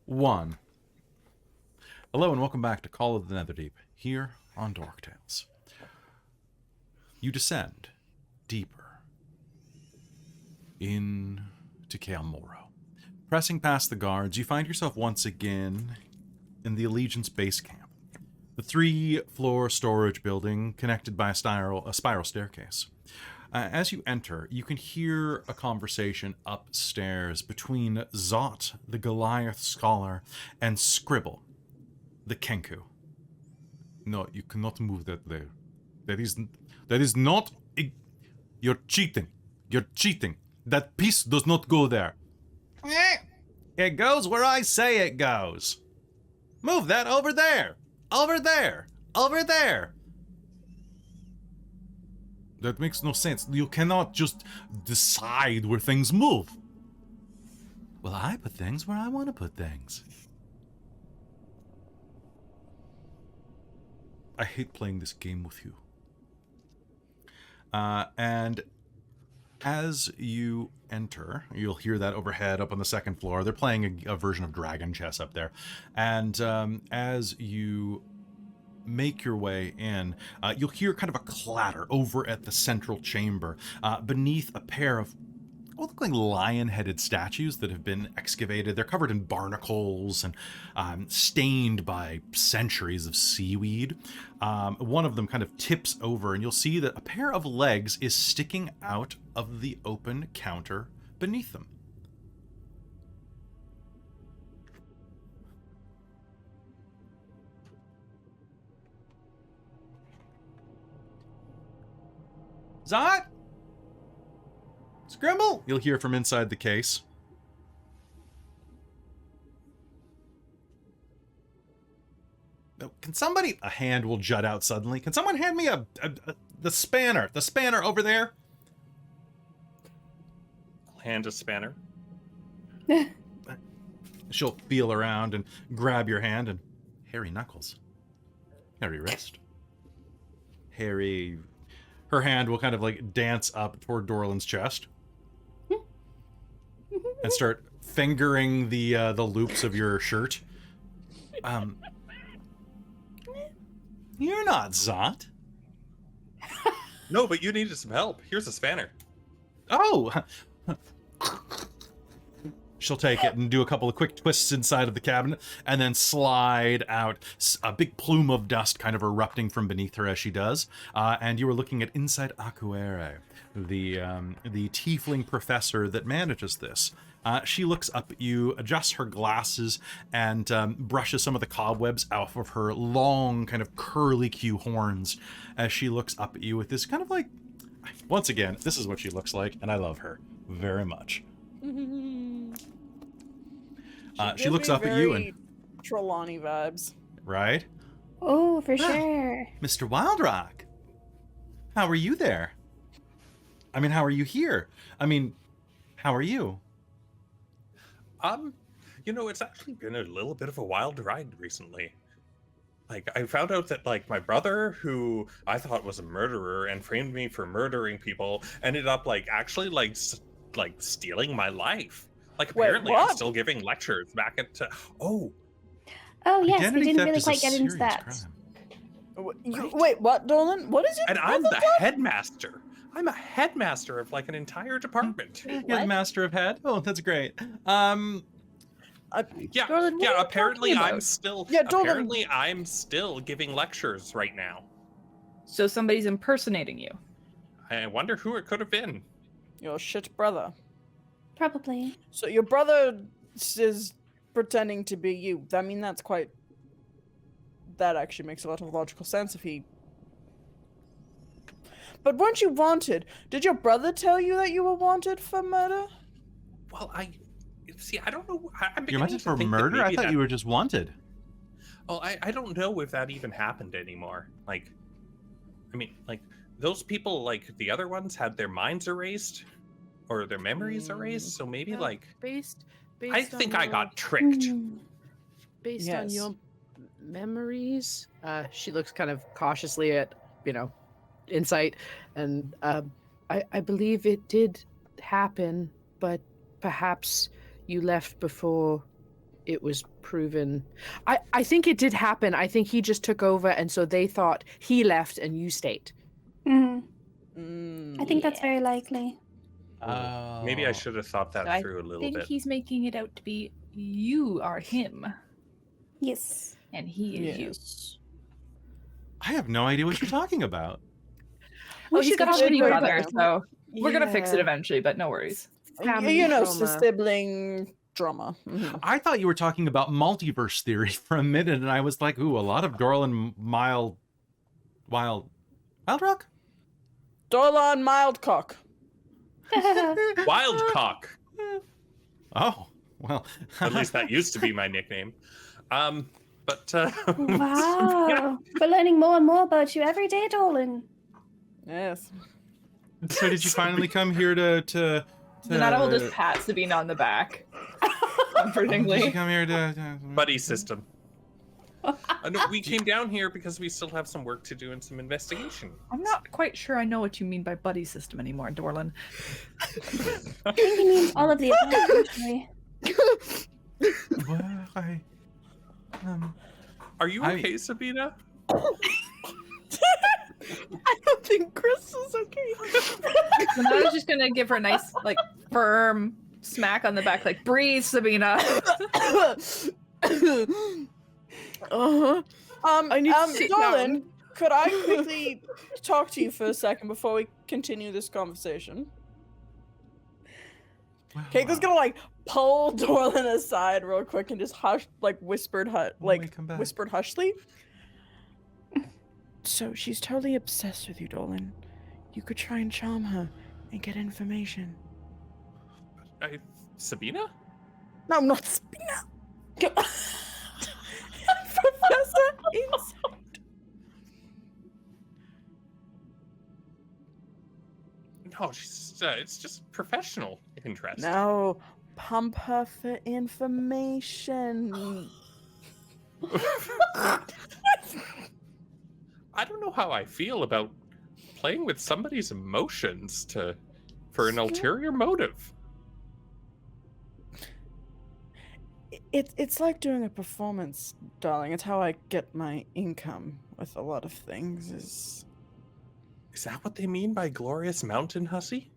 1. Hello and welcome back to Call of the Netherdeep here on Dork Tales. You descend deeper into Cael Morrow. Pressing past the guards, you find yourself once again in the Allegiance base camp. The 3-floor storage building connected by a spiral staircase. As you enter, you can hear a conversation upstairs between Zot, the Goliath scholar, and Scribble, the Kenku. No, you cannot move that there. That is not... You're cheating. You're cheating. That piece does not go there. It goes where I say it goes. Move that over there. Over there. Over there. That makes no sense. You cannot just decide where things move. Well, I put things where I want to put things. I hate playing this game with you. And as you enter, you'll hear that overhead up on the second floor. They're playing a version of Dragon Chess up there. And as you make your way in, you'll hear kind of a clatter over at the central chamber beneath a pair of what look like lion-headed statues that have been excavated. They're covered in barnacles and stained by centuries of seaweed. One of them kind of tips over, and you'll see that a pair of legs is sticking out of the open counter beneath them. Zot? Scrimble! You'll hear from inside the case. Oh, can somebody... A hand will jut out suddenly. Can someone hand me the spanner? The spanner over there? I'll hand a spanner. She'll feel around and grab your hand and... Hairy knuckles. Hairy wrist. Hairy... Her hand will kind of like dance up toward Dorlen's chest. And start fingering the loops of your shirt. You're not Zot. No, but you needed some help. Here's a spanner. Oh! she'll take it and do a couple of quick twists inside of the cabinet and then slide out, a big plume of dust kind of erupting from beneath her as she does. And you are looking at inside Akuere, the tiefling professor that manages this. She looks up at you, adjusts her glasses, and brushes some of the cobwebs off of her long, kind of curly Q horns as she looks up at you with this kind of like, once again, this is what she looks like, and I love her very much. She looks up at you and... Trelawney vibes. Right? Oh, for sure. Mr. Wildrock, how are you there? I mean, how are you here? I mean, how are you? You know, it's actually been a little bit of a wild ride recently. Like, I found out that, like, my brother, who I thought was a murderer and framed me for murdering people, ended up, like, actually, like stealing my life. Like, apparently what? I'm still giving lectures back at... Oh, yes, we Identity didn't theft really is a quite get into serious that. crime. Wait, what, Dorlen? What is it? And I'm the headmaster. I'm a headmaster of, like, an entire department. You're the master of head? Oh, that's great. Dorlen, what are you Apparently talking I'm about? still... Yeah, Dorlen. Apparently I'm still giving lectures right now. So somebody's impersonating you. I wonder who it could have been. Your shit brother. Probably. So your brother is pretending to be you. I mean, that's quite... That actually makes a lot of logical sense if he... But weren't you wanted? Did your brother tell you that you were wanted for murder? Well, I don't know. I'm You're beginning wanted to for think that murder? I maybe thought that- you were just wanted. Oh, I don't know if that even happened anymore. Like, I mean, like, those people, like, the other ones had their minds erased or their memories erased, so maybe, Yeah, like, based I on think I your- got tricked. based on Yes. your memories. She looks kind of cautiously at, Insight, and I believe it did happen, but perhaps you left before it was proven. I think it did happen. I think he just took over, and so they thought he left and you stayed. I think that's very likely. Maybe I should have thought that So through a I little think bit. he's making it out to be you are him, Yes. and he is you. I have no idea what you're talking about. Oh, he's got a shitty figure it brother, out. so we're gonna fix it Yeah. eventually, but no worries. Family You know, trauma. sibling drama. Mhm. I thought you were talking about multiverse theory for a minute, and I was like, ooh, a lot of Dorlen Wildrock? Dorlan Mildcock. Wild cock. Oh, well. At least that used to be my nickname. But Wow. We're learning more and more about you every day, Dorlen. Yes. So did you finally come here to Zenada will just pat Sabina on the back, Did comfortingly. you come here to buddy system. No, we came down here because we still have some work to do and some investigation. I'm not quite sure I know what you mean by buddy system anymore, Dorlen. I think he means all of the above, actually. Well, Are you I- okay, Sabina? I don't think Chris is okay. Zenada's just gonna give her a nice, like, firm smack on the back, like, breathe, Sabina. I need to sit Dorlan, down. could I quickly talk to you for a second before we continue this conversation? Kaiko's gonna like pull Dorlan aside real quick and just whispered hushly. So she's totally obsessed with you, Dorlan. You could try and charm her and get information. Sabina? No, not Sabina. Professor Insight. No, it's just professional interest. No, pump her for information. I don't know how I feel about playing with somebody's emotions for an ulterior motive. It's like doing a performance, darling. It's how I get my income with a lot of things. Is that what they mean by glorious mountain hussy?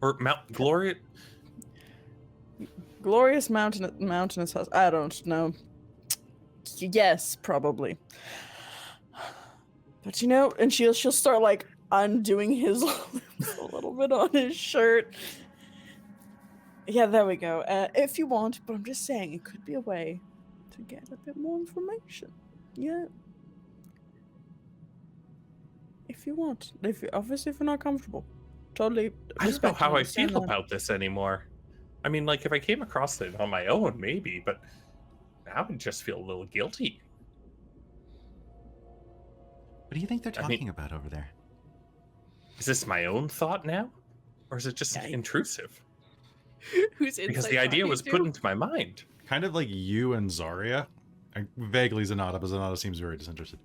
Or Mount Gloria? Glorious mountainous house. I don't know. Yes, probably. But you know, and she'll start like undoing his loops a little bit on his shirt. Yeah, there we go. If you want, but I'm just saying it could be a way to get a bit more information. Yeah. If you want. Obviously if you're not comfortable. Totally. I don't know how I understand feel that. about this anymore. I mean, like, if I came across it on my own, maybe, but now I just feel a little guilty. What do you think they're talking about over there? Is this my own thought now? Or is it just intrusive? Who's Because the idea was put into my mind. Kind of like you and Xarria. Vaguely Zenada, but Zenada seems very disinterested.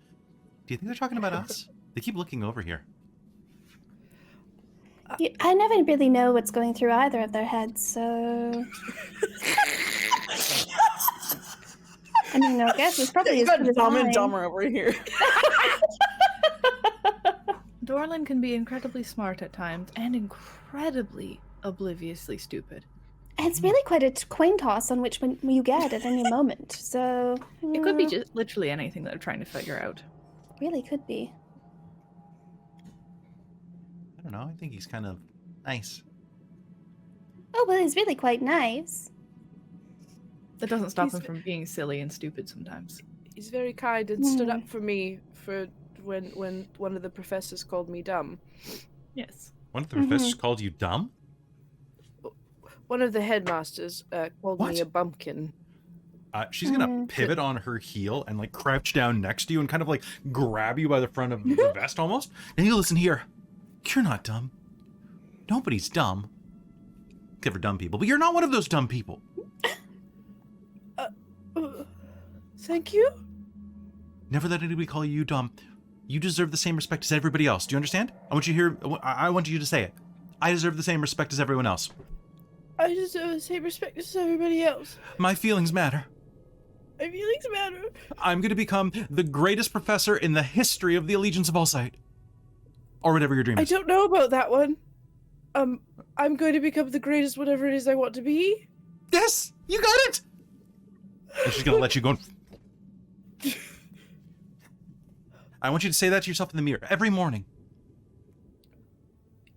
Do you think they're talking about us? They keep looking over here. I never really know what's going through either of their heads, so... I mean, I guess it's probably as got good as dumb and mine. dumber over here. Dorlen can be incredibly smart at times and incredibly obliviously stupid. It's really quite a coin toss on which one you get at any moment, so... It could be just literally anything that they're trying to figure out. Really could be. I don't know. I think he's kind of nice. Oh, well, he's really quite nice. That doesn't stop He's him from being silly and stupid sometimes. He's very kind and stood up for me for when one of the professors called me dumb. Yes. One of the professors called you dumb? One of the headmasters called me What? a bumpkin. She's gonna pivot on her heel and like crouch down next to you and kind of like grab you by the front of the vest almost. And you listen here. You're not dumb. Nobody's dumb. Except for dumb people. But you're not one of those dumb people. Thank you? Never let anybody call you dumb. You deserve the same respect as everybody else. Do you understand? I want you to hear. I want you to say it. I deserve the same respect as everyone else. I deserve the same respect as everybody else. My feelings matter. My feelings matter. I'm going to become the greatest professor in the history of the Allegiance of Allsight. Or whatever your dream I is. don't know about that one. I'm going to become the greatest whatever it is I want to be. Yes! You got it! And she's going to let you go. I want you to say that to yourself in the mirror every morning.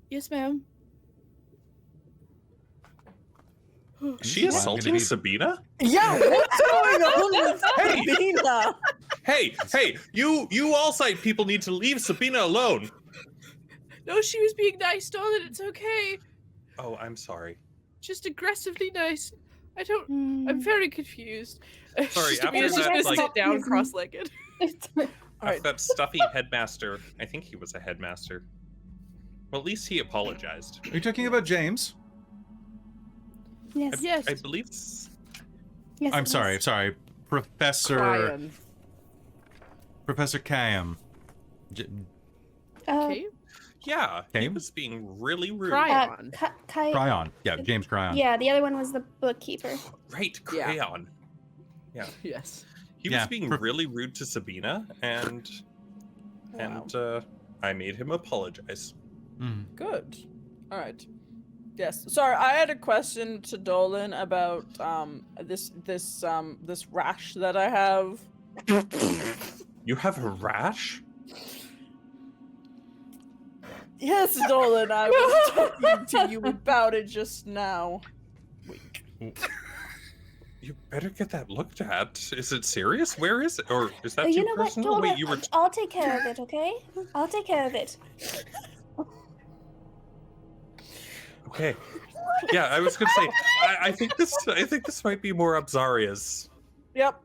Yes, ma'am. She assaulting Sabina? Yeah, what's going on with Hey! Sabina? Hey, you Allsight people need to leave Sabina alone. No, she was being nice, darling. It's okay. Oh, I'm sorry. Just aggressively nice. I'm very confused. Sorry, Sabina's after just that, gonna like- sit down cross-legged. After that stuffy headmaster, I think he was a headmaster. Well, at least he apologized. Are you talking about James? Yes. Yes. I believe it's... Yes, I'm it sorry, is. Professor Ryan. Caem. Okay. Yeah, he Okay. was being really rude. Cryon. Cryon. Yeah, James Cryon. Yeah, the other one was the bookkeeper. Right, Yeah. Crayon. Yes. He Yeah, was being really rude to Sabina, and I made him apologize. Mm. Good. All right. Yes. Sorry, I had a question to Dorlen about this rash that I have. You have a rash? Yes, Dorlen, I was talking to you about it just now. You better get that looked at. Is it serious? Where is it? Or is that You too know what, personal? Dorlen, Wait, you were... I'll take care of it, okay? I'll take care of it. Okay. Yeah, I was gonna say, I think this might be more Xarria's. Yep.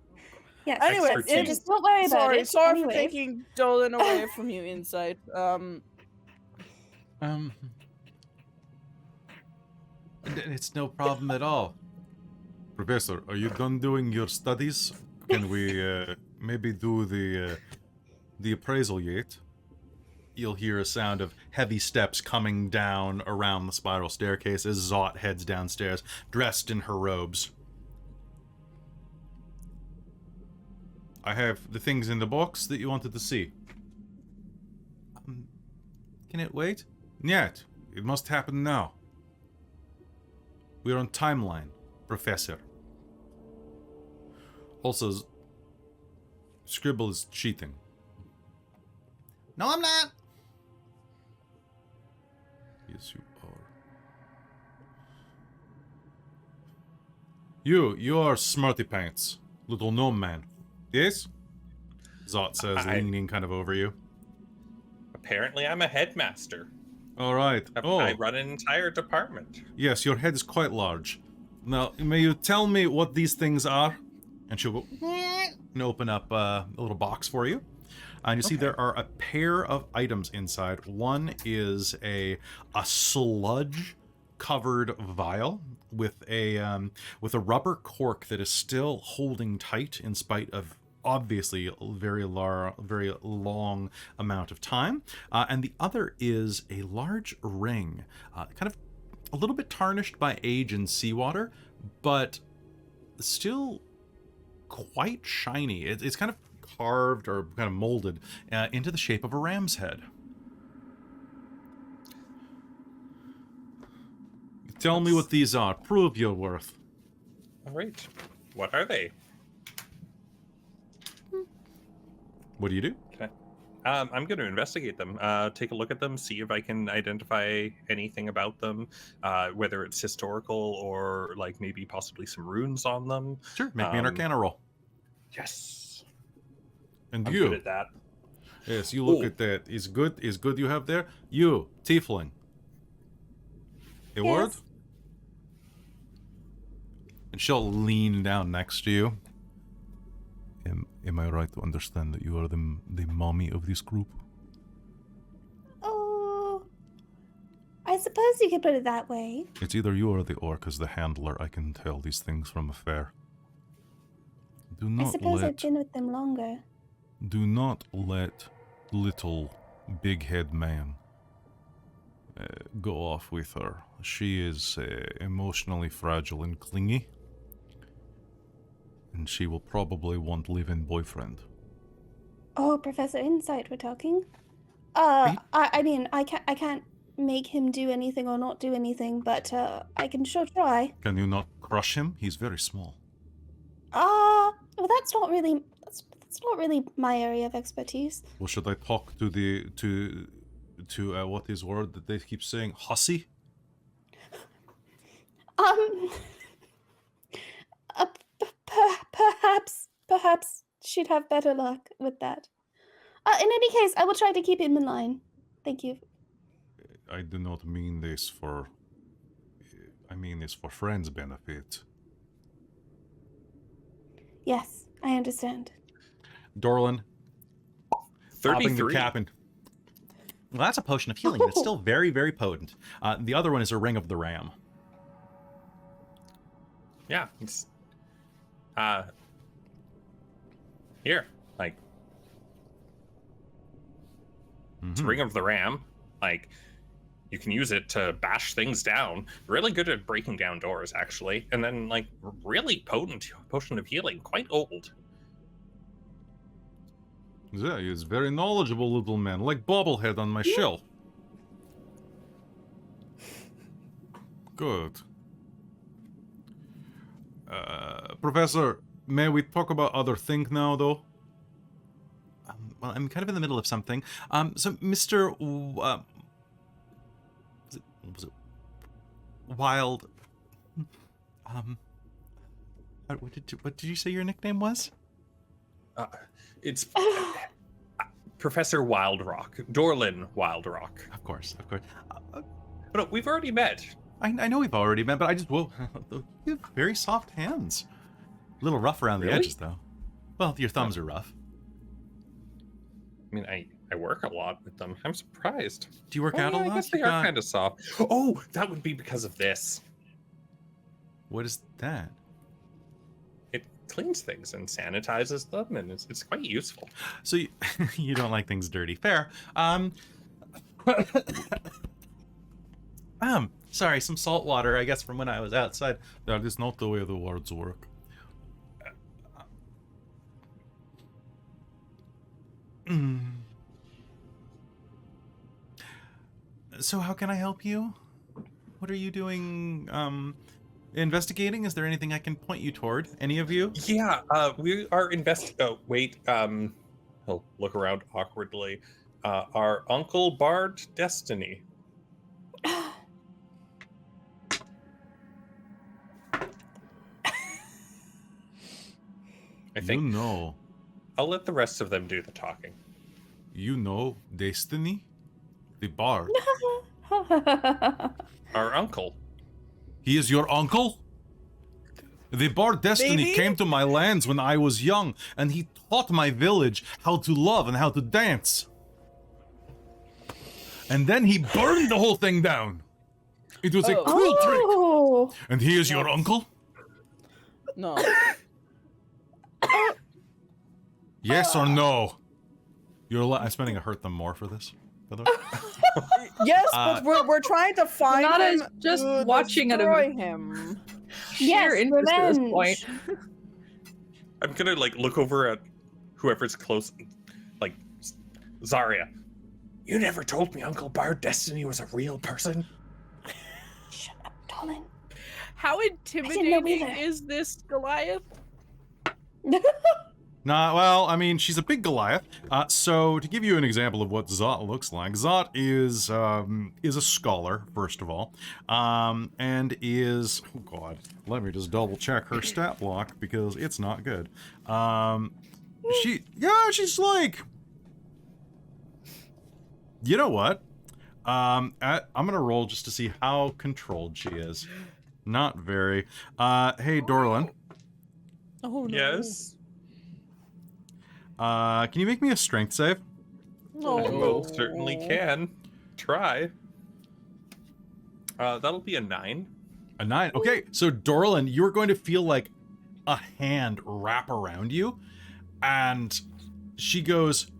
Yes. Anyway, so expertise. just don't worry about Sorry, it. sorry Anyways. for taking Dorlen away from you, Insight. It's no problem at all. Professor, are you done doing your studies? Can we maybe do the appraisal yet? You'll hear a sound of heavy steps coming down around the spiral staircase as Zot heads downstairs, dressed in her robes. I have the things in the box that you wanted to see. Can it wait? Yet. It must happen now. We're on timeline. Professor. Also, Scribble is cheating. No, I'm not. Yes, you are. You are Smarty Pants, little gnome man. Yes? Zot says, leaning kind of over you. Apparently, I'm a headmaster. All right. I run an entire department. Yes, your head is quite large. Now, may you tell me what these things are? And she'll go and open up a little box for you. And you see there are a pair of items inside. One is a sludge-covered vial with a rubber cork that is still holding tight in spite of obviously a very long amount of time. And the other is a large ring, kind of a little bit tarnished by age and seawater, but still quite shiny. It's kind of carved or kind of molded into the shape of a ram's head. Tell me what these are. Prove your worth. All right. What are they? What do you do? Okay. I'm going to investigate them. Take a look at them, see if I can identify anything about them, whether it's historical or like maybe possibly some runes on them. Sure. Make me an Arcana roll. Yes. And I'm you. good at that. Yes, you look at that. Is good you have there? You, Tiefling. A word? And she'll lean down next to you. Am I right to understand that you are the mommy of this group? Oh, I suppose you could put it that way. It's either you or the orc as the handler. I can tell these things from afar. Do I not suppose I've been with them longer. Do not let little big head man go off with her. She is emotionally fragile and clingy. And she will probably want live-in boyfriend. Oh, Professor Insight, we're talking. I mean, I can't make him do anything or not do anything, but I can sure try. Can you not crush him? He's very small. Well, that's not really my area of expertise. Well, should I talk to the what is word that they keep saying? Hussy? Perhaps she'd have better luck with that. In any case, I will try to keep him in line. Thank you. I do not mean this for... I mean this for friends' benefit. Yes, I understand. Dorlen. 33. Captain. Well, that's a potion of healing, but it's still very, very potent. The other one is a Ring of the Ram. Yeah, it's here, like it's Ring of the Ram. Like you can use it to bash things down. Really good at breaking down doors, actually, and then like really potent potion of healing. Quite old. Yeah, he's very knowledgeable little man, like bobblehead on my shelf. Good. Professor, may we talk about other things now, though? Well, I'm kind of in the middle of something. So, Mr. Was it Wild? What did you say your nickname was? It's Professor Wildrock, Dorlen Wildrock. Of course. But we've already met. I know we've already met, but I just, whoa, you have very soft hands. A little rough around the edges, though. Well, your thumbs are rough. I mean, I work a lot with them. I'm surprised. Do you work out a lot? I guess they are kind of soft. Oh, that would be because of this. What is that? It cleans things and sanitizes them, and it's quite useful. So you don't like things dirty. Fair. Sorry, some salt water, I guess, from when I was outside. That is not the way the words work. So how can I help you? What are you doing? investigating? Is there anything I can point you toward? Any of you? Yeah, we are Oh, wait. He'll look around awkwardly. Our Uncle Bard Destiny. I think You know. I'll let the rest of them do the talking. You know Destiny? The bard. Our uncle. He is your uncle? The bard Destiny Maybe? came to my lands when I was young, and he taught my village how to love and how to dance. And then he burned the whole thing down. It was a cruel trick. Oh, And he is your uncle? No. Yes or no? I'm spending a hurt them more for this, by the way. Yes, but we're trying to find not him. as just to watching at destroy him. him. Sheer interest at this point. I'm gonna like look over at whoever's close, like Xarria. You never told me Uncle Bard Destiny was a real person. shut up, Dorlen. How know intimidating either. is this Goliath? Nah, well, I mean, she's a big Goliath. So to give you an example of what Zot looks like, Zot is a scholar, first of all, and is, oh god, let me just double check her stat block because it's not good. She's like, you know what? I'm gonna roll just to see how controlled she is. Not very. Hey, Dorlen. Oh no. Yes. Can you make me a strength save? No. I most certainly can. Try. That'll be a 9. A 9. Okay, so Dorlen, you're going to feel like a hand wrap around you, and she goes,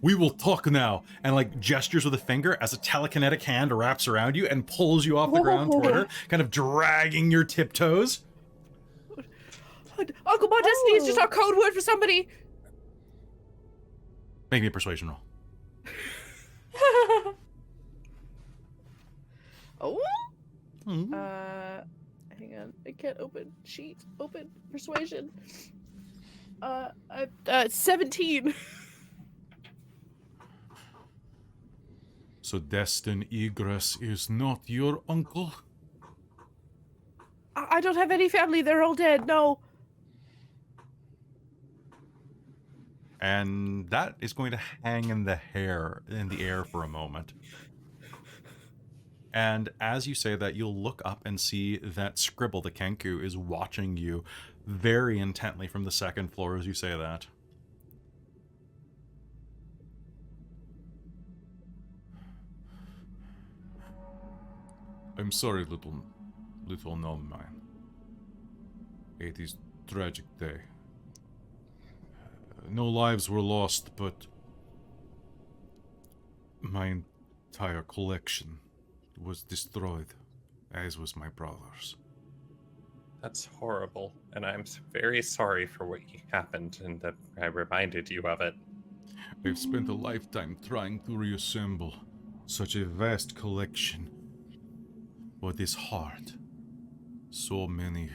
we will talk now, and like gestures with a finger as a telekinetic hand wraps around you and pulls you off the ground toward her, kind of dragging your tiptoes. Uncle Bard Destiny is just our code word for somebody. Make me a persuasion roll. Oh. Mhm. Hang on. I can't open sheet. Open persuasion. 17. So Destin Egress is not your uncle? I don't have any family. They're all dead. No. And that is going to hang in the air for a moment. And as you say that, you'll look up and see that Scribble the Kenku is watching you very intently from the second floor as you say that. I'm sorry, little gnome man. It is a tragic day. No lives were lost, but my entire collection was destroyed, as was my brother's. That's horrible, and I'm very sorry for what happened and that I reminded you of it. I've spent a lifetime trying to reassemble such a vast collection, but it's hard. So many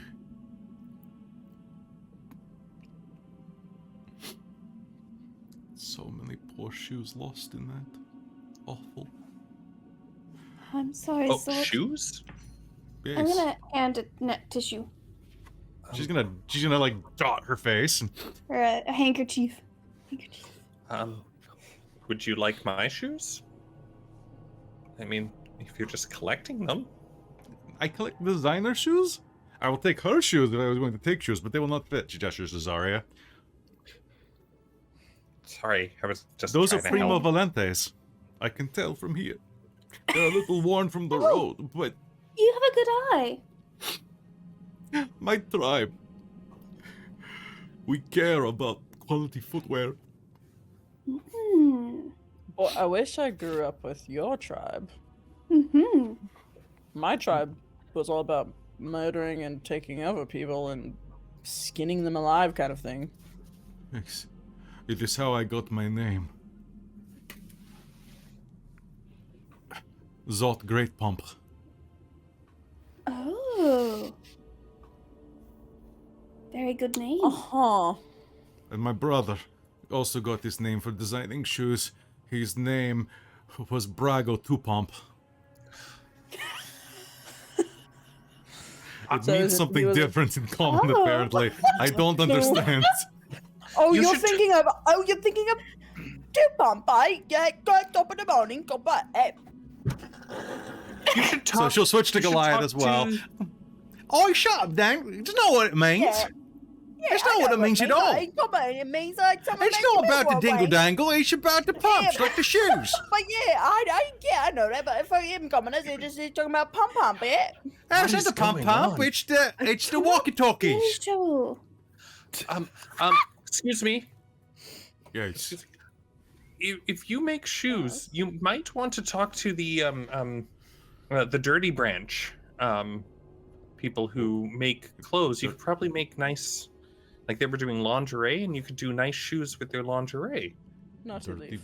poor shoes lost in that. Awful. I'm sorry, Oh, Sword. shoes? Yes. I'm gonna hand a net tissue She's gonna like dot her face. or a handkerchief. Would you like my shoes? I mean, if you're just collecting them. I collect designer shoes? I will take her shoes if I was going to take shoes, but they will not fit. She gestures to Xarria. Sorry, I was just Those are trying to Primo help. Valentes. I can tell from here. They're a little worn from the road, but You have a good eye. my tribe, we care about quality footwear. Hmm. Well, I wish I grew up with your tribe. Hmm. My tribe was all about murdering and taking over people and skinning them alive, kind of thing. Yes. It is how I got my name. Zot Great Pump. Oh. Very good name. Uh-huh. And my brother also got this name for designing shoes. His name was Brago Tupomp. It means something different in common, apparently. I don't understand. You're thinking of Tupomp, eh? Yeah, go top of the morning, go back. You should talk. So she'll switch to you should Goliath talk as well. to- Oh, shut up, Dan. It's not what it means. Yeah. It's not what it means at all. It means like someone It's not about the dingle dangle, it's about the pumps, like the shoes. But yeah, I know that. But for him commoners, they're just talking about pump, yeah. That's not is the pump, going on? it's the walkie-talkies. Joe. Excuse me. Yes. If you make shoes, you might want to talk to the Dirty Branch people who make clothes. You could probably make nice, like they were doing lingerie, and you could do nice shoes with their lingerie. Naughty Leaf.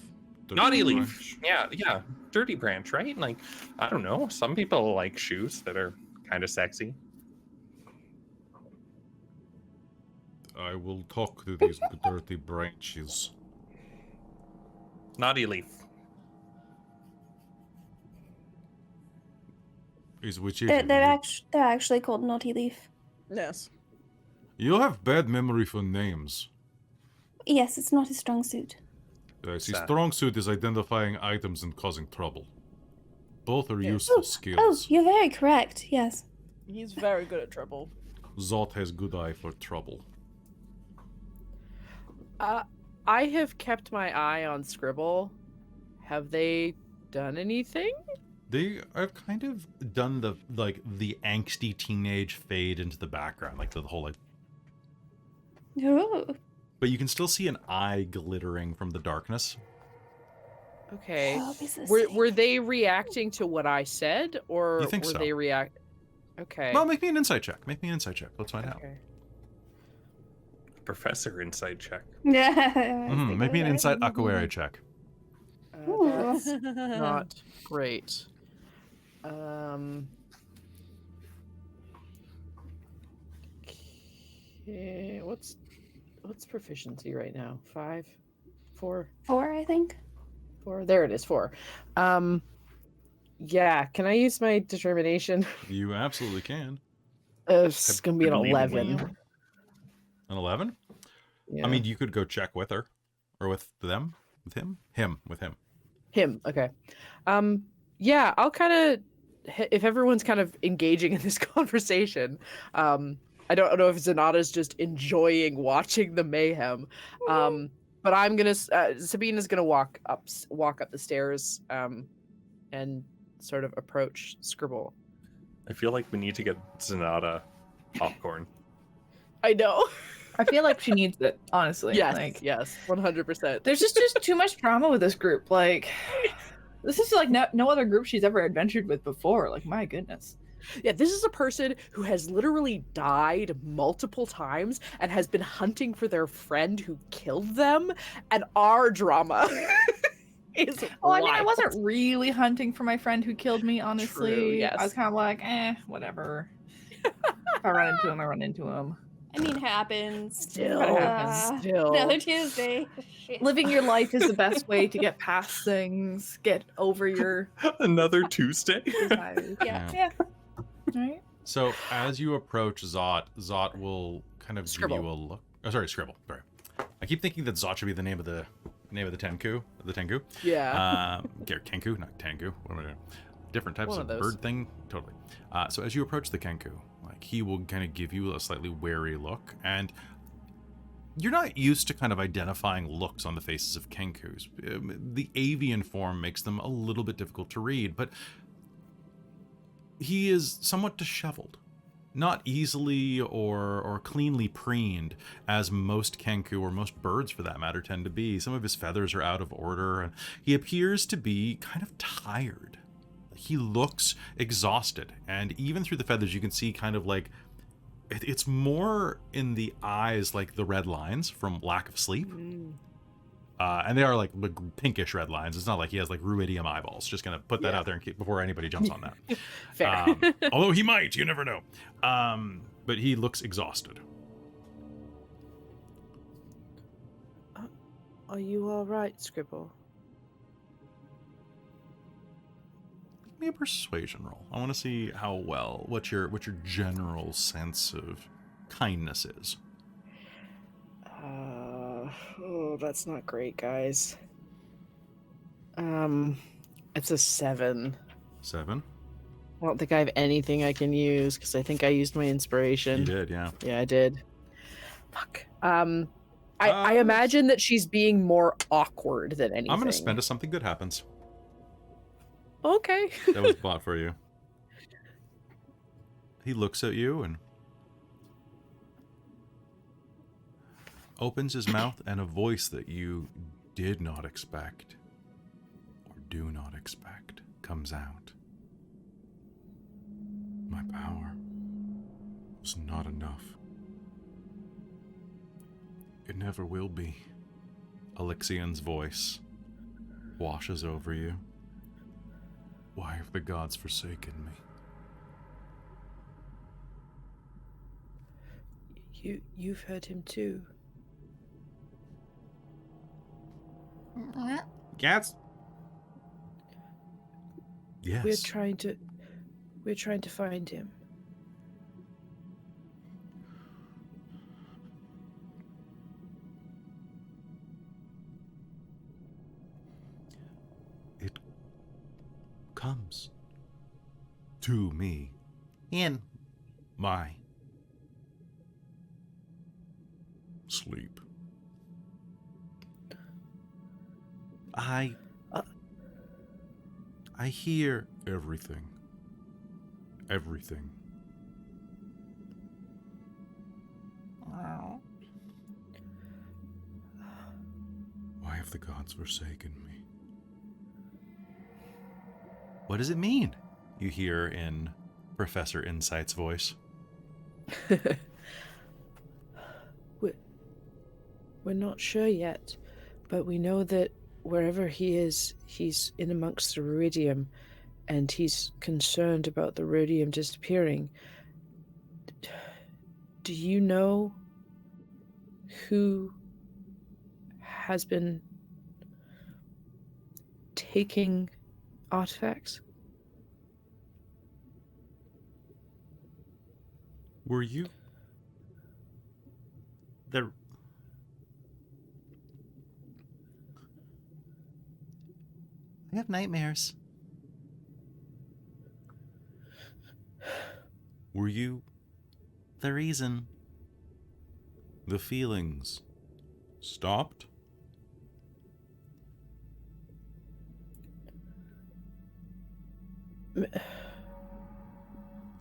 Naughty Leaf. Yeah. Dirty Branch, right? Like, I don't know. Some people like shoes that are kind of sexy. I will talk to these dirty branches. Naughty Leaf. Which is They're actually called Naughty Leaf. Yes. You have bad memory for names. Yes, it's not his strong suit. Yes, his Sad. strong suit is identifying items and causing trouble. Both are useful Oh, skills. you're very correct. Yes. He's very good at trouble. Zot has good eye for trouble. I have kept my eye on Scribble. Have they done anything? They have kind of done the angsty teenage fade into the background, like the whole like. Oh. But you can still see an eye glittering from the darkness. Okay. Oh, this is Were they reacting to what I said, or You think were so? they react? Okay. Well, make me an insight check. Let's find out. Okay. Professor Inside Check. Yeah. Make me an insight Aquaria check. That's not great. Okay, what's proficiency right now? 5, 4, 4, I think. 4. There it is. 4. Yeah. Can I use my determination? You absolutely can. It's gonna be an believe in 11. An 11? Yeah. I mean, you could go check with her. Or with them? With him? With him. Him. Okay. Yeah, I'll kind of, if everyone's kind of engaging in this conversation, I don't know if Zenada's just enjoying watching the mayhem, but I'm gonna, Sabina's gonna walk up the stairs, and sort of approach Scribble. I feel like we need to get Zenada popcorn. I know. I feel like she needs it, honestly. Yes. Like, Yes. 100%. there's just too much drama with this group. Like, this is like no other group she's ever adventured with before. Like, my goodness. Yeah, this is a person who has literally died multiple times and has been hunting for their friend who killed them, and our drama is Well, I mean, I wild. wasn't really hunting for my friend who killed me, honestly. True, yes. I was kind of like, whatever. If I run into him, I run into him. I mean, it happens. Still, happens. still. Another Tuesday. Shit. Living your life is the best way to get past things, get over your Another Tuesday. desires. Yeah. Yeah. Right? So as you approach Zot will kind of Scribble. give you a look. Oh, sorry, Scribble. Sorry. I keep thinking that Zot should be the name of the Tenku. The Tengu. Yeah. Kenku, not Tengu. What am I doing? Different types One of of those. bird thing. Totally. So as you approach the Kenku, like he will kind of give you a slightly wary look, and you're not used to kind of identifying looks on the faces of Kenkus. The avian form makes them a little bit difficult to read, but he is somewhat disheveled. Not easily or cleanly preened, as most Kenku, or most birds for that matter, tend to be. Some of his feathers are out of order, and he appears to be kind of tired. He looks exhausted, and even through the feathers you can see kind of like, it's more in the eyes like the red lines from lack of sleep. And they are like pinkish red lines. It's not like he has like ruidium eyeballs. Just gonna put that out there before anybody jumps on that. Fair. Although he might, you never know. But he looks exhausted. Are you all right, Scribble? Give me a persuasion roll. I want to see what your general sense of kindness is. Oh, that's not great, guys. It's a 7. 7? I don't think I have anything I can use because I think I used my inspiration. You did, yeah. Yeah, I did. Fuck. I imagine that she's being more awkward than anything. I'm going to spend a something good happens. Okay. That was bought for you. He looks at you and opens his mouth, and a voice that you did not expect or do not expect comes out. My power was not enough. It never will be. Alexian's voice washes over you. Why have the gods forsaken me? You've heard him too. Yes. Yes. We're trying to find him. It comes to me in my sleep. I hear everything. Everything. Why have the gods forsaken me? What does it mean? You hear in Professor Insight's voice. We're not sure yet, but we know that wherever he is, he's in amongst the Ruidium, and he's concerned about the Ruidium disappearing. Do you know who has been taking artifacts? Were you there? I have nightmares. Were you the reason the feelings stopped?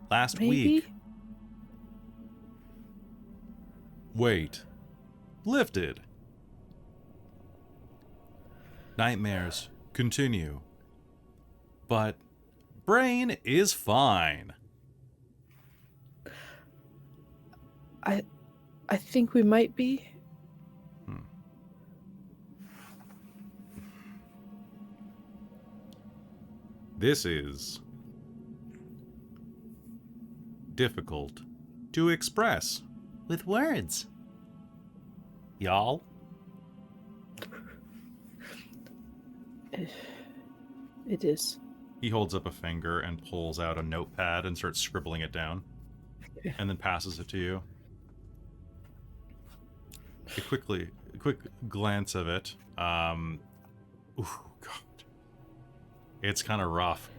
Last Maybe? week. Wait. Lifted. Nightmares continue. But brain is fine. I think we might be. This is difficult to express with words. Y'all? It is. He holds up a finger and pulls out a notepad and starts scribbling it down. And then passes it to you. A quick glance of it. Ooh, God. It's kind of rough.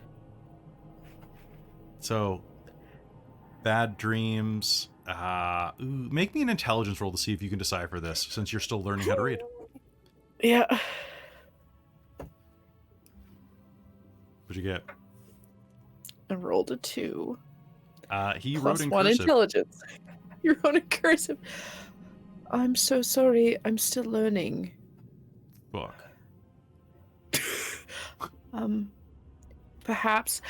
So, bad dreams. Make me an intelligence roll to see if you can decipher this, since you're still learning how to read. Yeah. What'd you get? I rolled a 2. He Plus wrote in 1 cursive. intelligence. You wrote in cursive. I'm so sorry. I'm still learning. Book. Perhaps.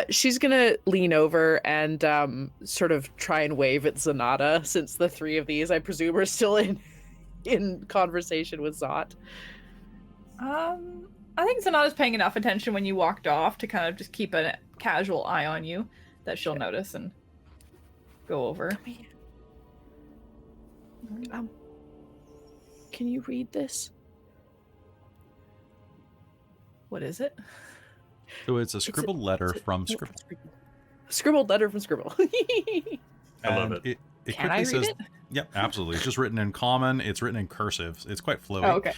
She's gonna lean over and sort of try and wave at Zenada, since the 3 of these, I presume, are still in conversation with Zot. I think Zenada's paying enough attention when you walked off to kind of just keep a casual eye on you that she'll notice and go over. Come here. Can you read this? What is it? So it's a scribbled letter from Scribble. Scribbled letter from Scribble. I love And it. It Can quickly I read says, it? Yep, absolutely. It's just written in common. It's written in cursive. It's quite flowy. Oh, okay.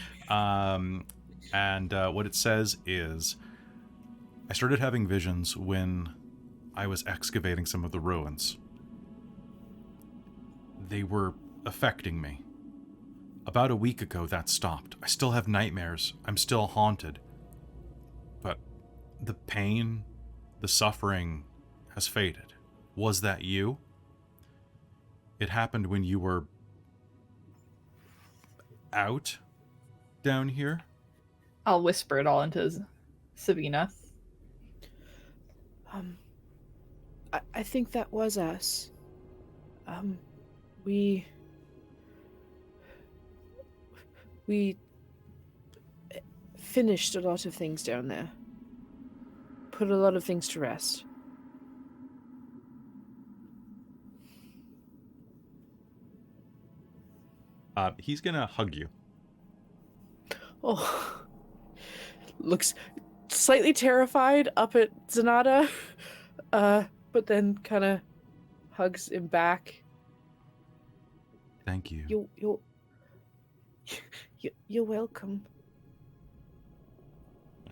And what it says is, I started having visions when I was excavating some of the ruins. They were affecting me. About a week ago, that stopped. I still have nightmares. I'm still haunted. But the pain, the suffering has faded. Was that you? It happened when you were out down here? I'll whisper it all into Sabina. I think that was us. We finished a lot of things down there. Put a lot of things to rest. He's gonna hug you. Oh, looks slightly terrified up at Zenada, but then kind of hugs him back. Thank you. You're welcome.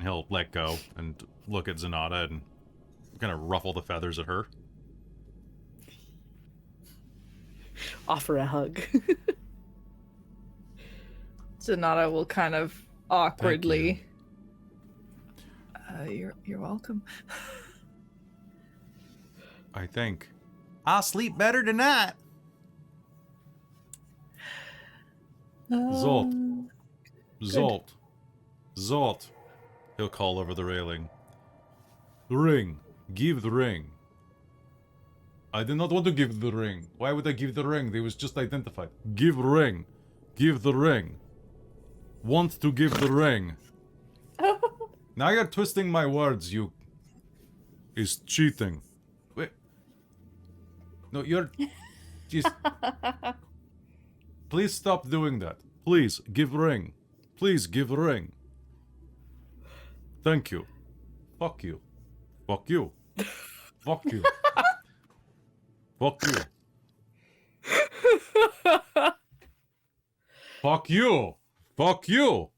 He'll let go and look at Zenada and kind of ruffle the feathers at her. Offer a hug. Zenada will kind of awkwardly. You're welcome. I think. I'll sleep better tonight. Zolt. Zolt. Zolt. He'll call over the railing. The ring. Give the ring. I did not want to give the ring. Why would I give the ring? They was just identified. Give ring. Give the ring. Want to give the ring. Now you're twisting my words, you... is cheating. Wait. No, you're... Just... Please stop doing that. Please, give ring. Please, give ring. Thank you. Fuck you. Fuck you. Fuck you. Fuck you. Fuck you. Fuck you.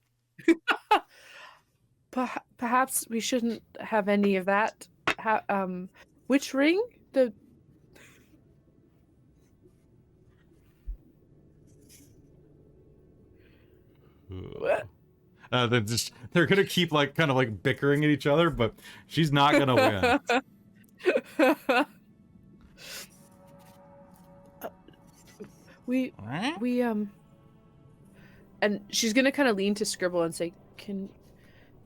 Perhaps we shouldn't have any of that. Which ring? The... What? They're gonna keep kind of bickering at each other, but she's not gonna win. We and she's gonna kind of lean to Scribble and say, Can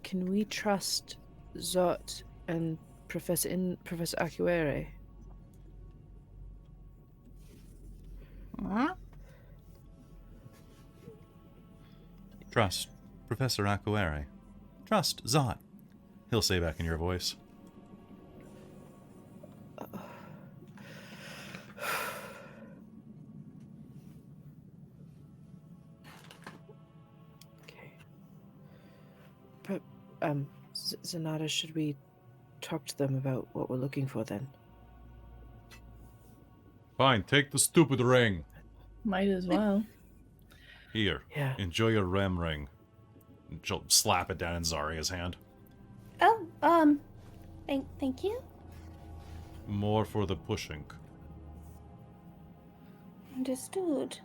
we trust Zot and Professor Akuere? Trust Professor Akuere. Trust Zot. He'll say back in your voice. Zenada, should we talk to them about what we're looking for then? Fine, take the stupid ring. Might as well. Here, Yeah. enjoy your rem ring. And she'll slap it down in Xarria's hand. Oh, thank you. More for the pushing. Understood.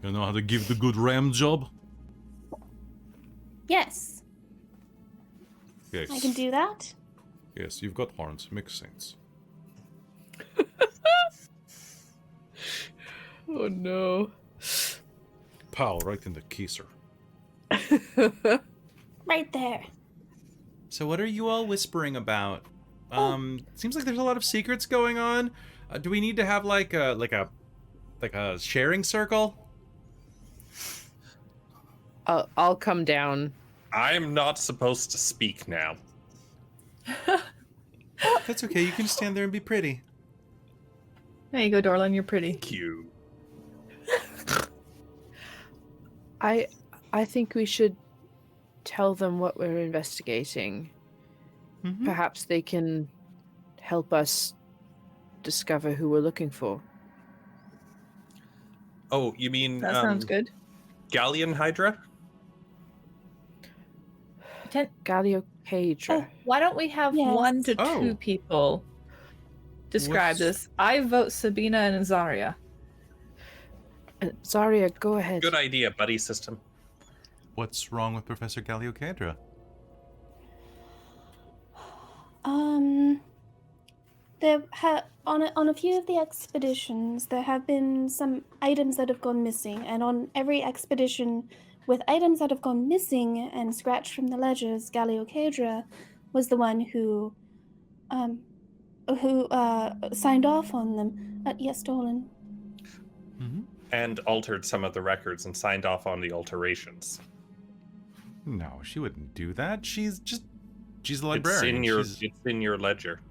You know how to give the good ram job? Yes, Yes. I can do that. Yes, you've got horns. Makes sense. Oh no. Pow, right in the keiser. Right there. So what are you all whispering about? Seems like there's a lot of secrets going on. Do we need to have like a sharing circle? I'll come down. I'm not supposed to speak now. That's okay. You can stand there and be pretty. There you go, Dorlen. You're pretty. Thank you. I think we should tell them what we're investigating, Mhm. perhaps they can help us discover who we're looking for. Oh, you mean That sounds good. Galleon Hydra? Galliocaedra. Why don't we have Yes. 1 to 2 Oh. people describe What's- this? I vote Sabina and Xarria. Xarria, go ahead. Good idea, buddy system. What's wrong with Professor Galliocaedra? On a few of the expeditions, there have been some items that have gone missing, and on every expedition with items that have gone missing and scratched from the ledgers, Galliocaedra was the one who signed off on them. Yes, Dorlen. Mm-hmm. And altered some of the records and signed off on the alterations. No, she wouldn't do that. She's a librarian. It's in your ledger.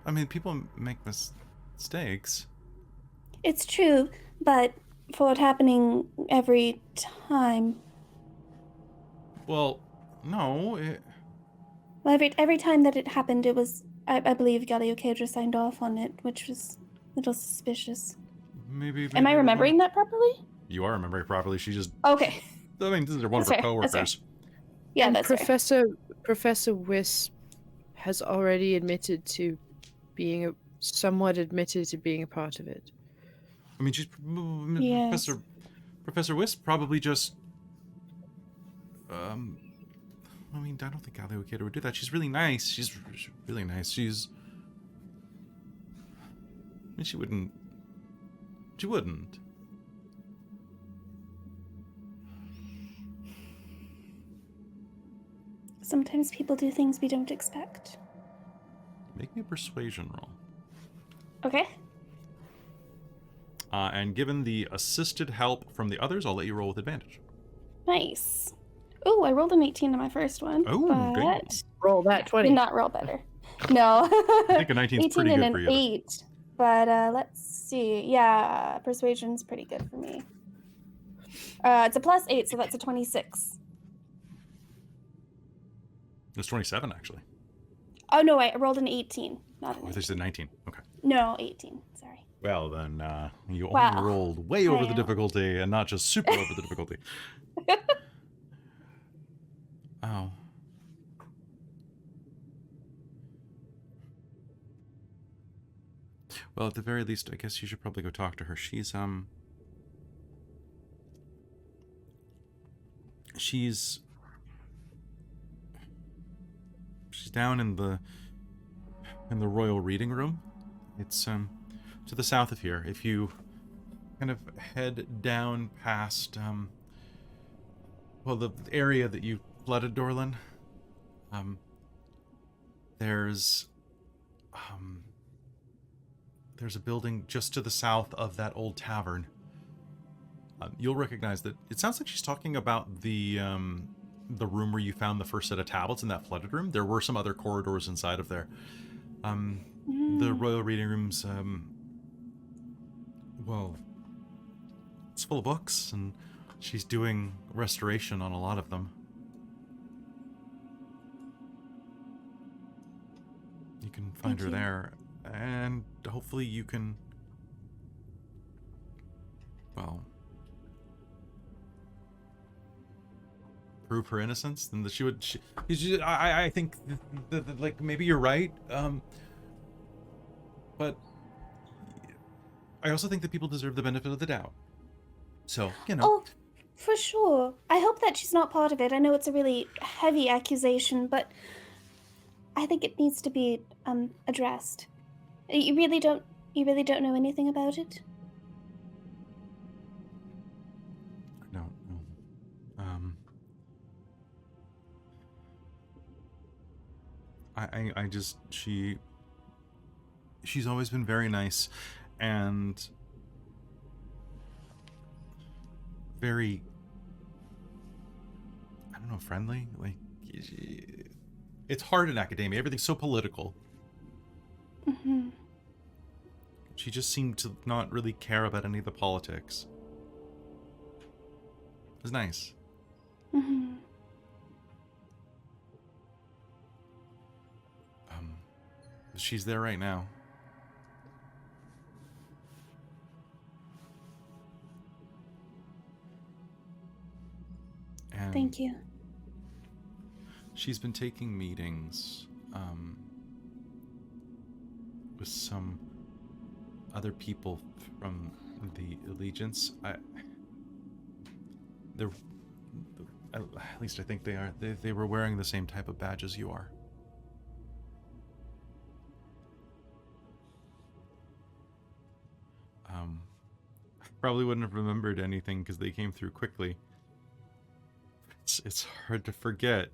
I mean, people make mistakes. It's true, but for it happening every time, Well, no. well, every time that it happened, it was I believe Galliocaedra signed off on it, which was a little suspicious. Maybe. Am I remembering that properly? You are remembering properly. She just. Okay. I mean, these are one of That's her fair, that's fair. coworkers. Yeah, And that's Professor Wisp has already admitted to being somewhat admitted to being a part of it. I mean, she's Yes. Professor Wisp probably just. I mean, I don't think Galliocaedra would do that. She's really nice. She's really nice. She's. I mean, she wouldn't. She wouldn't. Sometimes people do things we don't expect. Make me a persuasion roll. Okay. And given the assisted help from the others, I'll let you roll with advantage. Nice. Oh, I rolled an 18 on my first one. Oh, but great. Roll that 20. did not roll better. No. I think a 19 is 18 pretty and good an for you. 8. But let's see. Yeah, persuasion's pretty good for me. It's a +8, so that's a 26. It's 27, actually. Oh, no, I rolled an 18. Not an Oh, I thought you said 19. Okay. No, 18. Sorry. Well, then you Wow. only rolled way over the Wow. difficulty and not just super over the difficulty. Oh. Well, at the very least, I guess you should probably go talk to her. She's down in the royal reading room. It's to the south of here. If you kind of head down past well, the area that you flooded, Dorlen, there's a building just to the south of that old tavern. You'll recognize that. It sounds like she's talking about the room where you found the first set of tablets in that flooded room. There were some other corridors inside of there. The royal reading room's well, it's full of books, and she's doing restoration on a lot of them. You can find her there, and hopefully you can, well, prove her innocence. Then that she would. I think that like maybe you're right. But I also think that people deserve the benefit of the doubt. So, you know. Oh, for sure. I hope that she's not part of it. I know it's a really heavy accusation, but I think it needs to be addressed. You really don't know anything about it? I don't know. I just she's always been very nice and very, I don't know, friendly. Like, it's hard in academia. Everything's so political. Mm-hmm. She just seemed to not really care about any of the politics. It was nice. Mm-hmm. She's there right now. And Thank you. she's been taking meetings with some other people from the Allegiance. They're, at least I think they are. They were wearing the same type of badge as you are. Probably wouldn't have remembered anything because they came through quickly. It's hard to forget.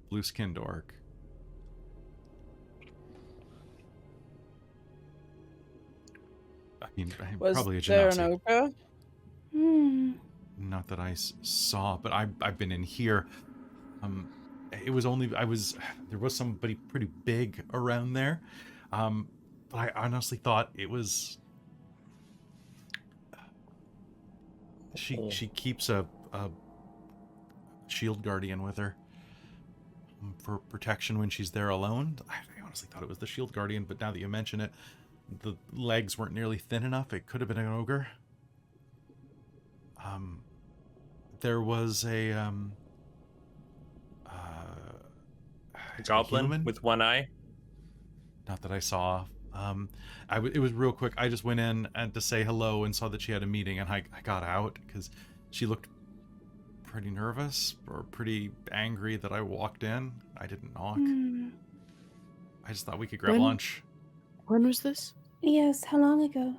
Blue skin Dork. I mean, Was probably a there genasi. an ogre? Not that I saw, but I've been in here. It was only there was somebody pretty big around there. But I honestly thought it was. She keeps a shield guardian with her for protection when she's there alone. I honestly thought it was the shield guardian, but now that you mention it, the legs weren't nearly thin enough. It could have been an ogre. There was a Goblin human? with one eye. Not that I saw. It was real quick. I just went in and to say hello and saw that she had a meeting, and I got out because she looked pretty nervous or pretty angry that I walked in. I didn't knock. I just thought we could grab lunch. When was this? Yes, how long ago?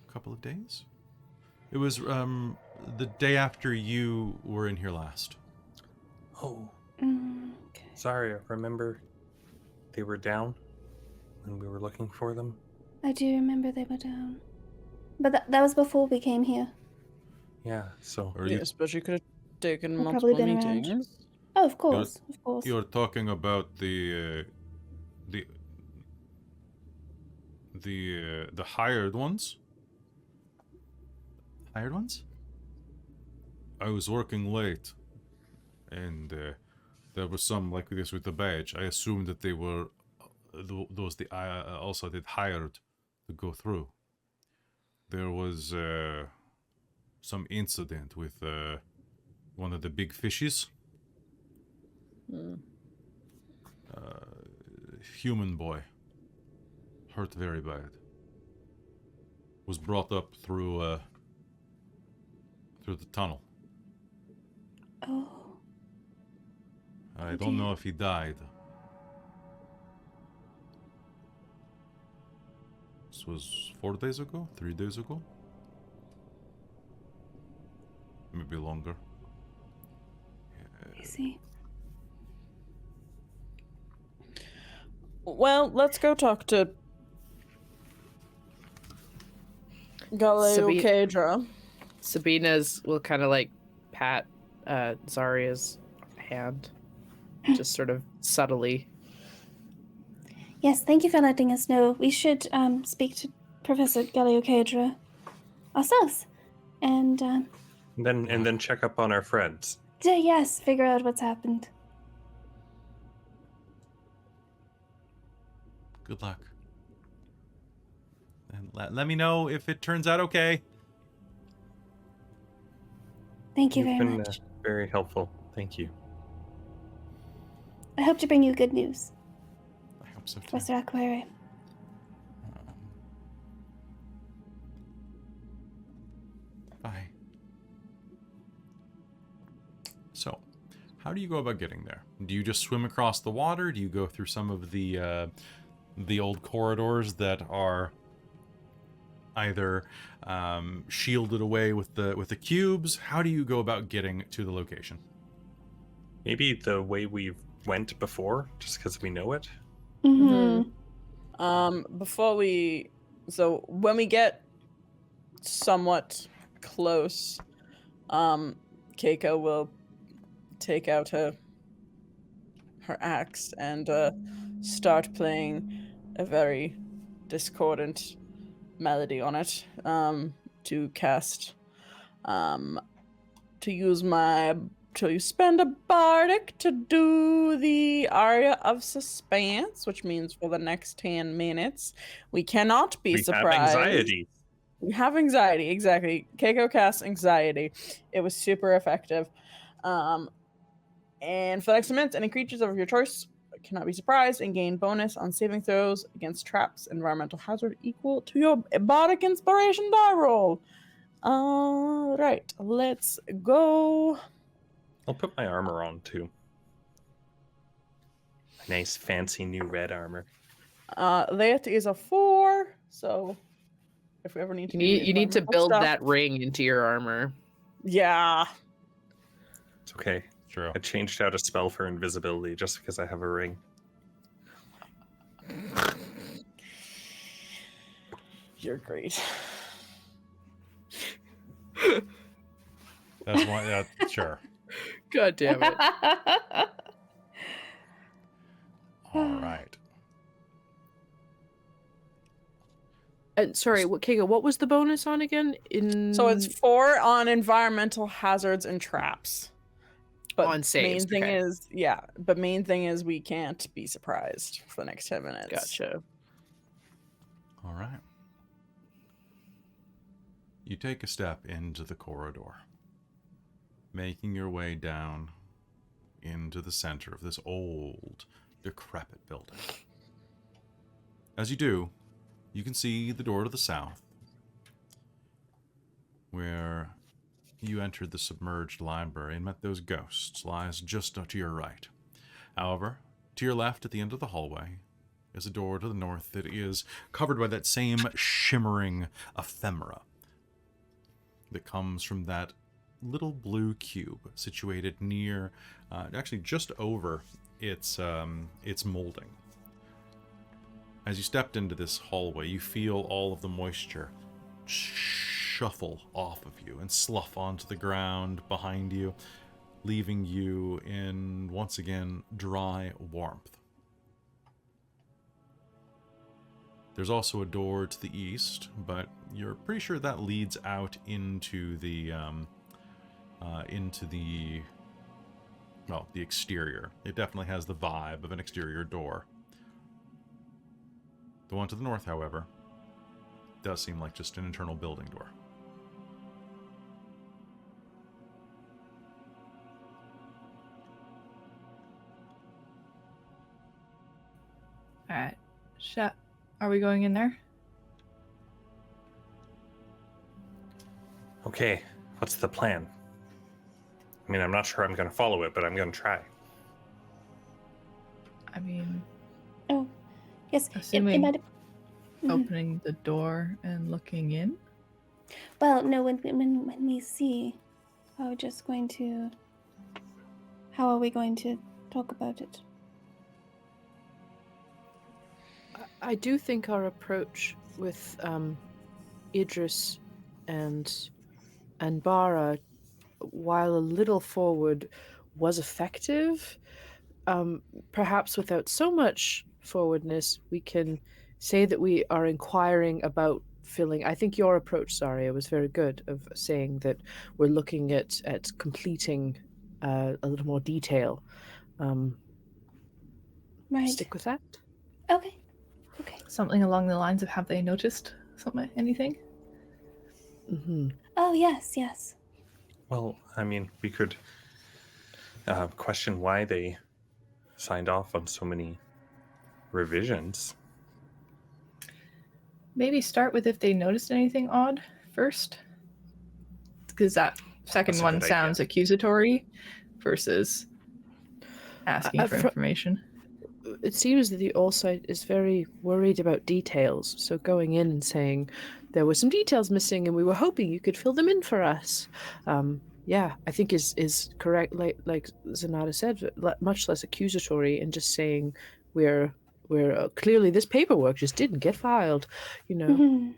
A couple of days. It was the day after you were in here last. Oh, Okay. sorry. I remember they were down when we were looking for them. I do remember they were down. But that was before we came here. Yeah, so Or Yes, but you could have taken I've probably multiple been around. meetings. Oh, of course, of course. You're talking about the hired ones? Hired ones? I was working late, and there was some like this with the badge. I assumed that they were those also did hired to go through. There was some incident with one of the big fishes. Human boy. Hurt very bad. Was brought up through the tunnel. Oh. I don't know if he died. This was 4 days ago? 3 days ago? Maybe longer. I see. Well, let's go talk to Galeocadra. Sabina's will kind of like pat Xarria's hand, just sort of subtly. Yes, thank you for letting us know. We should speak to Professor Galeocadra ourselves. And then check up on our friends. yes, figure out what's happened. Good luck. And let me know if it turns out okay. Thank you You've very been much. very helpful. Thank you. I hope to bring you good news, I hope so too. Professor Aquare. Bye. So, how do you go about getting there? Do you just swim across the water? Do you go through some of the old corridors that are either shielded away with the cubes? How do you go about getting to the location? Maybe the way we went before, just because we know it. Mm-hmm. When we get somewhat close, Kaeko will take out her axe and start playing a very discordant melody on it, to cast, to use my till you spend a bardic to do the aria of suspense, which means for the next 10 minutes, we cannot be We have surprised. anxiety. We have anxiety, exactly. Kaeko casts anxiety. It was super effective. And for the next minute, any creatures of your choice cannot be surprised and gain bonus on saving throws against traps, environmental hazard equal to your bardic inspiration die roll. All right, let's go. I'll put my armor on too. Nice, fancy new red armor. That is a 4. So if we ever need to, You need to environmental build stuff- that ring into your armor. Yeah. It's okay. True. I changed out a spell for invisibility just because I have a ring. You're great. That's one. Yeah, sure. God damn it. All right. And sorry, Kaeko, what was the bonus on again? So it's 4 on environmental hazards and traps. But On saves, main thing okay. is, yeah, but main thing is we can't be surprised for the next 10 minutes. Gotcha. All right. You take a step into the corridor, making your way down into the center of this old, decrepit building. As you do, you can see the door to the south, where you entered the submerged library and met those ghosts, lies just to your right. However, to your left at the end of the hallway is a door to the north that is covered by that same shimmering ephemera that comes from that little blue cube situated near, actually just over its molding. As you stepped into this hallway, you feel all of the moisture shuffle off of you and slough onto the ground behind you, leaving you in, once again, dry warmth. There's also a door to the east, but you're pretty sure that leads out into the exterior. It definitely has the vibe of an exterior door. The one to the north, however, does seem like just an internal building door. All right. Are we going in there? Okay, what's the plan? I mean, I'm not sure I'm going to follow it, but I'm going to try. I mean, Oh, yes. It Assuming- might have... Mhm. opening the door and looking in. Well, no, when we see, how are we going to talk about it? I do think our approach with Idris and Bara, while a little forward, was effective. Perhaps without so much forwardness, we can say that we are inquiring about filling. I think your approach, Xarria, was very good, of saying that we're looking at completing a little more detail. Right. Stick with that. Okay. Okay. Something along the lines of, have they noticed anything? Mm-hmm. Oh, yes, yes. Well, I mean, we could question why they signed off on so many revisions. Maybe start with if they noticed anything odd first, because that second That's a one good idea. sounds accusatory versus asking for information. It seems that the Allsight is very worried about details, so going in and saying there were some details missing and we were hoping you could fill them in for us. Yeah, I think is correct, like Zenada said, much less accusatory, and just saying we're clearly this paperwork just didn't get filed, you know. Mhm.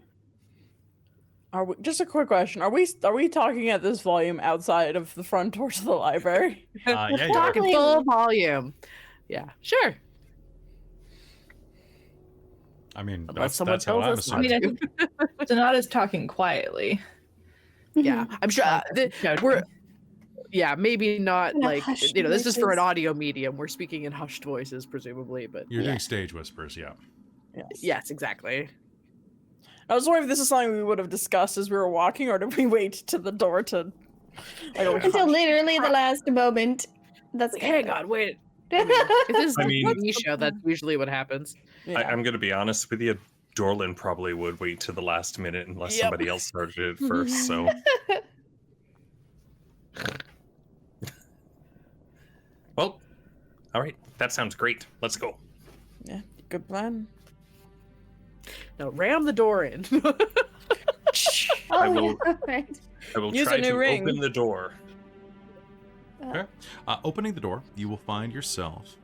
Are we, just a quick question. Are we talking at this volume outside of the front door to the library? Yeah, you are. Talking full volume. Yeah, sure. I mean, Unless that's, someone that's how tells I'm us I assuming. mean, I think Zenada's talking quietly. Yeah, I'm sure Shouting. we're Yeah, maybe not In a like, hushed this is for an voices. audio medium. We're speaking in hushed voices, presumably, but You're Yeah. doing stage whispers, yeah. Yes. yes, exactly. I was wondering if this is something we would have discussed as we were walking, or did we wait to the door to... Until literally the last moment. That's Like, hang on, wait. If this is I a mean- TV show, that's usually what happens. Yeah. I'm going to be honest with you. Dorlen probably would wait to the last minute unless Yep. somebody else started it first. So well, all right. That sounds great. Let's go. Yeah, good plan. Now ram the door in. I Oh, will- yeah, right. I will Use try a new to ring. open the door. Okay. Opening the door, you will find yourself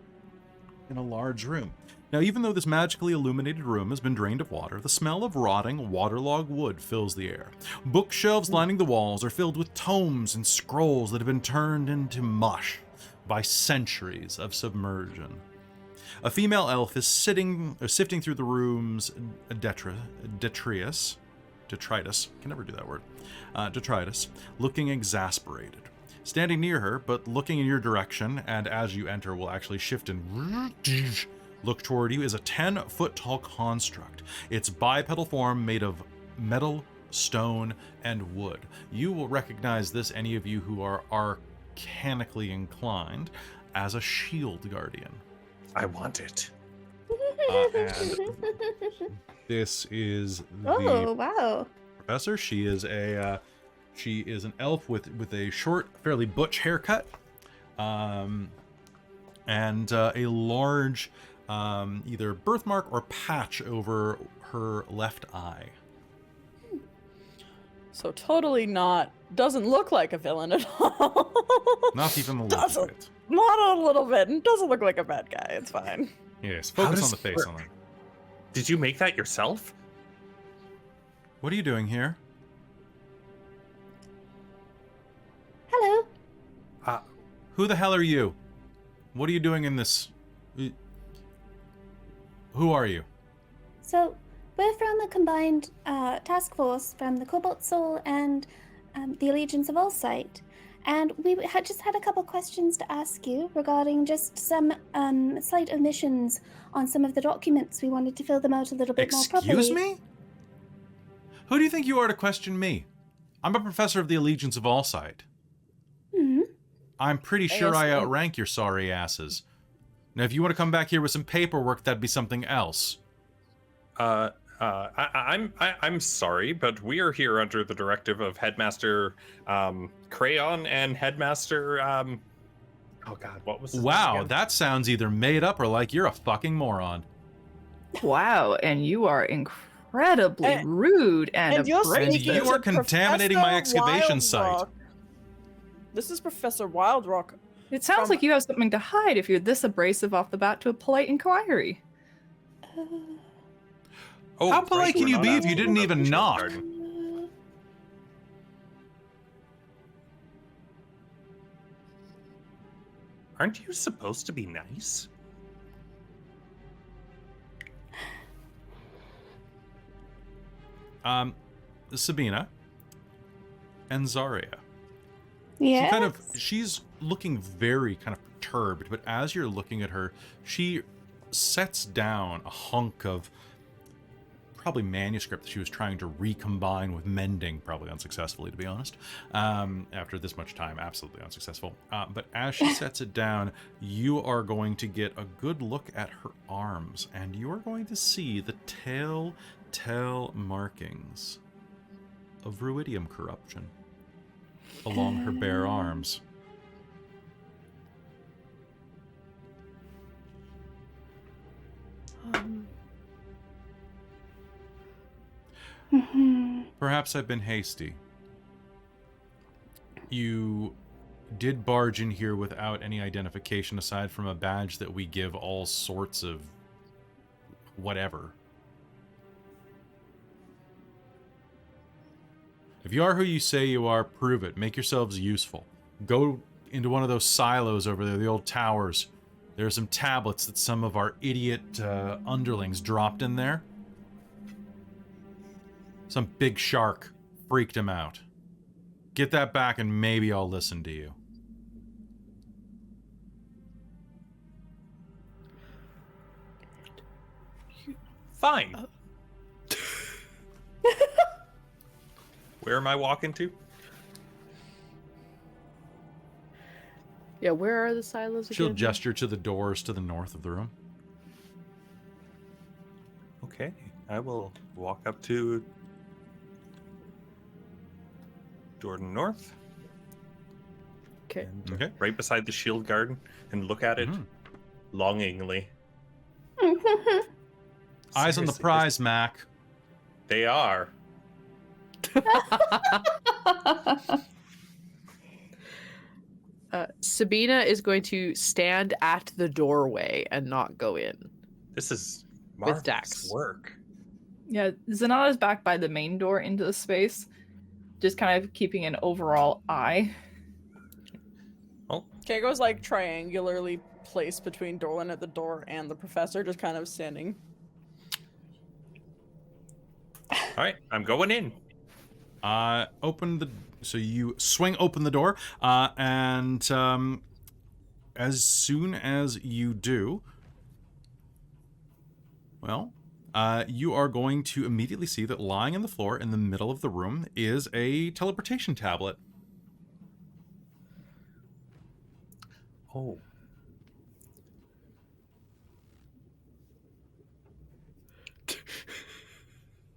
in a large room. Now, even though this magically illuminated room has been drained of water, the smell of rotting, waterlogged wood fills the air. Bookshelves lining the walls are filled with tomes and scrolls that have been turned into mush by centuries of submersion. A female elf is sifting through the room's detritus, can never do that word, detritus, looking exasperated. Standing near her, but looking in your direction, and as you enter will actually shift and look toward you, is a 10-foot tall construct. Its bipedal form made of metal, stone, and wood. You will recognize this, any of you who are arcanically inclined, as a shield guardian. I want it. And this is the Oh, wow. professor. She is an elf with a short, fairly butch haircut, and a large either birthmark or patch over her left eye. So totally doesn't look like a villain at all. Not even a little Doesn't. bit. Not a little bit. And doesn't look like a bad guy. It's fine. Yes, How focus does on the it face work? on that. Did you make that yourself? What are you doing here? Hello. Who the hell are you? What are you doing in this? Who are you? So, we're from a combined task force from the Cobalt Soul and the Allegiance of Allsight. And we had just had a couple questions to ask you regarding just some slight omissions on some of the documents. We wanted to fill them out a little bit more properly. Excuse me? Who do you think you are to question me? I'm a professor of the Allegiance of Allsight. Hmm. I'm pretty sure I ASA. outrank your sorry asses. Now, if you want to come back here with some paperwork, that'd be something else. I'm sorry, but we are here under the directive of Headmaster Crayon and Headmaster oh god, what was his name Wow, again? that sounds either made up or like you're a fucking moron. Wow, and you are incredibly And- rude and And you're abrasive. speaking you to are contaminating my Professor excavation site. Wildrock. This is Professor Wildrock. It sounds from- like you have something to hide if you're this abrasive off the bat to a polite inquiry. Oh, How polite can we're you not be if asking you didn't about even the shield knock? garden. Aren't you supposed to be nice? Sabina and Xarria. Yeah. She's looking very kind of perturbed, but as you're looking at her, she sets down a hunk of probably manuscript that she was trying to recombine with mending, probably unsuccessfully, to be honest. After this much time, absolutely unsuccessful. But as she sets it down, you are going to get a good look at her arms, and you are going to see the telltale markings of Ruidium corruption along her bare arms. Perhaps I've been hasty. You did barge in here without any identification aside from a badge that we give all sorts of whatever. If you are who you say you are, prove it. Make yourselves useful. Go into one of those silos over there, the old towers. There are some tablets that some of our idiot underlings dropped in there. Some big shark freaked him out. Get that back and maybe I'll listen to you. Fine. Where am I walking to? Yeah, where are the silos She'll again? gesture to the doors to the north of the room. Okay, I will walk up to Dorlen North. Okay. And, Okay. right beside the shield garden, and look at it Mhm. longingly. Eyes on the Seriously, prize, Mac. They are. Sabina is going to stand at the doorway and not go in. This is With marvelous Dax. work. Yeah, Zenada's back by the main door into the space, just kind of keeping an overall eye. Kaeko's like triangularly placed between Dorlen at the door and the professor, just kind of standing. All right, I'm going in. So you swing open the door, and as soon as you do, well, you are going to immediately see that lying on the floor in the middle of the room is a teleportation tablet. Oh.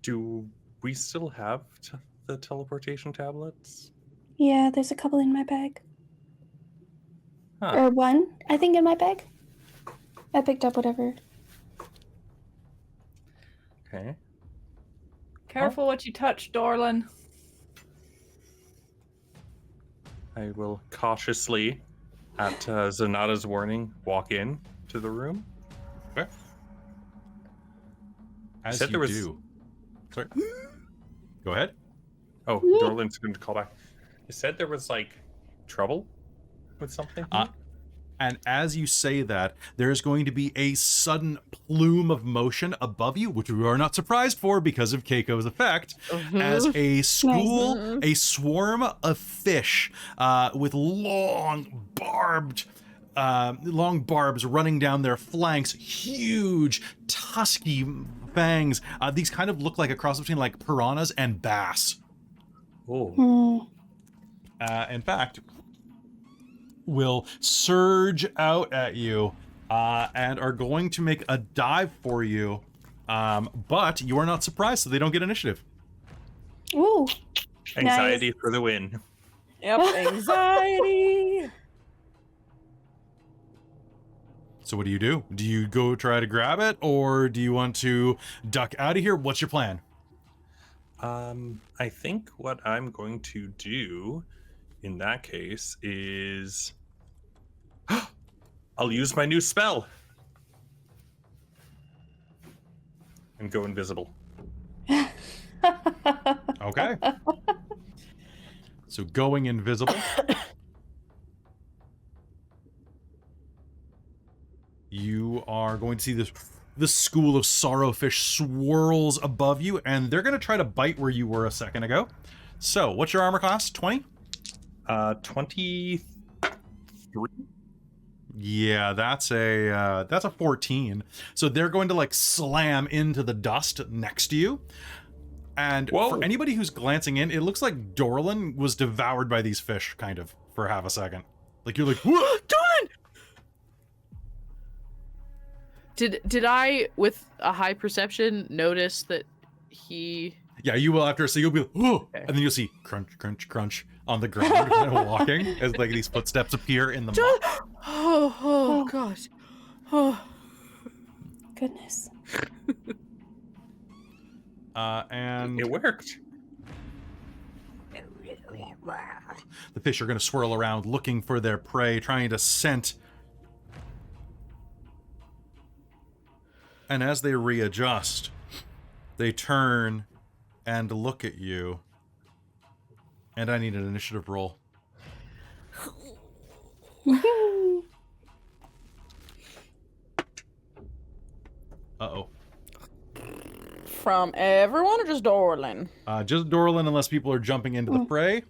Do we still have the teleportation tablets? Yeah, there's a couple in my bag. Huh. Or one, I think, in my bag. I picked up whatever. Okay. Careful what you touch, Dorlen. I will cautiously, at Zenada's warning, walk in to the room. Okay. As said you there was- do, sorry. Go ahead. Oh, Dorlen's going to call back. You said there was, like, trouble with something? And as you say that, there's going to be a sudden plume of motion above you, which we are not surprised for because of Keiko's effect, as a school, a swarm of fish with long barbs running down their flanks, huge, tusky fangs. These kind of look like a cross between like piranhas and bass. Oh. In fact, will surge out at you and are going to make a dive for you. But you are not surprised, so they don't get initiative. Ooh. Anxiety for the win. Yep, anxiety. So what do? Do you go try to grab it, or do you want to duck out of here? What's your plan? I think what I'm going to do in that case is I'll use my new spell and go invisible. Okay. So going invisible. You are going to see this school of sorrowfish swirls above you, and they're going to try to bite where you were a second ago. So, what's your armor class? 20? 23. Yeah, that's a 14. So they're going to like slam into the dust next to you. And Whoa. for anybody who's glancing in, it looks like Dorlen was devoured by these fish, kind of, for half a second. Like you're like, whoa! Dorlen! Did I, with a high perception, notice that he... Yeah, you will after, so you'll be like, whoa! Okay. And then you'll see crunch, crunch, crunch on the ground, kind of walking as like these footsteps appear in the mud. Oh, God. Oh. Goodness. And It worked. the fish are going to swirl around looking for their prey, trying to scent. And as they readjust, they turn and look at you. And I need an initiative roll. Uh-oh. From everyone or just Dorlen? Just Dorlen, unless people are jumping into the fray.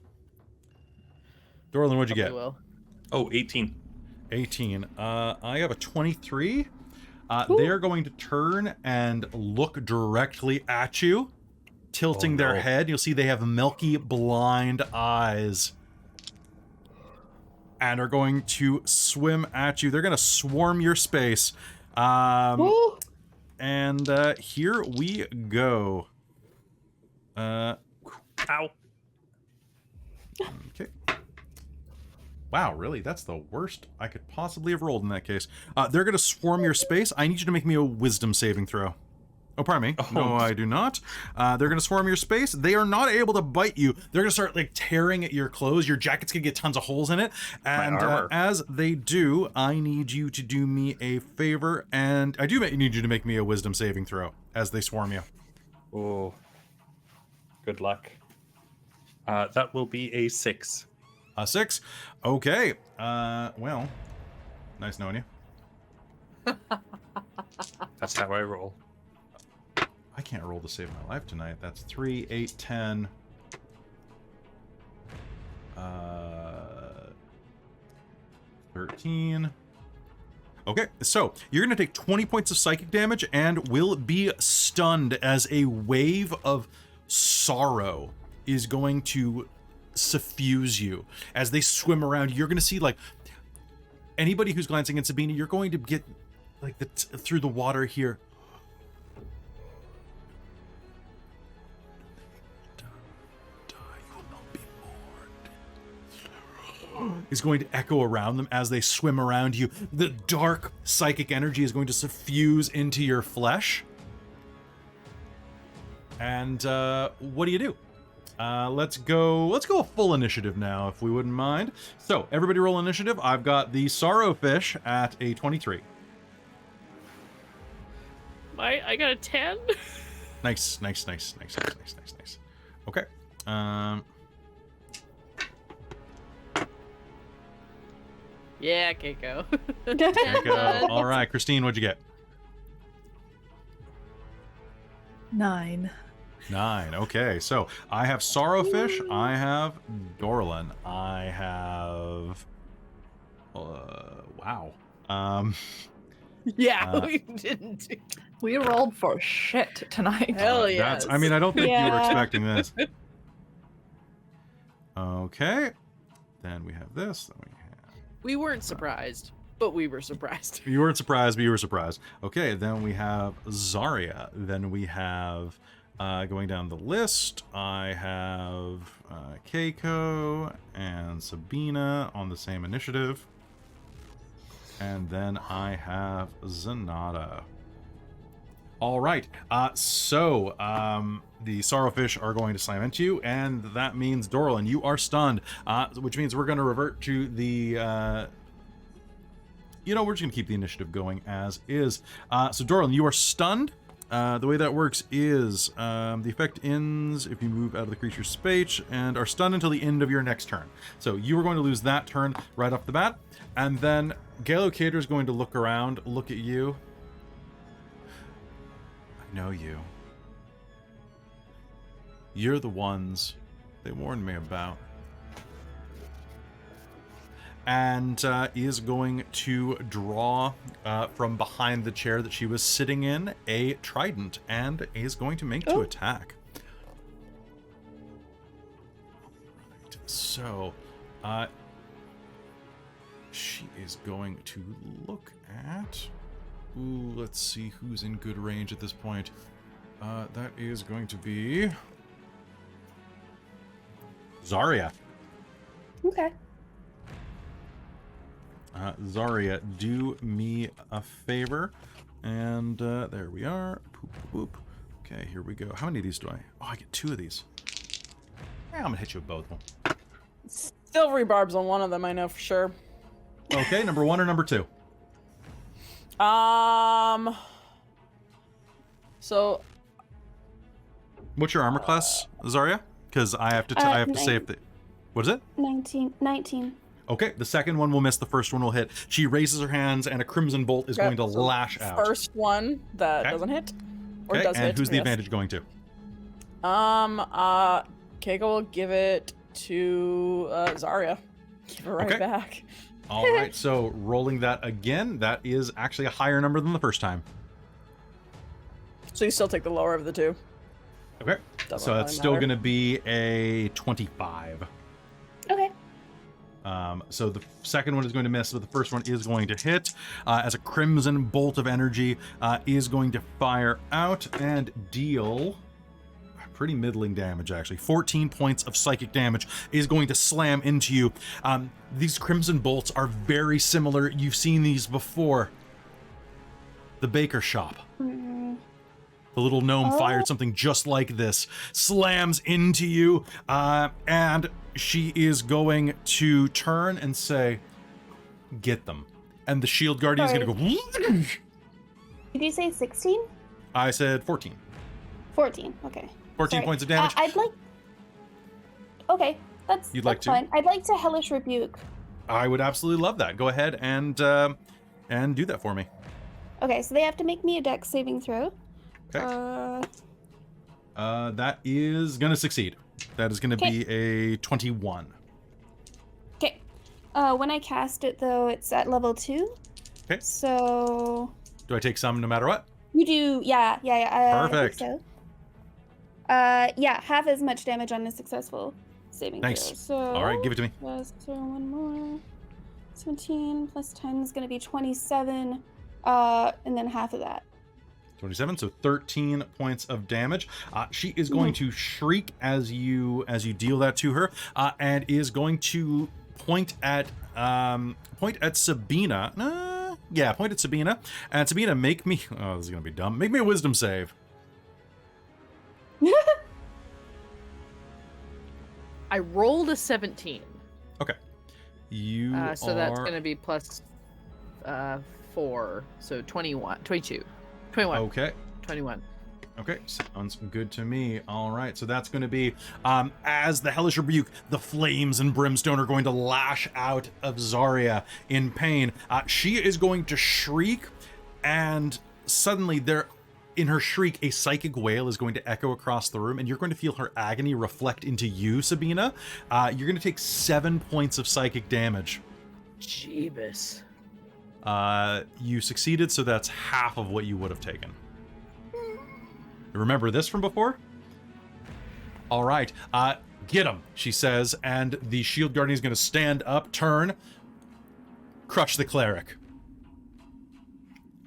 Dorlen, what'd you get? Will. Oh, 18. 18. I have a 23. They are going to turn and look directly at you, tilting their head. You'll see they have milky, blind eyes. And are going to swim at you. They're going to swarm your space. And here we go. Ow. Okay. Wow, really? That's the worst I could possibly have rolled in that case. They're going to swarm your space. I need you to make me a wisdom saving throw. Oh, pardon me. No, I do not. They're going to swarm your space. They are not able to bite you. They're going to start like tearing at your clothes. Your jacket's going to get tons of holes in it. And as they do, I need you to do me a favor. And I do need you to make me a wisdom saving throw as they swarm you. Oh, good luck. That will be a 6. A 6? Okay. Well, nice knowing you. That's how I roll. I can't roll to save my life tonight. That's 3, 8, 10. 13. Okay, so you're going to take 20 points of psychic damage and will be stunned as a wave of sorrow is going to suffuse you. As they swim around, you're going to see, like, anybody who's glancing at Sabina, you're going to get, like, through the water here. Is going to echo around them as they swim around you. The dark psychic energy is going to suffuse into your flesh. And what do you do? Let's go a full initiative now, if we wouldn't mind. So everybody roll initiative. I've got the Sorrowfish at a 23. I got a 10. Nice. Okay. Yeah, Kaeko. Kaeko. All right, Christine, what'd you get? 9. 9. Okay, so I have Sorrowfish. I have Dorlen. I have. Wow. Yeah, we didn't do. We rolled for shit tonight. Hell yes. I mean, I don't think you were Yeah. expecting this. Okay. Then we have this. Then we have. We weren't surprised, but we were surprised. You weren't surprised, but you were surprised. Okay, then we have Xarria. Then we have, going down the list, I have Kaeko and Sabina on the same initiative. And then I have Zenada. All right, so the Sorrowfish are going to slam into you, and that means, Dorlen, you are stunned, which means we're going to revert to the... we're just going to keep the initiative going as is. So, Dorlen, you are stunned. The way that works is the effect ends if you move out of the creature's space and are stunned until the end of your next turn. So you are going to lose that turn right off the bat, and then Galocator is going to look around, look at you. I know you. You're the ones they warned me about. And is going to draw from behind the chair that she was sitting in a trident and is going to make to attack. Right, so she is going to look at... Ooh, let's see who's in good range at this point. That is going to be... Xarria. Okay. Xarria, do me a favor. And there we are. Poop, poop. Okay, here we go. How many of these do I... Oh, I get 2 of these. Yeah, I'm going to hit you with both of them. Silvery barbs on one of them, I know for sure. Okay, number 1 or number 2? So What's your armor class, Xarria? Because I have to I have to say if the... What is it? 19. Okay, the second one will miss, the first one will hit. She raises her hands, and a crimson bolt is going to lash out. First one that doesn't hit, or Okay, does hit. and who's the yes. advantage going to? Kaeko will give it to Xarria. Give it right Okay. back. All right, so rolling that again, that is actually a higher number than the first time. So you still take the lower of the two. Okay, Doesn't so that's really still matter. going to be a 25. Okay. So the second one is going to miss, but the first one is going to hit as a crimson bolt of energy is going to fire out and deal pretty middling damage, actually. 14 points of psychic damage is going to slam into you. These crimson bolts are very similar. You've seen these before. The baker shop. The little gnome fired something just like this, slams into you, and she is going to turn and say, get them. And the shield guardian is going to go... Did you say 16? I said 14. 14, okay. 14 Sorry. points of damage. I'd like... Okay, that's, You'd that's like to? fine. I'd like to Hellish Rebuke. I would absolutely love that. Go ahead and do that for me. Okay, so they have to make me a dex saving throw. Okay. That is going to succeed. That is going to be a 21. Okay. When I cast it, though, it's at level 2. Okay. So... Do I take some no matter what? You do, yeah. Perfect. I think so. Yeah, half as much damage on a successful saving Nice. throw. So... All right, give it to me. Plus, so one more. 17 plus 10 is going to be 27. And then half of that. 27, so 13 points of damage. She is going to shriek as you deal that to her, and is going to point at Sabina. Point at Sabina. And Sabina, make me... Oh, this is going to be dumb. Make me a wisdom save. I rolled a 17. Okay. You so that's going to be plus 4. So 21. 22. 21. Okay. 21. Okay, sounds good to me. All right, so that's going to be, as the Hellish Rebuke, the flames and brimstone are going to lash out of Xarria in pain. She is going to shriek, and suddenly in her shriek, a psychic wail is going to echo across the room, and you're going to feel her agony reflect into you, Sabina. You're going to take 7 points of psychic damage. Jeebus. You succeeded, so that's half of what you would have taken. Remember this from before? All right, get him, she says, and the shield guardian is going to stand up, turn, crush the cleric.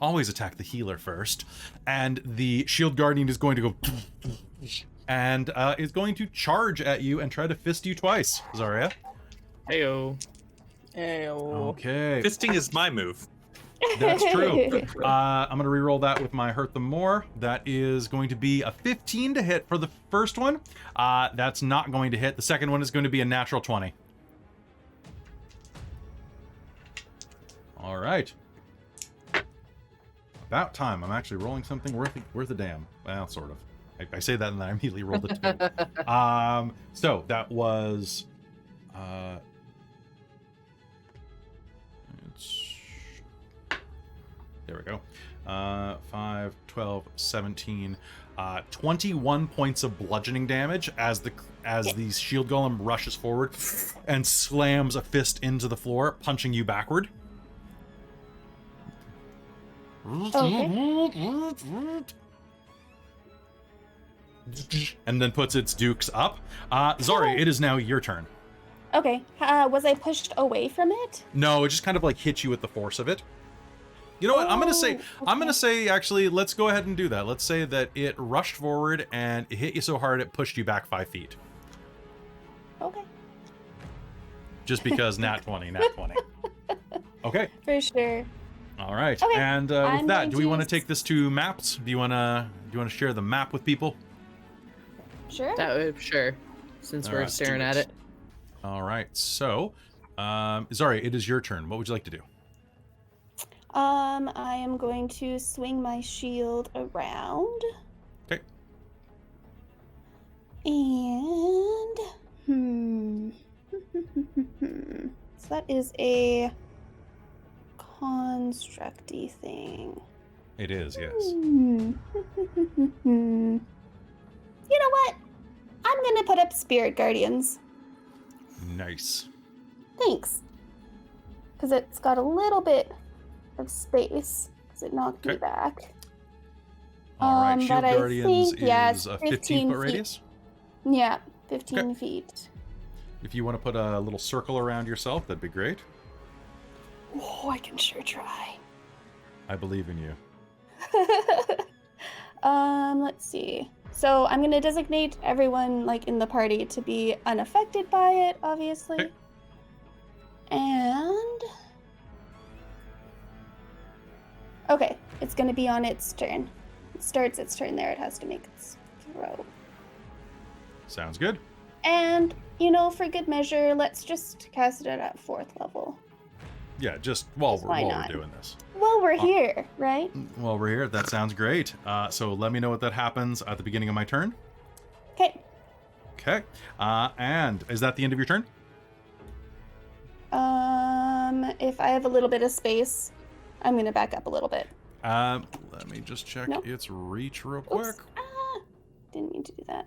Always attack the healer first, and the shield guardian is going to go and is going to charge at you and try to fist you twice, Xarria. Heyo. Okay. Fisting is my move. That's true. I'm going to reroll that with my Hurt Them More. That is going to be a 15 to hit for the first one. That's not going to hit. The second one is going to be a natural 20. All right. About time. I'm actually rolling something worth a damn. Well, sort of. I say that and then I immediately rolled a 2. So that was... There we go. 5, 12, 17, 21 points of bludgeoning damage as the shield golem rushes forward and slams a fist into the floor, punching you backward. Okay. And then puts its dukes up. Xarria, it is now your turn. Okay. Was I pushed away from it? No, it just kind of like hit you with the force of it. You know what? I'm gonna say actually, let's go ahead and do that. Let's say that it rushed forward and it hit you so hard it pushed you back 5 feet. Okay. Just because nat 20. Okay. For sure. All right. Okay, And with I'm that, going do we to want to take this to maps? Do you wanna share the map with people? Sure. That would, sure. Since All we're right, staring do at it. All right. So, Xarria, it is your turn. What would you like to do? I am going to swing my shield around. Okay. And so that is a constructy thing. It is, yes. You know what? I'm gonna put up Spirit Guardians. Nice. Thanks. because it's got a little bit of space because it knocked me Okay. back. All right, Shield but I Guardians think, yeah, is a 15 15-foot feet. radius. Yeah, 15 feet. If you want to put a little circle around yourself, that'd be great. Oh, I can sure try. I believe in you. Let's see. So I'm gonna designate everyone like in the party to be unaffected by it, obviously. Okay. And okay, it's gonna be on its turn. It starts its turn there. It has to make its throw. Sounds good. And for good measure, let's just cast it at 4th level. Yeah, just while Why we're not? doing this. Well, we're here, right? While we're here, that sounds great. So let me know what that happens at the beginning of my turn. Okay. Okay. And is that the end of your turn? If I have a little bit of space, I'm gonna back up a little bit. Let me just check Nope. its reach real quick. Oops. Ah, didn't mean to do that.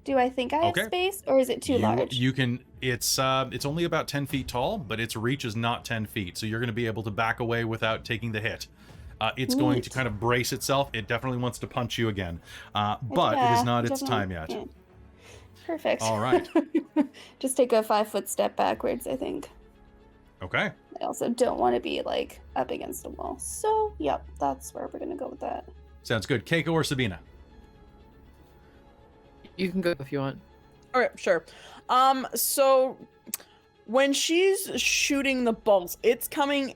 Do I think I have Okay. space, or is it too large? You can. It's only about 10 feet tall, but its reach is not 10 feet, so you're going to be able to back away without taking the hit. It's going to Neat. kind of brace itself. It definitely wants to punch you again, but it Yeah, is not its time definitely. yet. Yeah. Perfect. All right. Just take a 5-foot step backwards, I think. Okay. I also don't want to be like up against a wall. So, yep, that's where we're gonna go with that. Sounds good. Kaeko or Sabina? You can go if you want. Okay, sure. So when she's shooting the bolts, it's coming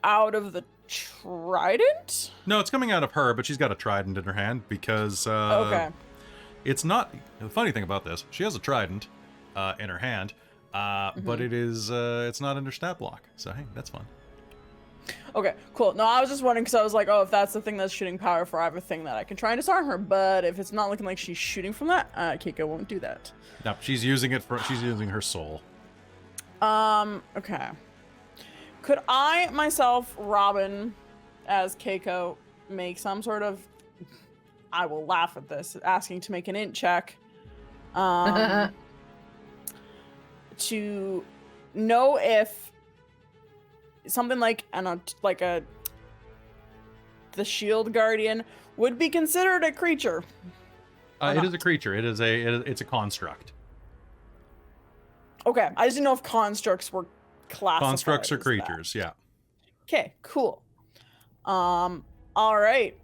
out of the trident? No, it's coming out of her, but she's got a trident in her hand because Okay. it's not. The funny thing about this, she has a trident in her hand, but it's not under stat block. So hey, that's fun. Okay, cool. No, I was just wondering because I was like, oh, if that's the thing that's shooting power for, I have a thing that I can try and disarm her. But if it's not looking like she's shooting from that, Kaeko won't do that. No, she's using it for. She's using her soul. Okay. Could I myself, Robin, as Kaeko, make some sort of? I will laugh at this. Asking to make an int check. To know if something like the shield guardian would be considered a creature. It is a creature. It's a construct. Okay, I just didn't know if constructs were classified. Constructs are as that. creatures. Yeah. Okay, cool. All right.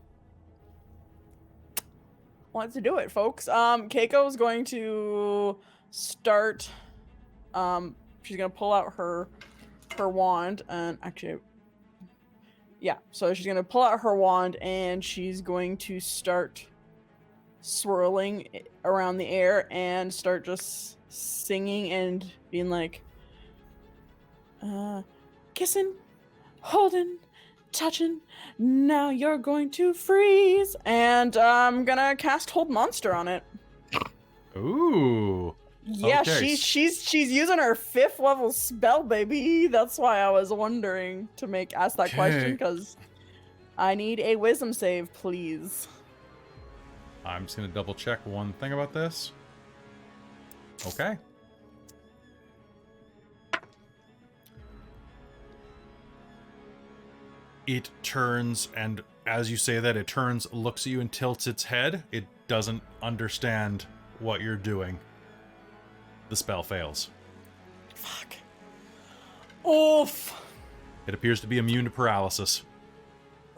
Let's do it, folks. Kaeko is going to start. She's gonna pull out her wand, and actually, yeah. So she's gonna pull out her wand, and she's going to start swirling around the air and start just singing and being like, kissing, holding, touching. Now you're going to freeze, and I'm gonna cast Hold Monster on it. Ooh. Yeah, Okay. she's using her 5th level spell, baby. That's why I was wondering to ask that question, Okay. because I need a wisdom save, please. I'm just gonna double check one thing about this. Okay. It turns, and as you say that, it turns, looks at you, and tilts its head. It doesn't understand what you're doing. The spell fails. Fuck. Oof. It appears to be immune to paralysis.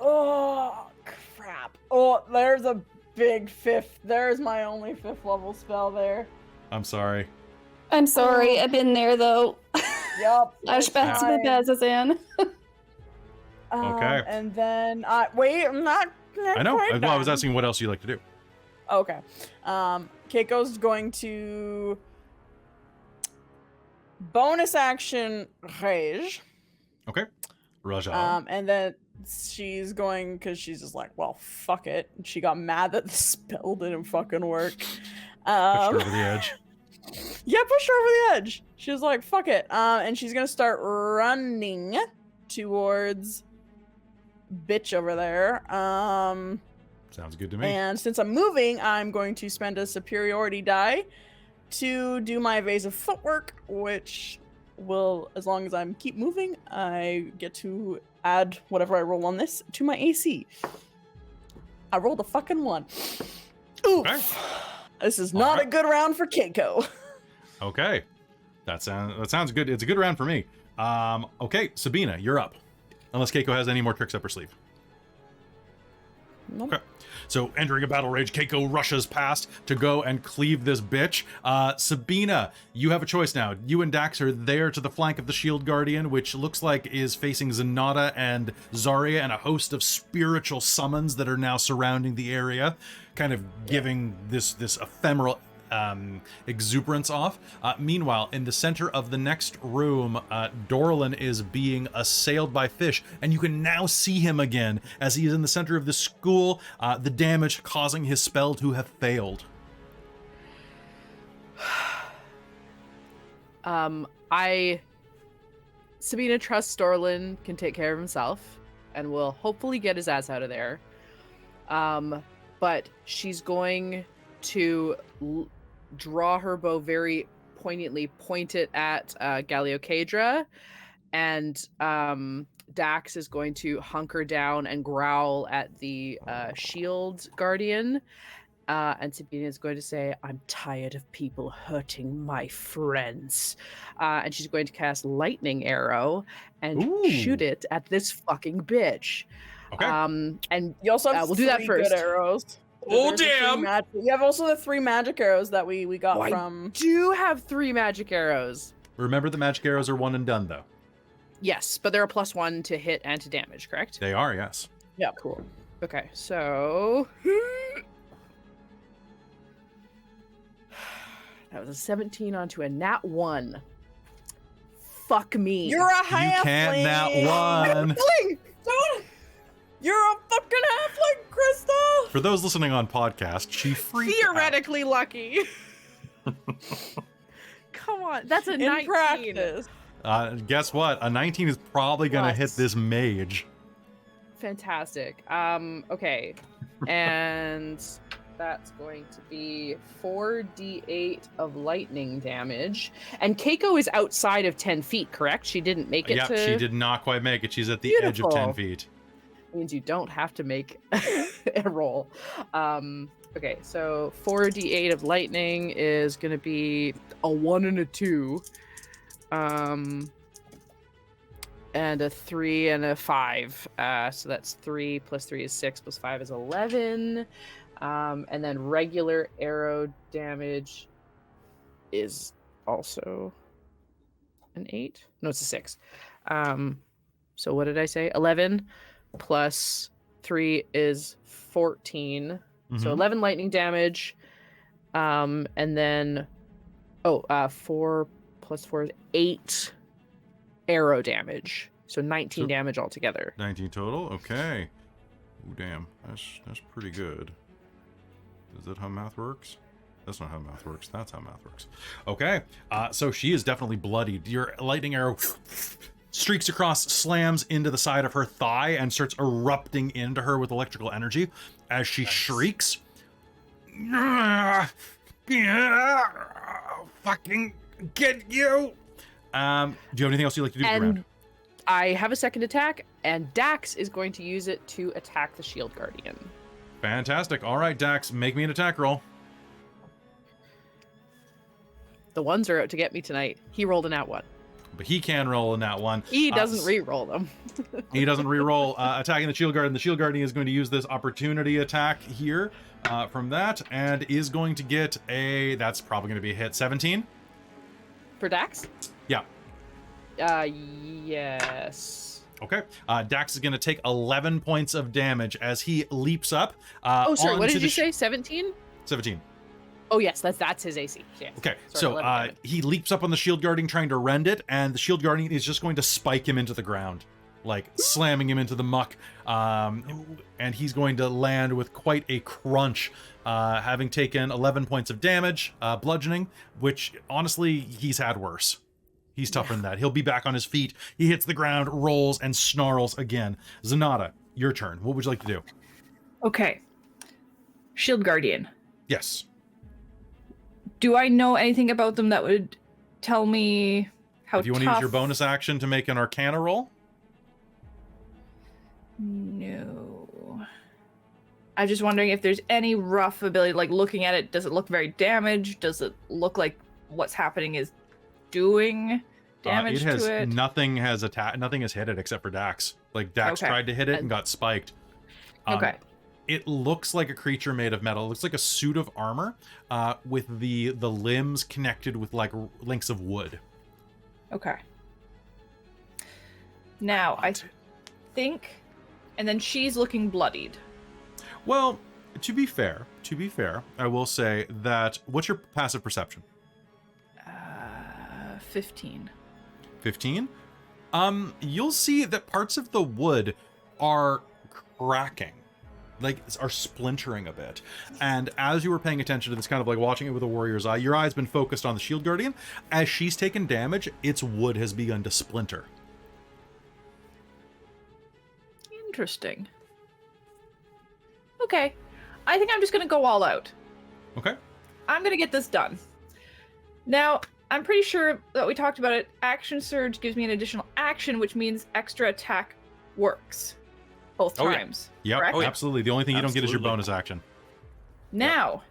Oh, crap. Oh, there's a big 5th. There's my only 5th level spell there. I'm sorry. I'm sorry, I've been there though. Yup. Flashbacks to the Bazazan. Okay. And then, wait, I'm not I know. quite I was done. asking what else you like to do. Okay. Keiko's going to bonus action rage. Okay. Raja. And then she's going, because she's just like, well, fuck it. And she got mad that the spell didn't fucking work. Pushed her over the edge. Yeah, pushed her over the edge. She was like, fuck it. And she's gonna start running towards bitch over there. Sounds good to me. And since I'm moving, I'm going to spend a superiority die to do my evasive footwork, which will, as long as I keep moving, I get to add whatever I roll on this to my AC. I rolled a fucking 1. Oof. Okay. This is not a good round for Kaeko. Okay. That sounds good. It's a good round for me. Okay, Sabina, you're up. Unless Kaeko has any more tricks up her sleeve. Nope. Okay. So entering a battle rage, Kaeko rushes past to go and cleave this bitch. Sabina, you have a choice now. You and Dax are there to the flank of the Shield Guardian, which looks like is facing Zenada and Xarria and a host of spiritual summons that are now surrounding the area, kind of giving this ephemeral exuberance off. Meanwhile, in the center of the next room, Dorlen is being assailed by fish, and you can now see him again as he is in the center of the school, the damage causing his spell to have failed. Sabina trusts Dorlen can take care of himself and will hopefully get his ass out of there. But she's going to draw her bow very poignantly, point it at Galeocadra, and Dax is going to hunker down and growl at the Shield Guardian. And Sabina is going to say, I'm tired of people hurting my friends. And she's going to cast Lightning Arrow and shoot it at this fucking bitch. Okay. And You also have we'll do that three first. good arrows. Oh, There's the three damn! You have also the 3 magic arrows that we got I from... do have 3 magic arrows. Remember, the magic arrows are one and done, though. Yes, but they're a +1 to hit and to damage, correct? They are, yes. Yeah, cool. Okay, so... that was a 17 onto a nat 1. Fuck me. You're a halfling! You can't nat 1. Halfling! Don't! You're a fucking halfling, Christa! For those listening on podcast, she freaked theoretically lucky. Come on, that's a In 19. practice. out. Guess what? A 19 is probably going to hit Plus. this mage. Fantastic. Okay. And that's going to be 4d8 of lightning damage. And Kaeko is outside of 10 feet, correct? She didn't make it Yep, to... she did not quite make it. She's at the edge of 10 Beautiful. feet. Means you don't have to make a roll. Okay, so 4d8 of lightning is going to be a 1 and a 2. And a 3 and a 5. So that's 3 plus 3 is 6 plus 5 is 11. And then regular arrow damage is also an 8. No, it's a 6. So what did I say? 11 plus 3 is 14. So 11 lightning damage. And then 4 plus 4 is 8 arrow damage. So 19 damage altogether. 19 total? Okay. Ooh, damn. That's pretty good. Is that how math works? That's not how math works. That's how math works. Okay. So she is definitely bloodied. Your lightning arrow streaks across, slams into the side of her thigh, and starts erupting into her with electrical energy as she shrieks. Fucking get you! Do you have anything else you'd like to do with your round? I have a second attack, and Dax is going to use it to attack the Shield Guardian. Fantastic. All right, Dax, make me an attack roll. The ones are out to get me tonight. He rolled a nat 1. But he can roll in that one. He doesn't re-roll them. He doesn't re-roll. Attacking the Shield Guardian. The Shield Guardian is going to use this opportunity attack here from that, and is going to get a... That's probably going to be a hit. 17? For Dax? Yeah. Yes. Okay. Dax is going to take 11 points of damage as he leaps up. Sorry, what onto did the you say? 17? 17. Oh, yes, that's his AC. Yes. Okay, Sorry, so 11 damage. he leaps up on the Shield Guardian trying to rend it, and the Shield Guardian is just going to spike him into the ground, like slamming him into the muck, and he's going to land with quite a crunch, having taken 11 points of damage, bludgeoning, which, honestly, he's had worse. He's tougher than that. He'll be back on his feet. He hits the ground, rolls, and snarls again. Zenada, your turn. What would you like to do? Okay. Shield Guardian. Yes. Do I know anything about them that would tell me how If you want to use your bonus action to make an Arcana roll? No. I'm just wondering if there's any rough ability, like looking at it, does it look very damaged? Does it look like what's happening is doing damage to it? Nothing has hit it except for Dax. Like Dax tried to hit it and got spiked. Okay. It looks like a creature made of metal. It looks like a suit of armor with the limbs connected with like links of wood. Okay. Now, I think... And then she's looking bloodied. Well, to be fair, I will say that... What's your passive perception? 15. 15? You'll see that parts of the wood are cracking. Like, are splintering a bit. And as you were paying attention to this, kind of like watching it with a warrior's eye, your eye's been focused on the Shield Guardian. As she's taken damage, its wood has begun to splinter. Interesting. Okay. I think I'm just going to go all out. Okay. I'm going to get this done. Now, I'm pretty sure that we talked about it. Action Surge gives me an additional action, which means extra attack works. Both times. Yep, absolutely. The only thing you don't get is your bonus action. Now,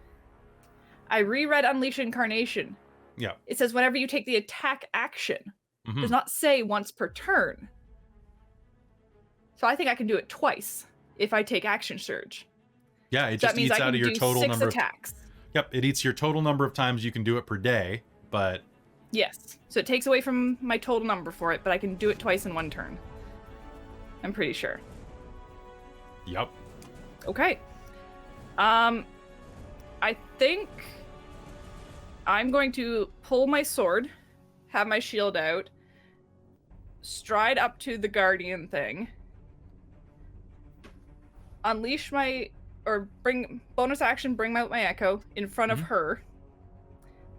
I reread Unleash Incarnation. Yeah. It says whenever you take the attack action. It does not say once per turn. So I think I can do it twice if I take Action Surge. Yeah, it just eats out of your total number of attacks. Yep, it eats your total number of times you can do it per day, but... Yes, so it takes away from my total number for it, but I can do it twice in one turn. I'm pretty sure. Yep. Okay. I think I'm going to pull my sword, have my shield out, stride up to the guardian thing, unleash my, or bring, bonus action, bring out my echo in front of her.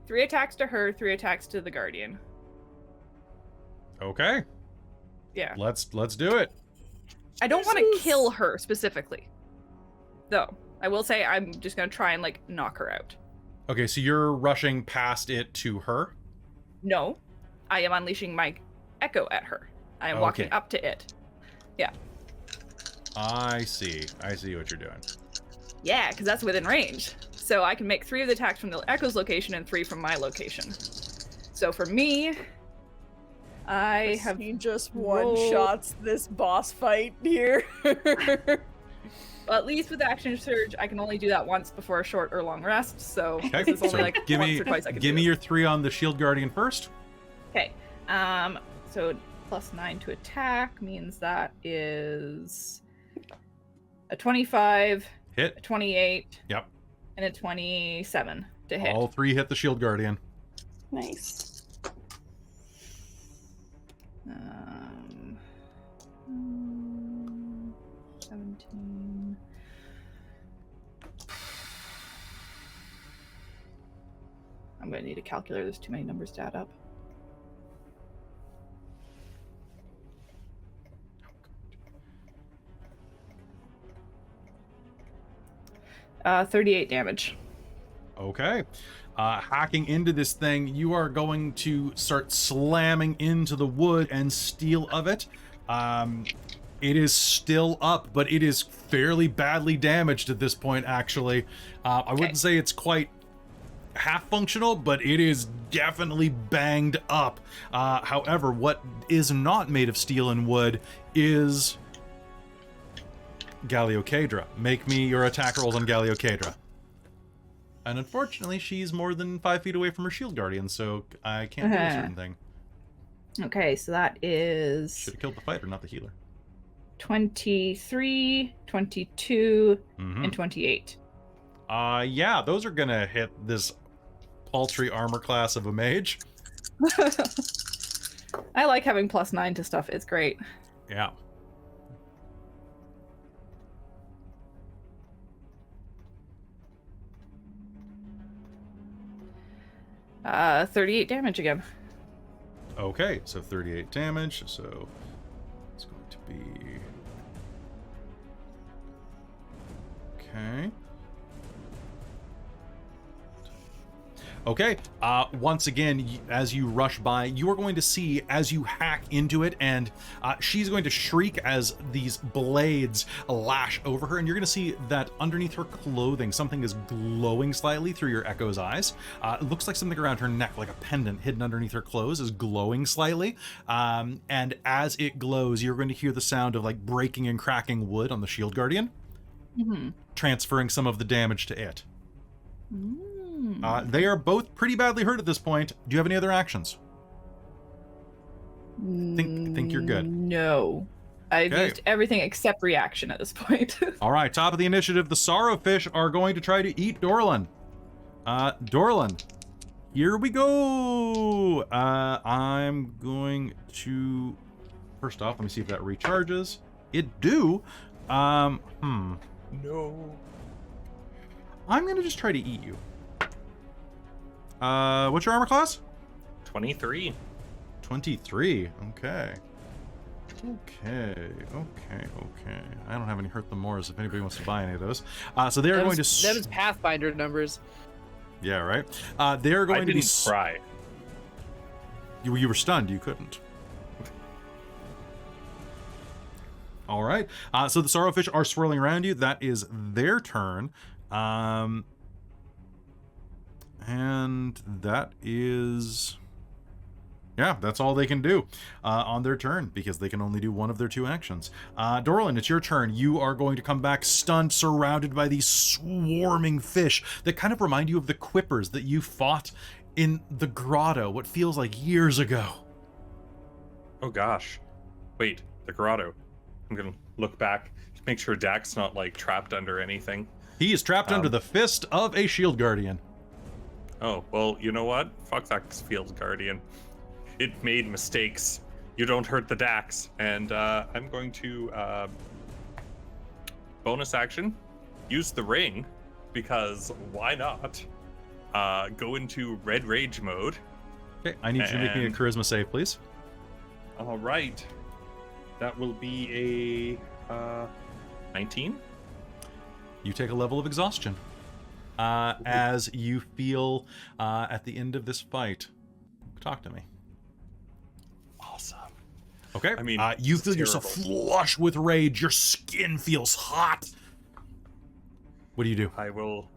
3 attacks to her, 3 attacks to the guardian. Okay. Yeah. Let's do it. I don't want to kill her specifically, though. I will say I'm just going to try and, like, knock her out. Okay, so you're rushing past it to her? No. I am unleashing my echo at her. I am walking up to it. Yeah. I see what you're doing. Yeah, because that's within range. So I can make 3 of the attacks from the echo's location and 3 from my location. So for me, I have just one-shots this boss fight here. Well, at least with Action Surge, I can only do that once before a short or long rest. So this is only So like once or twice I can give do me it. your 3 on the Shield Guardian first. Okay. So +9 to attack means that is a 25, Hit. a 28, Yep. and a 27 to hit. All 3 hit the Shield Guardian. Nice. 17. I'm gonna need a calculator. There's too many numbers to add up. Uh, 38 damage. Okay. Hacking into this thing, you are going to start slamming into the wood and steel of it. It is still up, but it is fairly badly damaged at this point, actually. I wouldn't say it's quite half functional, but it is definitely banged up. However, what is not made of steel and wood is Galeocadra. Make me your attack rolls on Galeocadra. And unfortunately, she's more than 5 feet away from her Shield Guardian, so I can't do a certain thing. Okay, so that is... Should have killed the fighter, not the healer. 23, 22, and 28. Yeah, those are gonna hit this paltry armor class of a mage. I like having +9 to stuff. It's great. Yeah. Uh, 38 damage again. Okay, so 38 damage, so it's going to be... Okay. Okay, once again, as you rush by, you are going to see as you hack into it, and she's going to shriek as these blades lash over her, and you're going to see that underneath her clothing, something is glowing slightly through your Echo's eyes. It looks like something around her neck, like a pendant hidden underneath her clothes, is glowing slightly, and as it glows, you're going to hear the sound of like breaking and cracking wood on the Shield Guardian, transferring some of the damage to it. They are both pretty badly hurt at this point. Do you have any other actions? Think you're good. No. I've used everything except reaction at this point. All right, top of the initiative, the Sorrowfish are going to try to eat Dorlen. Dorlen, here we go. I'm going to... First off, let me see if that recharges. It do. No. I'm going to just try to eat you. What's your armor class? 23. 23. Okay. I don't have any Hurt the Moors if anybody wants to buy any of those. So they're going to... That is Pathfinder numbers. Yeah, right? They're going to be... Cry. You were stunned. You couldn't. All right. So the Sorrowfish are swirling around you. That is their turn. And that is... Yeah, that's all they can do on their turn, because they can only do one of their two actions. Dorlen, it's your turn. You are going to come back stunned, surrounded by these swarming fish that kind of remind you of the quippers that you fought in the grotto, what feels like years ago. Oh gosh. Wait, the grotto. I'm gonna look back to make sure Dak's not like trapped under anything. He is trapped under the fist of a Shield Guardian. Oh, well, you know what? Fuck that Shield Guardian. It made mistakes. You don't hurt the Dax. And I'm going to bonus action, use the ring, because why not? Go into Red Rage mode. Okay, I need you to make me a charisma save, please. All right. That will be a 19. You take a level of exhaustion. As you feel at the end of this fight. Talk to me. Awesome. Okay. I mean, you feel yourself flush with rage. Your skin feels hot. What do you do? I will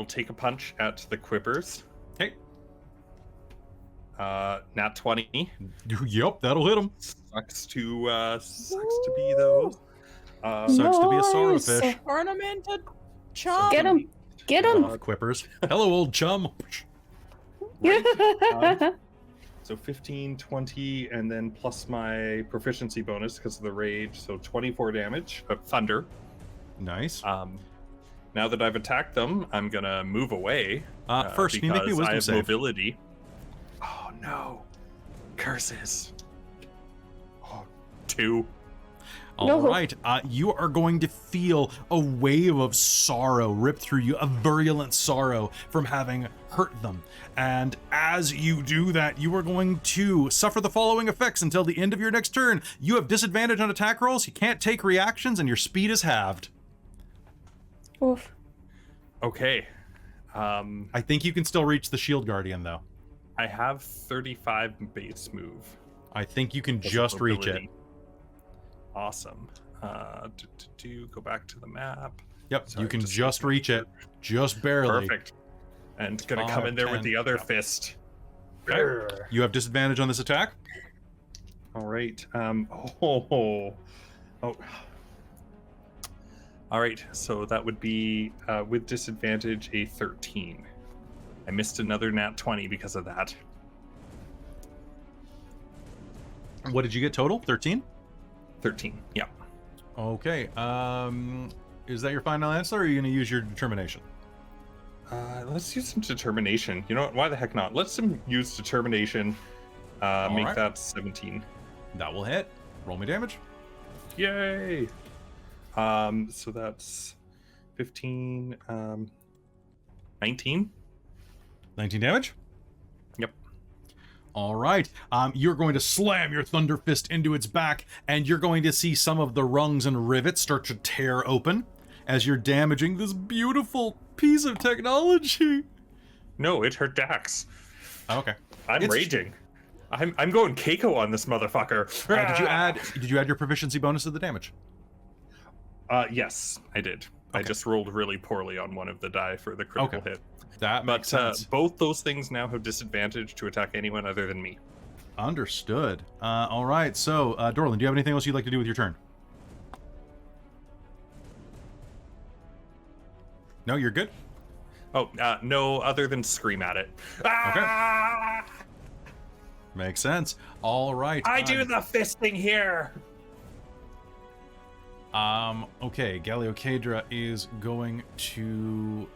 take a punch at the quippers. Okay. Nat 20. Yep, that'll hit him. Sucks to be those. Sucks to be a Sorrowfish. Ornamented chum. Get him. Get him. Quippers. Hello, old chum. Right. So 15, 20, and then plus my proficiency bonus because of the rage. So 24 damage of thunder. Nice. Now that I've attacked them, I'm going to move away. First, can you make me a wisdom I have save? mobility. Oh, no. Curses. Oh, 2. All right, you are going to feel a wave of sorrow rip through you, a virulent sorrow from having hurt them. And as you do that, you are going to suffer the following effects until the end of your next turn. You have disadvantage on attack rolls, you can't take reactions, and your speed is halved. Oof. Okay. I think you can still reach the Shield Guardian, though. I have 35 base move. I think you can just reach it. Awesome. Go back to the map. Yep, you can just reach it. Just barely. Perfect. And gonna come in there with the other fist. You have disadvantage on this attack? All right. All right, so that would be, with disadvantage, a 13. I missed another nat 20 because of that. What did you get total? 13? 13, yeah. Okay, is that your final answer, or are you going to use your determination? Let's use some determination. You know what? Why the heck not? Let's use determination. Make that 17. That will hit. Roll me damage. Yay! So that's 15, 19. 19 damage? Yep. All right. You're going to slam your Thunder Fist into its back, and you're going to see some of the rungs and rivets start to tear open as you're damaging this beautiful piece of technology. No, it hurt Dax. Oh, okay. I'm raging. I'm going Kaeko on this motherfucker. Did you add your proficiency bonus to the damage? Yes, I did. Okay. I just rolled really poorly on one of the die for the critical hit. That makes sense. Both those things now have disadvantage to attack anyone other than me. Understood. All right. So, Dorlen, do you have anything else you'd like to do with your turn? No, you're good. Oh, no, other than scream at it. Ah! Okay. Makes sense. All right. I do the fisting here. Okay, Galeocadra is going to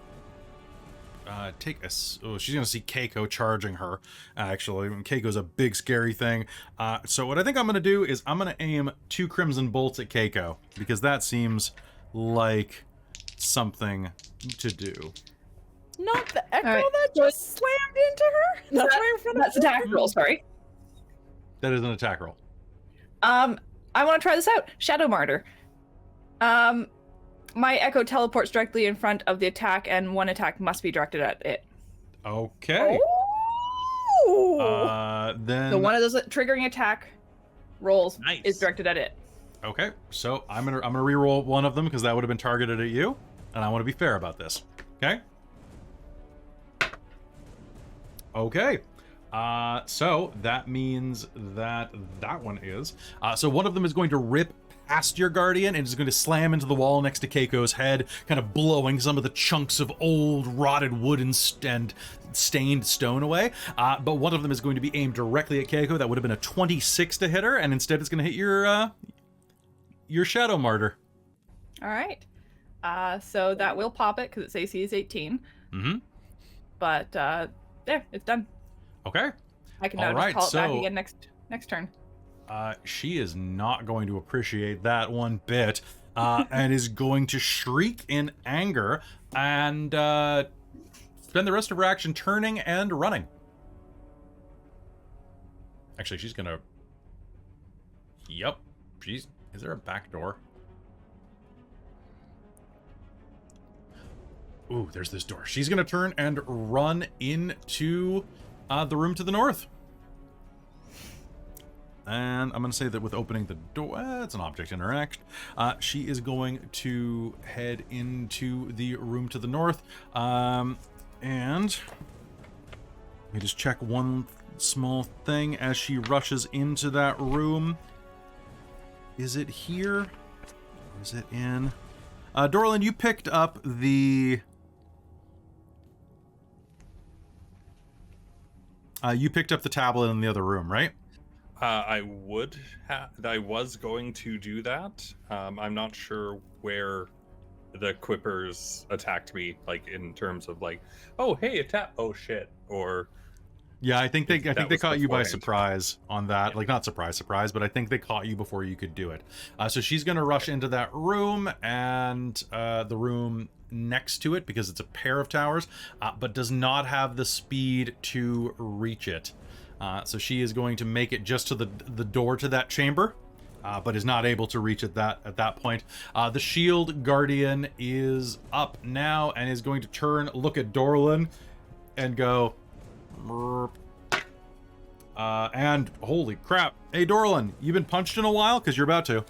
take a... Oh, she's going to see Kaeko charging her, actually. Keiko's a big, scary thing. So what I think I'm going to do is I'm going to aim 2 Crimson Bolts at Kaeko, because that seems like something to do. Not the echo Alright, that just slammed into her? That's right in front of That's attack roll, sorry. That is an attack roll. I want to try this out. Shadow Martyr. My echo teleports directly in front of the attack, and one attack must be directed at it. Okay. Oh! Then... So one of those triggering attack rolls Nice. is directed at it. Okay, so I'm gonna reroll one of them because that would have been targeted at you, and I want to be fair about this. Okay. Okay. So that means that one is. So one of them is going to rip past your guardian and is going to slam into the wall next to Keiko's head, kind of blowing some of the chunks of old rotted wood and stained stone away. But one of them is going to be aimed directly at Kaeko. That would have been a 26 to hit her, and instead it's going to hit your Shadow Martyr. All right. So that will pop it because its AC is 18. Mm-hmm. But there, it's done. Okay. I can now just call it back again next turn. She is not going to appreciate that one bit, and is going to shriek in anger and spend the rest of her action turning and running. Actually, she's gonna... Yep. Is there a back door? Ooh, there's this door. She's gonna turn and run into the room to the north. And I'm going to say that with opening the door, it's an object interaction. She is going to head into the room to the north. And let me just check one small thing as she rushes into that room. Is it here? Or is it in? Dorlen, you picked up the... you picked up the tablet in the other room, right? I was going to do that. I'm not sure where the Quippers attacked me, like in terms of like, oh hey, attack, oh shit, or yeah, I think they caught you by beforehand. surprise on that. Yeah. Like not surprise, but I think they caught you before you could do it. So she's gonna rush into that room and the room next to it because it's a pair of towers, but does not have the speed to reach it. So she is going to make it just to the door to that chamber, but is not able to reach it at that point. The shield guardian is up now and is going to turn, look at Dorlen, and go, "Merp." And holy crap! Hey Dorlen, you been punched in a while? Because you're about to.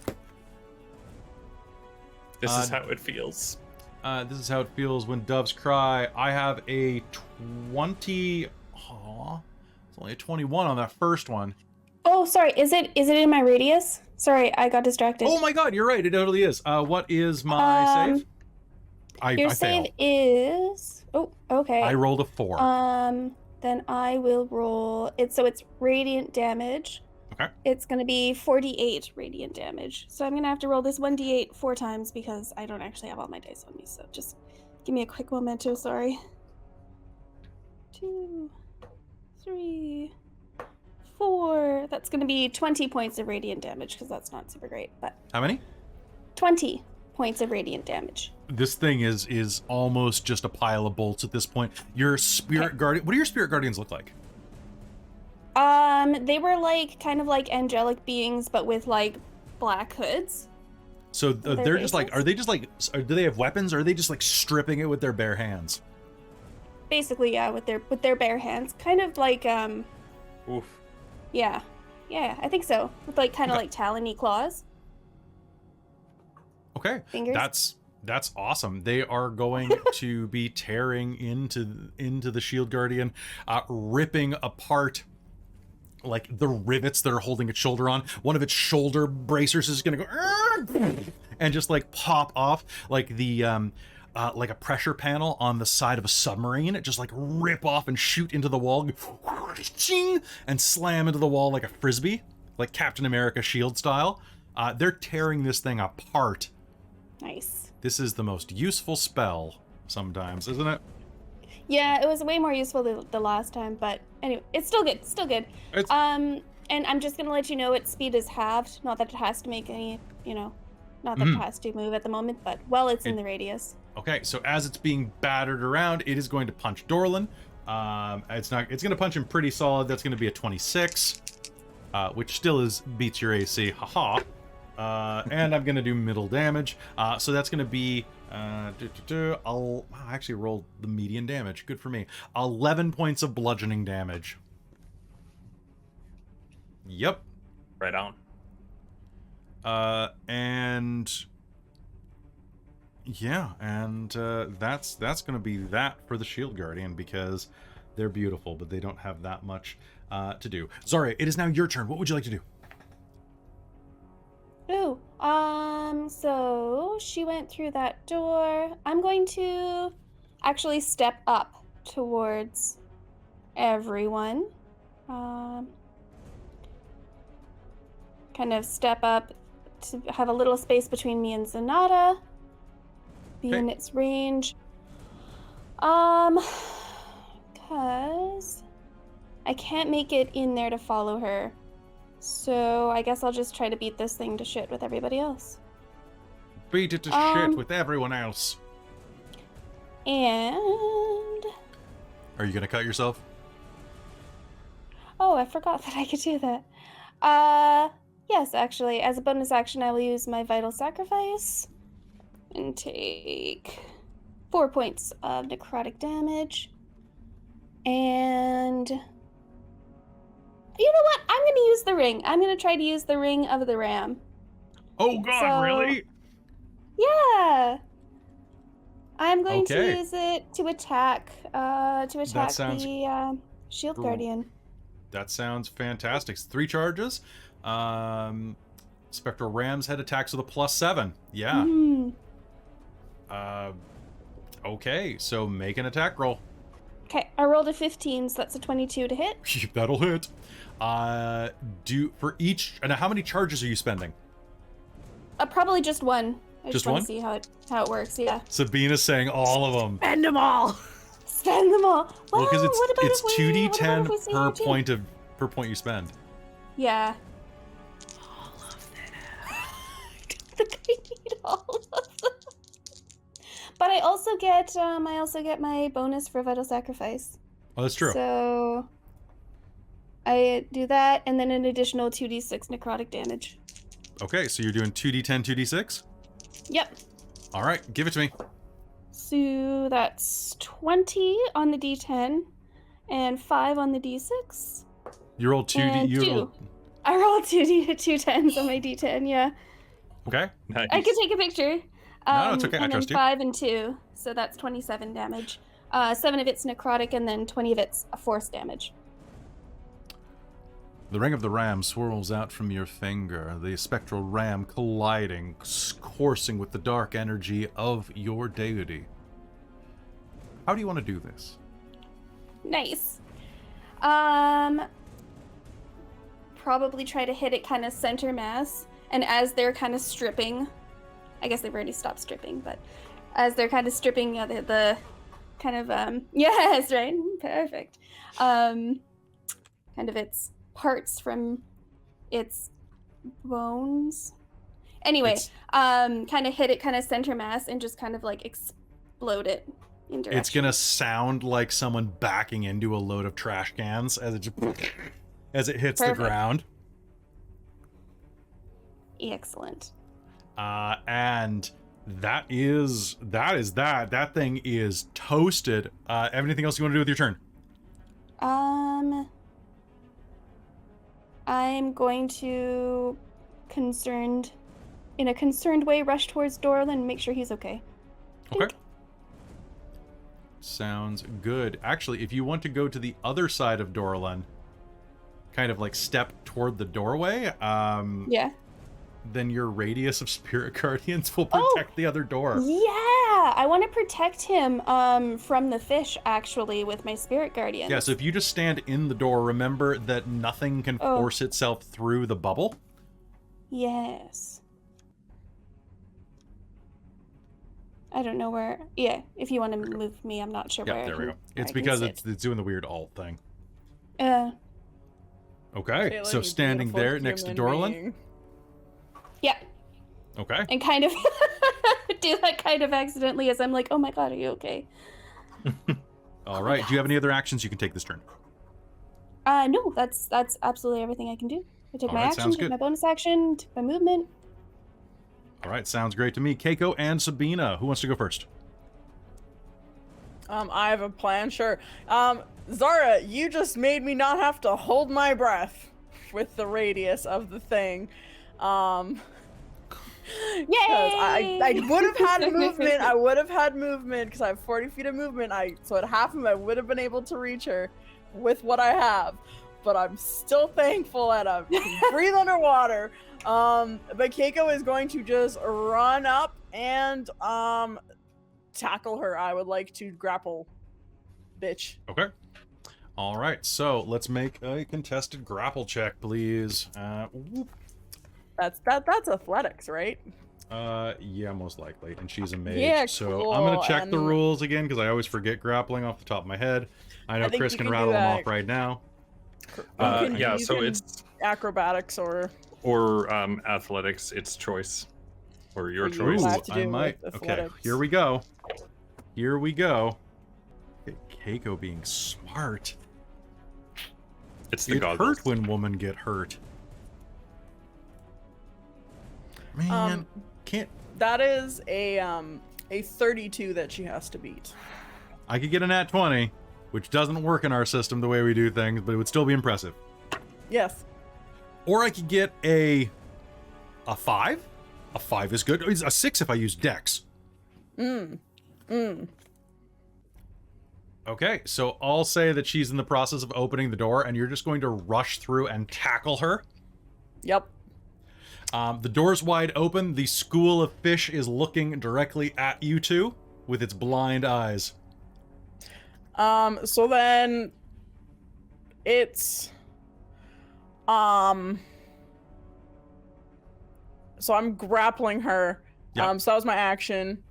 this is how it feels. This is how it feels when doves cry. I have a 20. Aw. Only a 21 on that first one. Oh, sorry. Is it in my radius? Sorry, I got distracted. Oh my god, you're right. It totally is. What is my save? Your I save failed. is... Oh, okay. I rolled a 4. Then I will roll... It's radiant damage. Okay. It's going to be 48 radiant damage. So I'm going to have to roll this 1d8 4 times because I don't actually have all my dice on me. So just give me a quick memento, sorry. 2... 3, 4. That's going to be 20 points of radiant damage because that's not super great, but How many? 20 points of radiant damage. This thing is almost just a pile of bolts at this point. Your spirit guardian. What do your spirit guardians look like? They were like kind of like angelic beings, but with like black hoods. So Their they're just like, bases? are they just like, do they have weapons or are they just like stripping it with their bare hands? basically, yeah, with their bare hands, kind of like Oof. yeah, I think so, with like kind of Okay. like talony claws. Okay, Fingers. that's awesome. They are going to be tearing into the Shield Guardian, ripping apart like the rivets that are holding its shoulder on. One of its shoulder bracers is going to go and just like pop off like the like a pressure panel on the side of a submarine. It just like rip off and shoot into the wall and slam into the wall like a frisbee, like Captain America shield style. They're tearing this thing apart. Nice. This is the most useful spell sometimes, isn't it? Yeah, it was way more useful the last time, but anyway, it's still good. And I'm just gonna let you know its speed is halved. Not that it has to make any, not that it has to move at the moment, but it's in the radius. Okay, so as it's being battered around, it is going to punch Dorlen. It's going to punch him pretty solid. That's going to be a 26, which still beats your AC. Haha. And I'm going to do middle damage. So that's going to be I actually rolled the median damage. Good for me. 11 points of bludgeoning damage. Yep. Right on. That's going to be that for the Shield Guardian, because they're beautiful, but they don't have that much to do. Xarria, it is now your turn. What would you like to do? Ooh, so she went through that door. I'm going to actually step up towards everyone. Kind of step up to have a little space between me and Zenada. Be in its range. Cause I can't make it in there to follow her. So I guess I'll just try to beat this thing to shit with everybody else. Beat it to shit with everyone else. And... Are you going to cut yourself? Oh, I forgot that I could do that. Yes, actually. As a bonus action, I will use my Vital Sacrifice and take 4 points of necrotic damage. And... You know what? I'm going to use the ring. I'm going to try to use the Ring of the Ram. Oh god, really? Yeah. I'm going Okay. to use it to attack sounds the Shield cool. Guardian. That sounds fantastic. 3 charges. Spectral Ram's head attacks with a +7. Yeah. Mm-hmm. Okay, so make an attack roll. Okay, I rolled a 15, so that's a 22 to hit. That'll hit. For each, and how many charges are you spending? Probably just one. I Just want one? to see how it works. Yeah. Sabina's saying all of them. Spend them all. Spend them all. Well, because what about it's if we- what about if we 2d10 say per two? point you spend. Yeah. All of them. I don't think I need all of them. But I also get my bonus for Vital Sacrifice. Oh, that's true. So I do that, and then an additional 2d6 necrotic damage. Okay, so you're doing 2d10, 2d6? Yep. All right, give it to me. So that's 20 on the d10 and 5 on the d6. You rolled 2d. And You 2. rolled. I rolled 2 10s on my d10, yeah. Okay. Nice. I could take a picture. No, it's okay, I And then trust you. 5 and 2, so that's 27 damage. 7 of it's necrotic, and then 20 of it's force damage. The ring of the ram swirls out from your finger, the spectral ram colliding, coursing with the dark energy of your deity. How do you want to do this? Nice. Probably try to hit it kind of center mass, and as they're kind of stripping, I guess they've already stopped stripping, but as they're kind of stripping the kind of yes, right, perfect. Kind of its parts from its bones. Anyway, kind of hit it kind of center mass and just kind of like explode it in direction. It's gonna sound like someone backing into a load of trash cans as it hits Perfect. the ground. Excellent. And That is that. That thing is toasted. Anything else you want to do with your turn? I'm going to in a concerned way, rush towards Dorlen and make sure he's okay. Okay. Sounds good. Actually, if you want to go to the other side of Dorlen, kind of like step toward the doorway, Yeah. then your radius of spirit guardians will protect the other door. Yeah, I want to protect him from the fish, actually, with my spirit guardians. Yeah, so if you just stand in the door, remember that nothing can force itself through the bubble. Yes. I don't know where. Yeah, if you want to move me, I'm not sure where. Yeah, there we go. where It's I can because sit. it's doing the weird alt thing. Uh, Okay, Caitlan, so you standing beautiful there next to human Dorlen. being. yeah, Okay. and kind of do that kind of accidentally as I'm like, oh my god, are you okay? All right. Do you have any other actions you can take this turn? No, that's absolutely everything I can do. I took All my right, action, sounds took good. my bonus action, took my movement. All right, sounds great to me. Kaeko and Sabina, who wants to go first? I have a plan, sure. Xarria, you just made me not have to hold my breath with the radius of the thing. Because I would have had movement. I would have had movement because I have 40 feet of movement. So at half of them, I would have been able to reach her with what I have. But I'm still thankful that I can breathe underwater. But Kaeko is going to just run up and tackle her. I would like to grapple, bitch. Okay. All right, so let's make a contested grapple check, please. Whoop. That's athletics, right? Yeah, most likely. And she's a mage. Yeah, so I'm gonna cool, check the and- rules again because I always forget grappling off the top of my head. I know I think Chris you can can do rattle them that. off right now. Yeah, You so can- it's acrobatics or athletics. It's choice or your You choice. will have to I do might. with Okay, athletics. here we go. Here we go. Look at Kaeko being smart. It's the It goggles. hurt when women get hurt. Man, can't. That is a 32 that she has to beat. I could get a nat 20, which doesn't work in our system the way we do things, but it would still be impressive. Yes. Or I could get a 5. A 5 is good. It's a 6 if I use Dex. Okay, so I'll say that she's in the process of opening the door, and you're just going to rush through and tackle her. Yep. The door's wide open. The school of fish is looking directly at you two with its blind eyes. So then it's so I'm grappling her. Yep. So that was my action.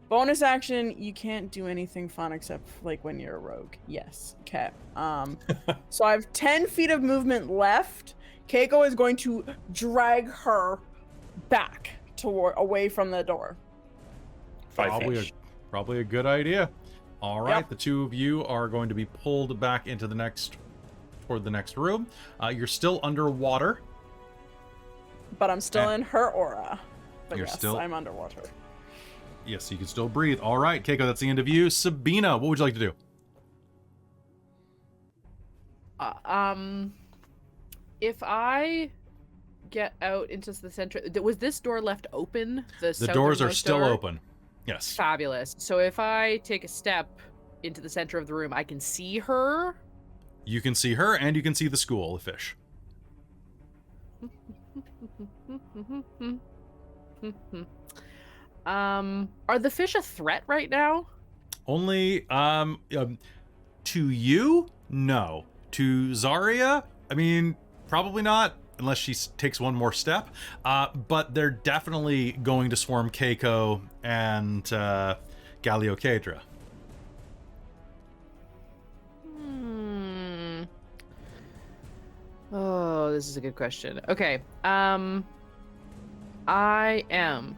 Bonus action, you can't do anything fun except like when you're a rogue. Yes. Okay. So I have 10 feet of movement left. Kaeko is going to drag her back away from the door. 5 feet. Probably a good idea. All right, Yep. the two of you are going to be pulled back into toward the next room. You're still underwater. But I'm still in her aura. But You're yes, still- I'm underwater. Yes, you can still breathe. All right, Kaeko, that's the end of you. Sabina, what would you like to do? If I get out into the center, was this door left open? The doors are southernmost still door? open. Yes. Fabulous. So if I take a step into the center of the room, I can see her. You can see her, and you can see the school of fish. Are the fish a threat right now? Only, to you, no. To Xarria, I mean, probably not, unless she takes one more step. But they're definitely going to swarm Kaeko and Galeocadra. Oh, this is a good question. Okay. I am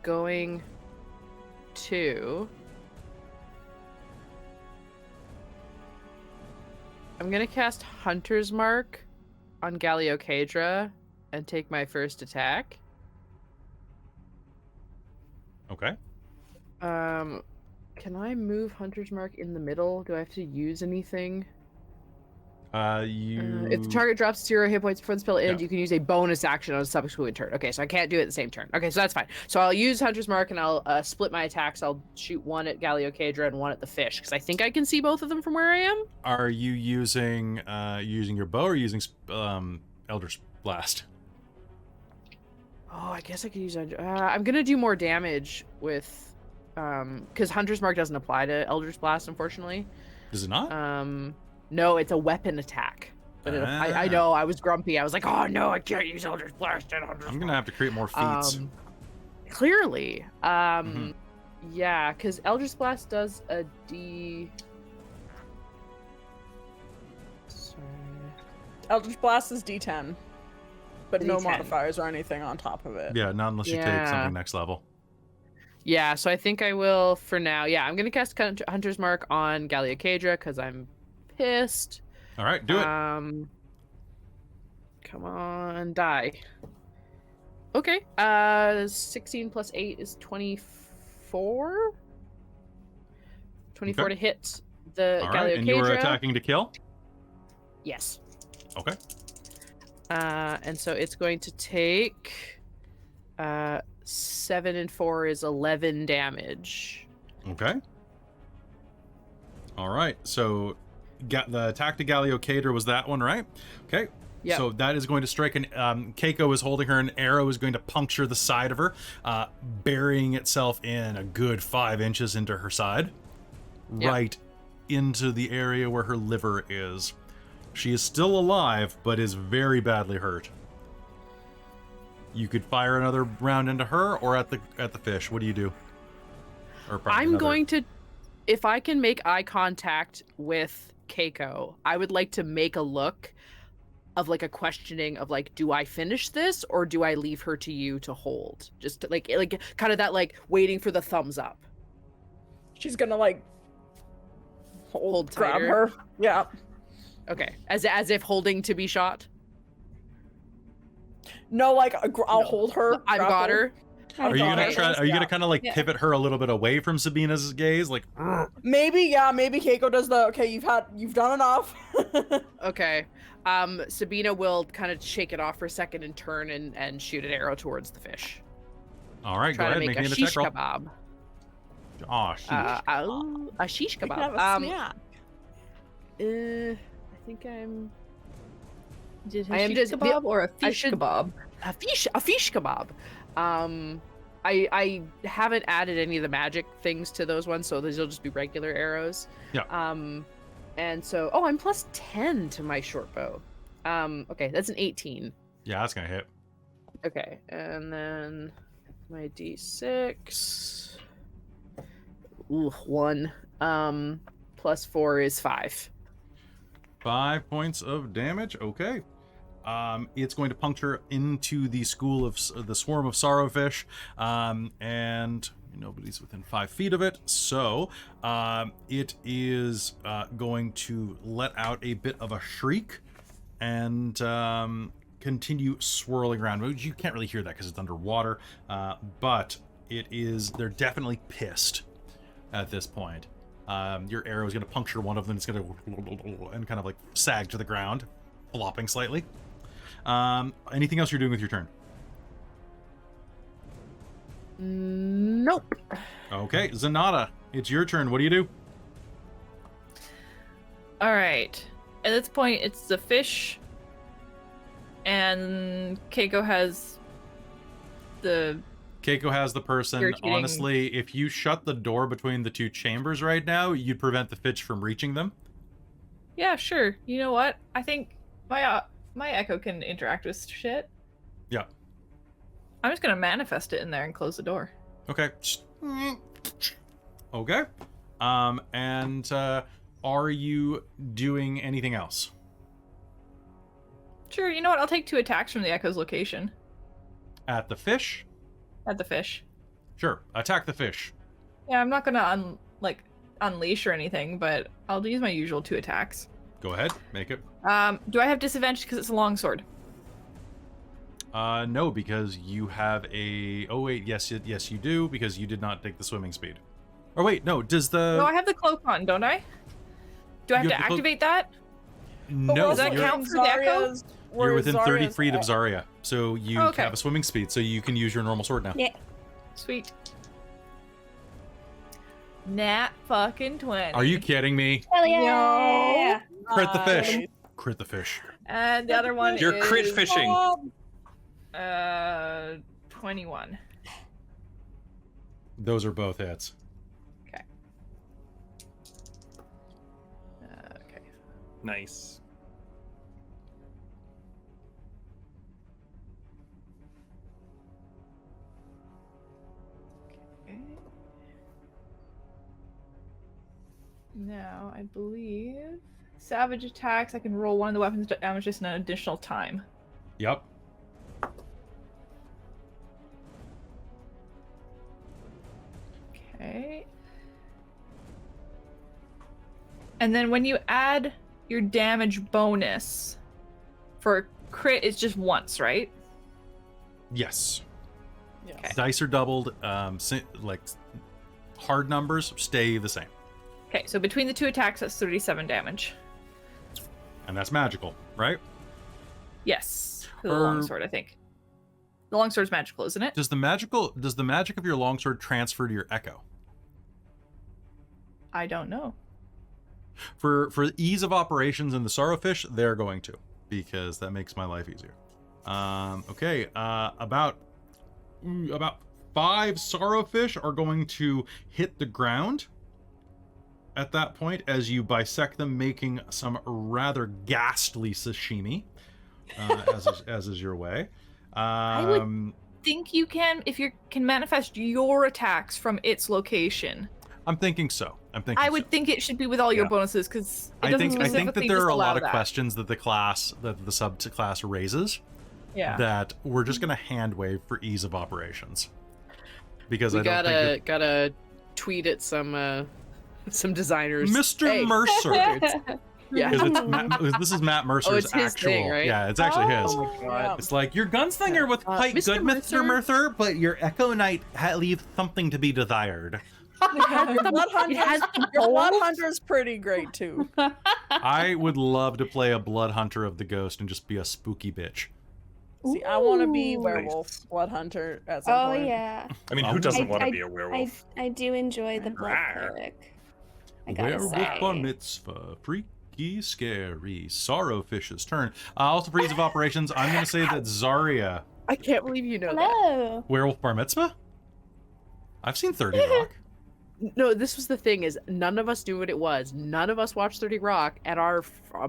going to... I'm going to cast Hunter's Mark on Galeocadra and take my first attack. Okay. Can I move Hunter's Mark in the middle? Do I have to use anything? If the target drops 0 hit points before the spell ends, you can use a bonus action on a subsequent turn. Okay, so I can't do it the same turn. Okay, so that's fine. So I'll use Hunter's Mark and I'll split my attacks. I'll shoot one at Galeocadra and one at the fish because I think I can see both of them from where I am. Are you using your bow or using Eldritch Blast? Oh, I guess I could use. I'm gonna do more damage with, because Hunter's Mark doesn't apply to Eldritch Blast, unfortunately. Does it not? No, it's a weapon attack. But I know I was grumpy. I was like, oh no, I can't use Eldritch Blast and Hunter's I'm gonna have to create more feats. Clearly, yeah, because Eldritch Blast does a D. Sorry. Eldritch Blast is D10, but no D10. modifiers or anything on top of it. Yeah, not unless you take something next level. Yeah, so I think I will for now. Yeah, I'm gonna cast Hunter's Mark on Galeocadra because I'm pissed. All right, do it. Come on, die. Okay. 16 plus 8 is 24. 24 to hit the All Galeocadra. right, and you were attacking to kill? Yes. Okay. And so it's going to take 7 and 4 is 11 damage. Okay. All right, so the attack to Galeocadra was that one, right? Okay. Yep. So that is going to strike an Kaeko is holding her. An arrow is going to puncture the side of her, burying itself in a good 5 inches into her side, right into the area where her liver is. She is still alive, but is very badly hurt. You could fire another round into her or at the fish. What do you do? Or I'm going to, if I can make eye contact with Kaeko, I would like to make a look of like a questioning of like, do I finish this or do I leave her to you to hold? Just to, like kind of that like waiting for the thumbs up. She's gonna like hold grab tighter. her. Yeah. Okay, as if holding to be shot. No, like I'll hold her. I've got her. Are you gonna try? Are you gonna Yeah. kind of like pivot her a little bit away from Sabina's gaze, like? Maybe, yeah. Maybe Kaeko does the okay. You've done enough. Okay. Sabina will kind of shake it off for a second and turn and shoot an arrow towards the fish. All right, Try go to ahead, make make a an shish attack roll. kebab. Oh, sheesh. A shish We can have kebab. a snack. I think I'm. Did I am shish just- kebab or a fish should- kebab? A fish kebab. I haven't added any of the magic things to those ones, so these will just be regular arrows. Yeah. And so I'm plus 10 to my short bow. Okay, that's an 18. Yeah, that's gonna hit. Okay, and then my d6. Ooh, 1. Plus 4 is 5. 5 points of damage. Okay. It's going to puncture into the swarm of sorrowfish, and nobody's within 5 feet of it. So it is going to let out a bit of a shriek and continue swirling around. You can't really hear that because it's underwater, but they're definitely pissed at this point. Your arrow is going to puncture one of them. It's going to and kind of like sag to the ground, flopping slightly. Anything else you're doing with your turn? Nope. Okay, Zenada, it's your turn. What do you do? All right. At this point, it's the fish, and Kaeko has the. Kaeko has the person. Irritating. Honestly, if you shut the door between the two chambers right now, you'd prevent the fish from reaching them. Yeah, sure. You know what? I think my Echo can interact with shit. Yeah. I'm just gonna manifest it in there and close the door. Okay. Okay. And are you doing anything else? Sure. You know what? I'll take 2 attacks from the Echo's location At the fish? at the fish. Sure. Attack the fish. Yeah, I'm not gonna unleash or anything, but I'll use my usual 2 attacks. Go ahead. Make it. Do I have disadvantage because it's a longsword? No, because you have a... Oh, wait, yes, you do, because you did not take the swimming speed. Or wait, no, does the... No, I have the cloak on, don't I? Do I have You to have the cloak- activate that? No, Does that you're, count for the echo? you're within 30 feet of Xarria, so you Okay. have a swimming speed, so you can use your normal sword now. Yeah. Sweet. Nat fucking 20. Are you kidding me? Hell yeah! Crit the fish. Crit the fish. And the other one You're is... crit fishing. 21. Those are both hits. Okay. Okay. Nice. Now, I believe savage attacks, I can roll one of the weapons damage just an additional time. Yep. Okay. And then when you add your damage bonus for crit, it's just once, right? Yes. Yes. Dice are doubled. Like hard numbers stay the same, Okay, so between the two attacks, that's 37 damage. and that's magical, right? Yes. For the Or- longsword, I think. The longsword's magical, isn't it? Does the magic of your longsword transfer to your echo? I don't know. For ease of operations in the Sorrowfish, they're going to, because that makes my life easier. Okay, about 5 Sorrowfish are going to hit the ground at that point as you bisect them, making some rather ghastly sashimi, as is your way. would- Think you can, if you can manifest your attacks from its location. I'm thinking so. I would so. think it should be with all your Yeah. bonuses, because it I doesn't think specifically that there just are a lot allow of that. questions that the subclass raises Yeah. that we're just gonna hand wave for ease of operations, because We I don't think gotta tweet at some designers. Mr. Hey. Mercer. Yeah. Because this is Matt Mercer's it's his actual. thing, right? Yeah, it's actually his. Oh my god. It's like your gunslinger with quite Mr. good, Mr. Mercer, but your Echo Knight leaves something to be desired. Your Blood It has Hunter's, the your Blood bolt. Hunter's pretty great too. I would love to play a Blood Hunter of the Ghost and just be a spooky bitch. See, I want to be Ooh. werewolf Blood Hunter at some Oh point. yeah, I mean, who doesn't want to I- be a werewolf? I do enjoy the blood Rawr. cleric. I gotta Werewolf say. bar mitzvah, freaky, scary, Sorrowfish's turn. Also, for ease of operations, I'm going to say that Xarria, I can't believe you know that. Hello. werewolf bar mitzvah. I've seen 30 Rock. No, this was the thing: is none of us knew what it was. None of us watched 30 Rock, and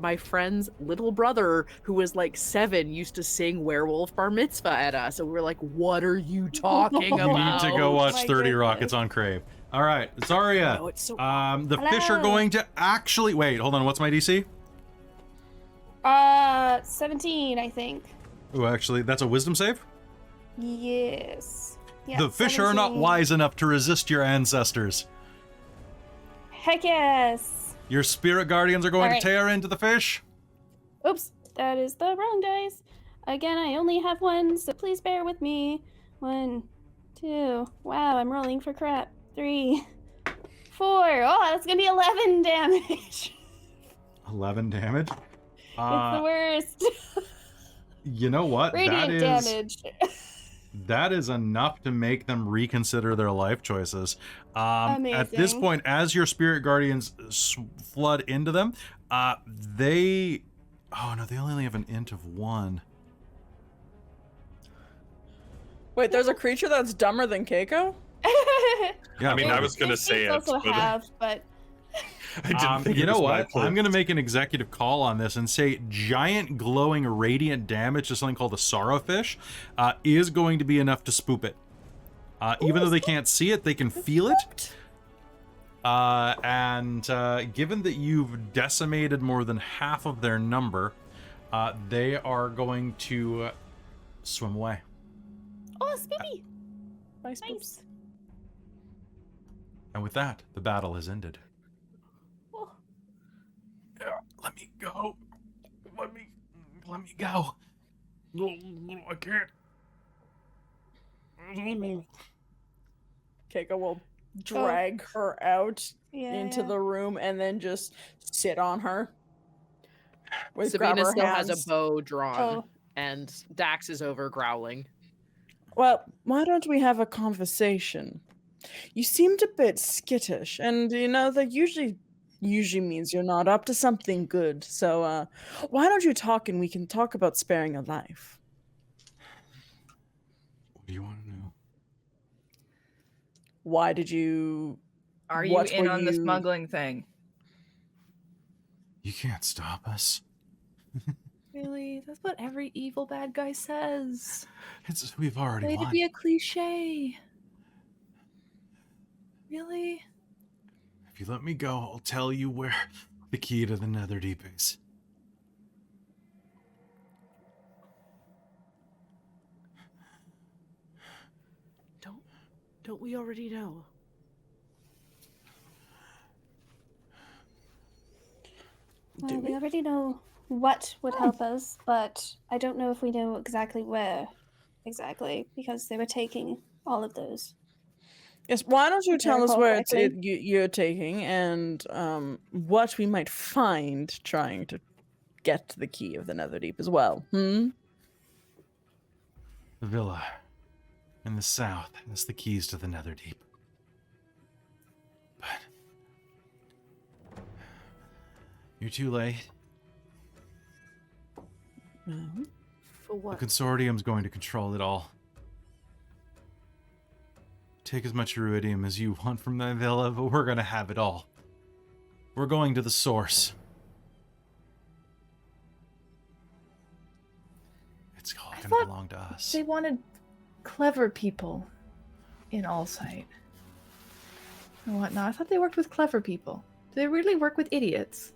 my friend's little brother, who was like 7, used to sing "Werewolf Bar Mitzvah" at us, and we were like, "What are you talking You about?" need to go watch my 30 Rock. goodness. It's on Crave. All right, Xarria. No, it's so. The fish are Hello. going to actually wait. Hold on. What's my DC? 17, I think. Oh, actually, that's a wisdom save. Yes. Yeah, The fish are not 17. wise enough to resist your ancestors. Heck yes. Your spirit guardians are going All right. to tear into the fish. Oops, that is the wrong dice. Again, I only have 1, so please bear with me. 1, 2. Wow, I'm rolling for crap. 3, 4. Oh, that's gonna be 11 damage. 11 damage. It's the worst. You know what? Radiant damage. That is enough to make them reconsider their life choices. At this Amazing. point, as your spirit guardians flood into them, they... Oh, no, they only have an int of 1. Wait, there's a creature that's dumber than Kaeko? Yeah, I mean, well, I was gonna say it, also but have, but I didn't think you it know was my what? place. I'm going to make an executive call on this and say giant glowing radiant damage to something called the Sorrowfish is going to be enough to spoop it. Even though they can't see it, they can feel it. And given that you've decimated more than half of their number, they are going to swim away. oh, spoopy. Nice. Nice. And with that, the battle has ended. Oh. Let me go. Let me go. No, I can't. Kaeko will drag her out Yeah, into the room and then just sit on her. Grab Sabina her still has a hands. bow drawn, Oh. and Dax is over growling. Well, why don't we have a conversation? You seemed a bit skittish, and that usually means you're not up to something good. So, why don't you talk and we can talk about sparing a life? What do you want to know? Why did you? Are you in on the smuggling thing? You can't stop us. Really? That's what every evil bad guy says. We've already Way won. to be a cliche. Really? If you let me go, I'll tell you where the key to the Netherdeep is. Don't we already know? Well, we already know what would help us, but I don't know if we know exactly where exactly, because they were taking all of those. Yes, why don't you If I tell us recall where correctly. you're taking and what we might find trying to get to the key of the Netherdeep as well? The villa in the south has the keys to the Netherdeep. But you're too late. For what? The consortium's going to control it all. Take as much Ruidium as you want from the villa, but we're going to have it all. We're going to the source. It's all going to thought belong to us. They wanted clever people in Allsight and whatnot. I thought they worked with clever people. Do they really work with idiots?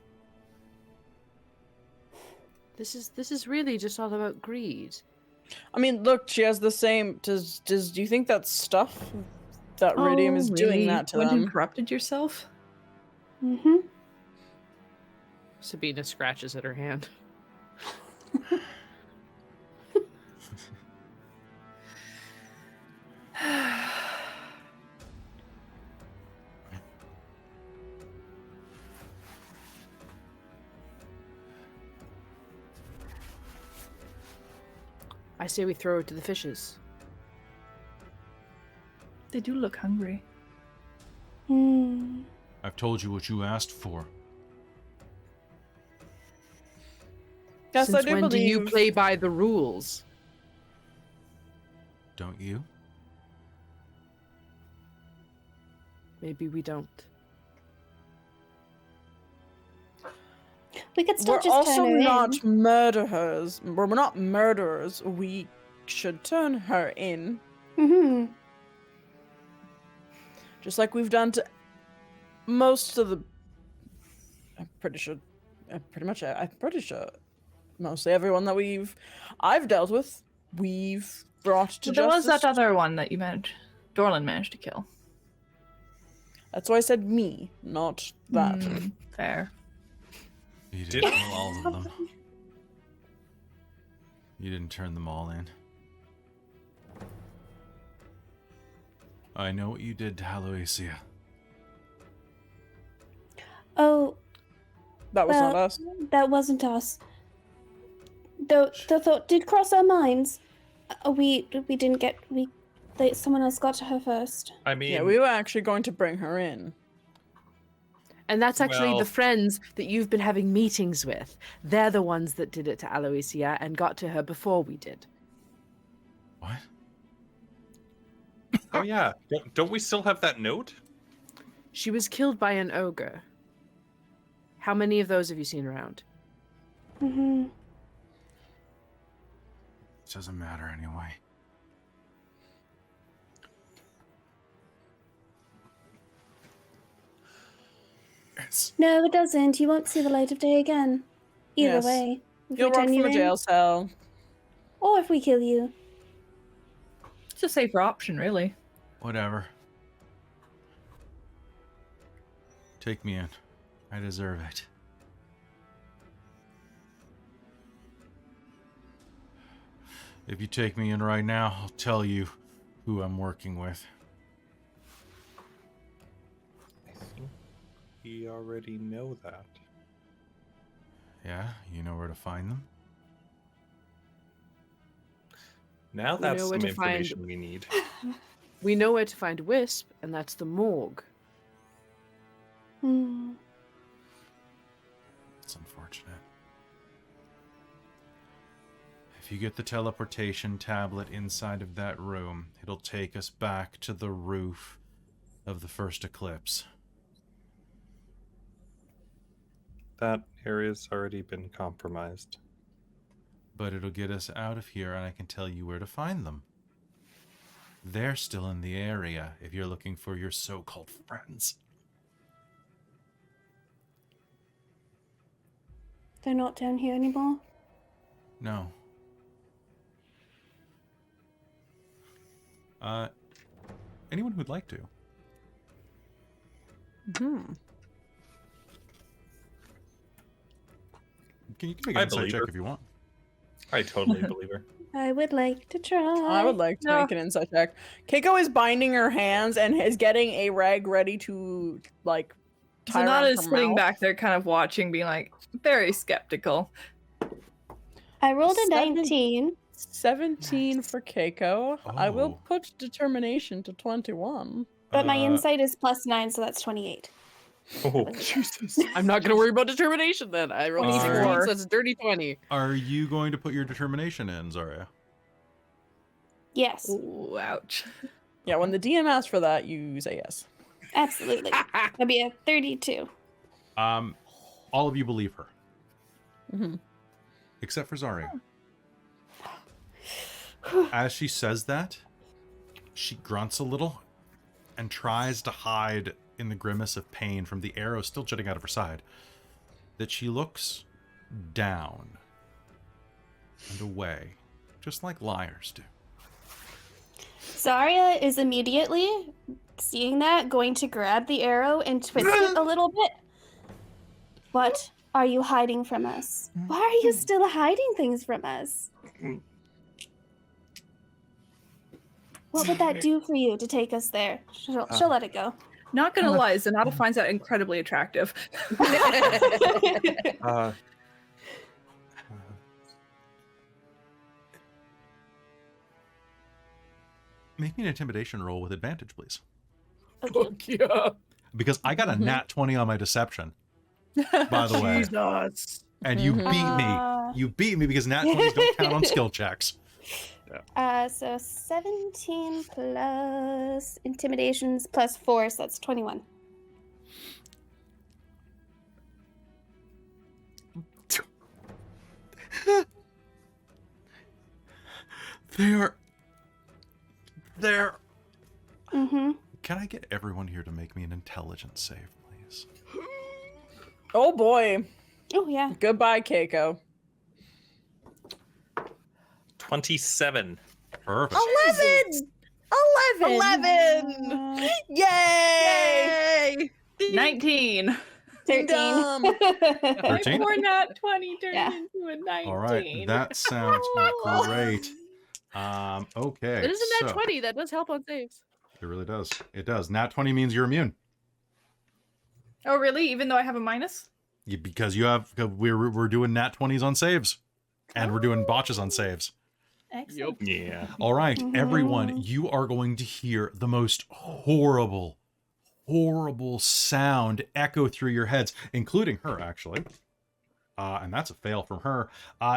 This is really just all about greed. I mean, look, she has the same. Do you think that stuff that Ruidium is doing really? that to Went them? and corrupted yourself? Mm-hmm. Sabina scratches at her hand. I say we throw it to the fishes. They do look hungry. Hmm. I've told you what you asked for. Yes, I Since do when do you believe- play by the rules? Don't you? Maybe we don't. We could still We're just also turn her not in. murderers. We're not murderers. We should turn her in, Mm-hmm. just like we've done to most of the. I'm pretty sure mostly everyone that I've dealt with, we've brought to Well, there was justice. that other one that you managed. Dorlen managed to kill. That's why I said me, not that. Fair. You didn't kill all of them. You didn't turn them all in. I know what you did to Aloysia. Oh, That was well, not us. that wasn't us. Though the thought did cross our minds. We didn't get someone else got to her first. I mean, Yeah, we were actually going to bring her in. And that's actually Well- the friends that you've been having meetings with. They're the ones that did it to Aloysia and got to her before we did. What? oh yeah, don't we still have that note? She was killed by an ogre. How many of those have you seen around? Mm-hmm. It doesn't matter anyway. It's No, it doesn't. You won't see the light of day again. Either Yes. way. If You'll we rot turn from you a in, jail cell. or if we kill you. It's a safer option, really. whatever. Take me in. I deserve it. If you take me in right now, I'll tell you who I'm working with. I think we already know that. Yeah, you know where to find them? Now We that's know where some to find- information we need. We know where to find Wisp, and that's the morgue. Hmm. It's unfortunate. If you get the teleportation tablet inside of that room, it'll take us back to the roof of the first eclipse. That area's already been compromised. But it'll get us out of here, and I can tell you where to find them. They're still in the area if you're looking for your so-called friends. They're not down here anymore. No. Anyone who'd like to? You can make I an insight believe check her. if you want. I totally believe her. I would like to try. I would like to make an insight check. Kaeko is binding her hands and is getting a rag ready to, like, tie around Zenada's her sitting mouth. back there kind of watching, being like, very skeptical. I rolled a 7. 19. 17 for Kaeko. I will Oh. put determination to 21. But my Uh, insight is +9, so that's 28. Oh, Jesus. I'm not gonna worry about determination then. I rolled a 16, 24. so that's a dirty 20. Are you going to put your determination in, Xarria? Yes, Ooh, ouch. Yeah, when the DM asks for that, you say yes. absolutely. That'd be a 32. All of you believe her, Mhm. except for Xarria. As she says that, she grunts a little and tries to hide in the grimace of pain from the arrow still jutting out of her side, that she looks down and away, just like liars do. Xarria is immediately, seeing that, going to grab the arrow and twist it a little bit. What are you hiding from us? Why are you still hiding things from us? What would that do for you to take us there? She'll let it go. Not gonna lie, Zenada finds that incredibly attractive. uh, Make me an intimidation roll with advantage, please. Fuck yeah. Because I got a nat 20 on my deception, by the way. Jesus. And you beat me. You beat me because nat 20s don't count on skill checks. So 17 plus intimidations plus 4, so that's 21. They're... Mm-hmm. Can I get everyone here to make me an intelligence save, please? Oh boy. Oh, yeah. Goodbye, Kaeko. 27. Perfect. 11! Yay! 19. 13. Dumb. 13? Poor nat 20 turned Yeah. into a 19. All right, that sounds great. Okay. It isn't that so- 20. That does help on saves. It really does. It does. Nat 20 means you're immune. Oh, really? Even though I have a minus? Because you have, we're doing nat 20s on saves, and we're doing botches on saves. Excellent. Yeah. All right, everyone, you are going to hear the most horrible sound echo through your heads, including her, actually. And that's a fail from her.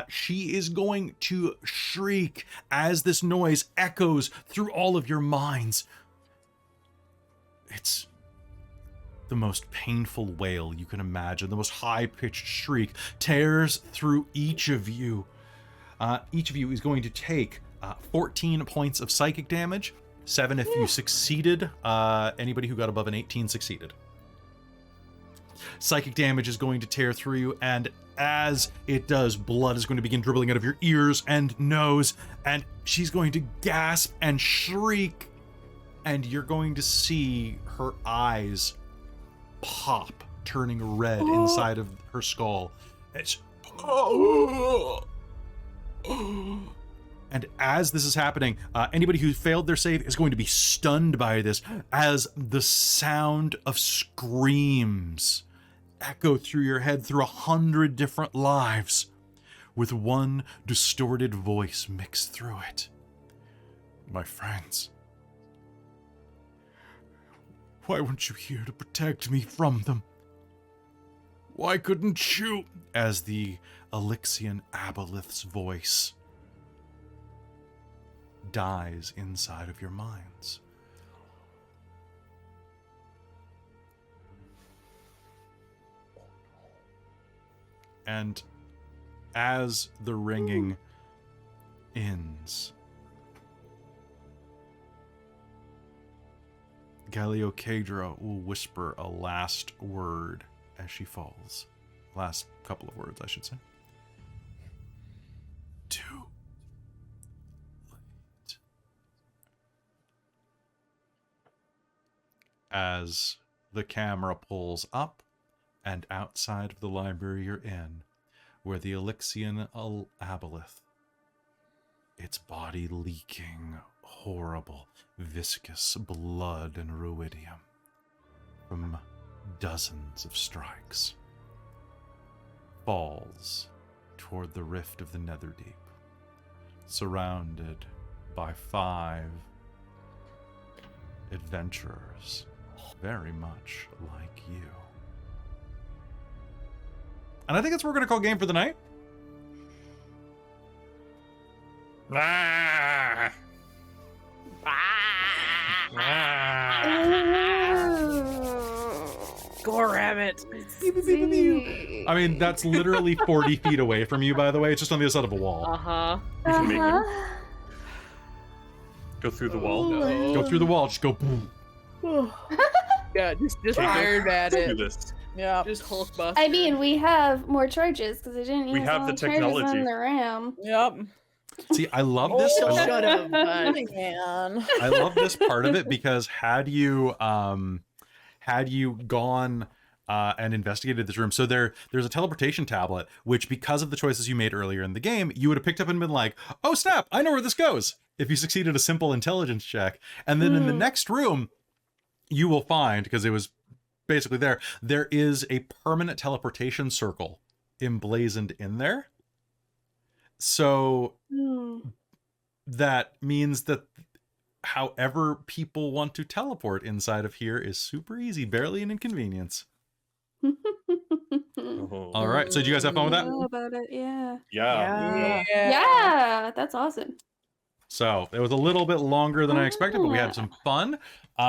She is going to shriek as this noise echoes through all of your minds. It's the most painful wail you can imagine. The most high-pitched shriek tears through each of you. Each of you is going to take 14 points of psychic damage. 7 if you succeeded. Anybody who got above an 18 succeeded. Psychic damage is going to tear through you, and as it does, blood is going to begin dribbling out of your ears and nose, and she's going to gasp and shriek, and you're going to see her eyes pop, turning red inside of her skull. It's And as this is happening, anybody who failed their save is going to be stunned by this as the sound of screams echo through your head through 100 different lives, with one distorted voice mixed through it. My friends, why weren't you here to protect me from them? Why couldn't you? As the Alexian Aboleth's voice dies inside of your minds. And as the ringing ends, Galeocadra will whisper a last word as she falls. Last couple of words, I should say. Too late. As the camera pulls up and outside of the library you're in, where the Alexian Aboleth, its body leaking horrible, viscous blood and ruidium from dozens of strikes, falls toward the rift of the Netherdeep, surrounded by 5 adventurers very much like you. And I think that's what we're going to call game for the night. Ah! Go rabbit. I mean, that's literally 40 feet away from you, by the way. It's just on the other side of a wall. Uh-huh. You can make it. Go through the wall. Go through the wall. Just go boom. Yeah, just Okay. fired at Do it. this. Yeah. Just Hulk buster. I mean, we have more charges because I didn't We use have all the charges technology. on the RAM. Yep. See, I love this. Oh, I love, shut up, bud. Man. I love this part of it because had you gone and investigated this room, so there's a teleportation tablet, which because of the choices you made earlier in the game, you would have picked up and been like, oh snap, I know where this goes, if you succeeded a simple intelligence check. And then in the next room, you will find, because it was basically there is a permanent teleportation circle emblazoned in there. So that means that however people want to teleport inside of here is super easy, barely an inconvenience. Oh. All right, so did you guys have fun with that? Know about it, yeah. Yeah. Yeah, that's awesome. So it was a little bit longer than I expected, but we had some fun. So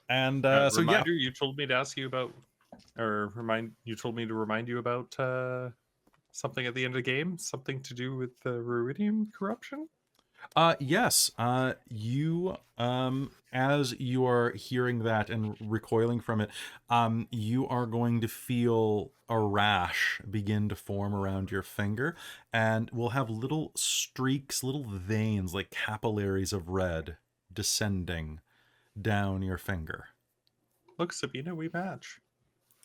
yeah, Reminder, you told me to ask you about, or you told me to remind you about something at the end of the game, something to do with the Ruidium corruption. yes, you as you are hearing that and recoiling from it, you are going to feel a rash begin to form around your finger, and will have little streaks, little veins like capillaries of red descending down your finger. Look, Sabina, we match.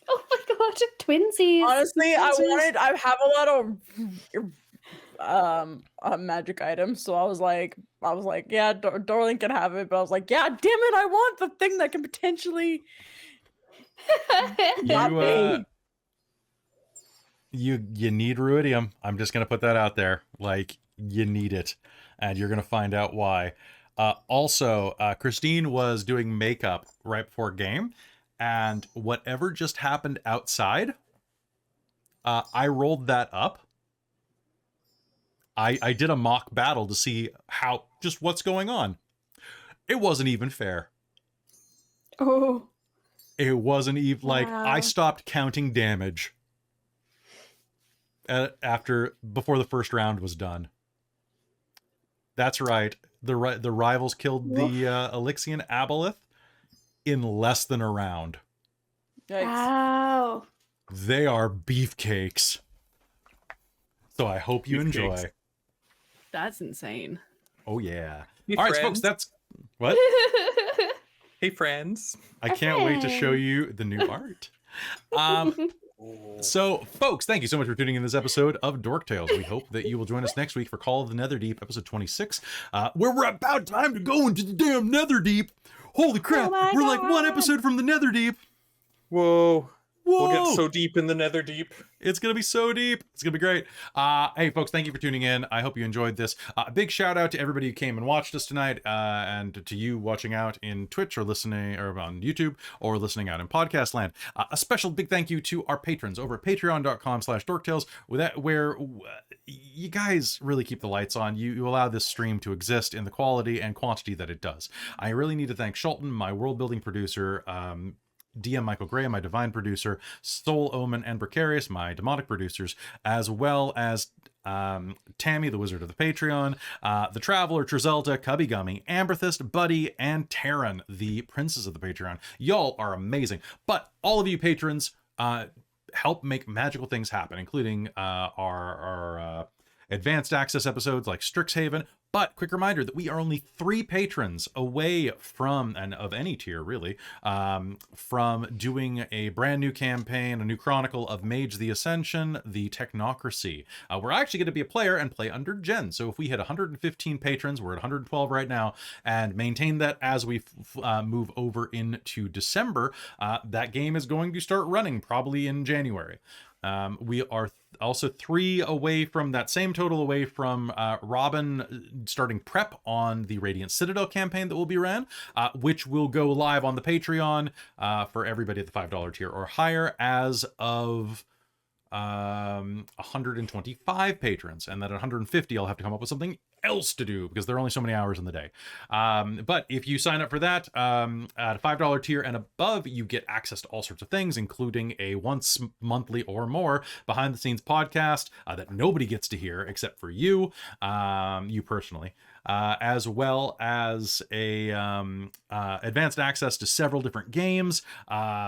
Oh my god, twinsies. Honestly, I have a lot of magic items, so I was like, yeah, Dorlen can have it, but I was like, yeah, damn it, I want the thing that can potentially You need Ruidium. I'm just gonna put that out there. Like, you need it, and you're gonna find out why. Also, Christine was doing makeup right before game, and whatever just happened outside, I rolled that up. I did a mock battle to see what's going on. It wasn't even fair. Oh. It wasn't even like Wow. I stopped counting damage before the first round was done. That's right. The rivals killed the Alexian Aboleth in less than a round. Yikes. Wow. They are beefcakes. So I hope you enjoy. Beefcakes. That's insane. Oh yeah. Hey, All right, friends. folks, that's what? Hey, friends. I can't wait to show you the new art. So, folks, thank you so much for tuning in this episode of Dork Tales. We hope that you will join us next week for Call of the Netherdeep, episode 26, where we're about time to go into the damn Netherdeep. Holy crap, we're like one episode from the Netherdeep. Whoa. Whoa. We'll get so deep in the Netherdeep. It's going to be so deep. It's going to be great. Hey, folks, thank you for tuning in. I hope you enjoyed this. Big shout out to everybody who came and watched us tonight, and to you watching out in Twitch or listening or on YouTube or listening out in podcast land. A special big thank you to our patrons over at patreon.com/dorktales, where you guys really keep the lights on. You allow this stream to exist in the quality and quantity that it does. I really need to thank Schulten, my world building producer, DM Michael Gray, my divine producer, Soul Omen and Precarious, my demonic producers, as well as Tammy, the Wizard of the Patreon, the Traveler, Trizelta, Cubby Gummy, Amberthist, Buddy, and Taryn, the Princes of the Patreon. Y'all are amazing. But all of you patrons help make magical things happen, including our advanced access episodes like Strixhaven. But quick reminder that we are only 3 patrons away from, and of any tier really, from doing a brand new campaign, a new chronicle of Mage the Ascension, the Technocracy. We're actually going to be a player and play under Jen. So if we hit 115 patrons, we're at 112 right now, and maintain that as we move over into December, that game is going to start running probably in January. We are also 3 away from that same total away from Robin starting prep on the Radiant Citadel campaign that will be ran, which will go live on the Patreon for everybody at the $5 tier or higher as of 125 patrons. And then at 150, I'll have to come up with something else to do because there are only so many hours in the day. But if you sign up for that at a $5 tier and above, you get access to all sorts of things, including a once monthly or more behind the scenes podcast that nobody gets to hear except for you, you personally, as well as a advanced access to several different games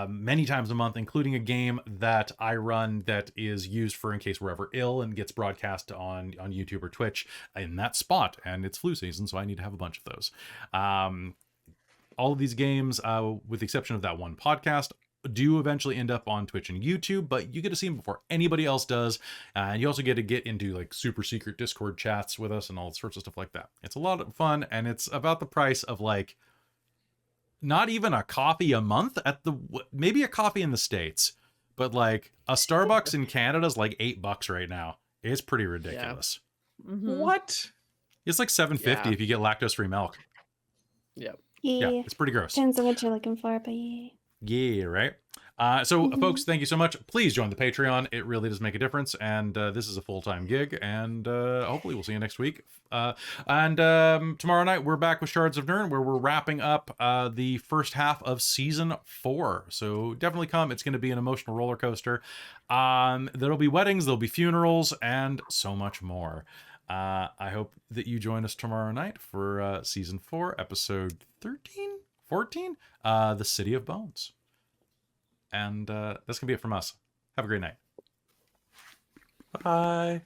many times a month, including a game that I run that is used for in case we're ever ill and gets broadcast on YouTube or Twitch in that spot, and it's flu season, so I need to have a bunch of those. All of these games, with the exception of that one podcast, do eventually end up on Twitch and YouTube, but you get to see them before anybody else does, and you also get to get into like super secret Discord chats with us and all sorts of stuff like that. It's a lot of fun, and it's about the price of like not even a coffee a month at the maybe a coffee in the States, but like a Starbucks in Canada is like $8 right now. It's pretty ridiculous. Yeah. Mm-hmm. What? It's like $7.50 if you get lactose-free milk. Yep. Yeah. Yeah, it's pretty gross. Depends on what you're looking for, but yeah. Yeah, right. So folks, thank you so much. Please join the Patreon. It really does make a difference. And this is a full-time gig. And hopefully we'll see you next week. And tomorrow night, we're back with Shards of Nirn, where we're wrapping up the first half of season 4. So definitely come. It's going to be an emotional roller coaster. There'll be weddings, there'll be funerals, and so much more. I hope that you join us tomorrow night for season 4, episode 14, The City of Bones. And that's gonna be it from us. Have a great night. Bye.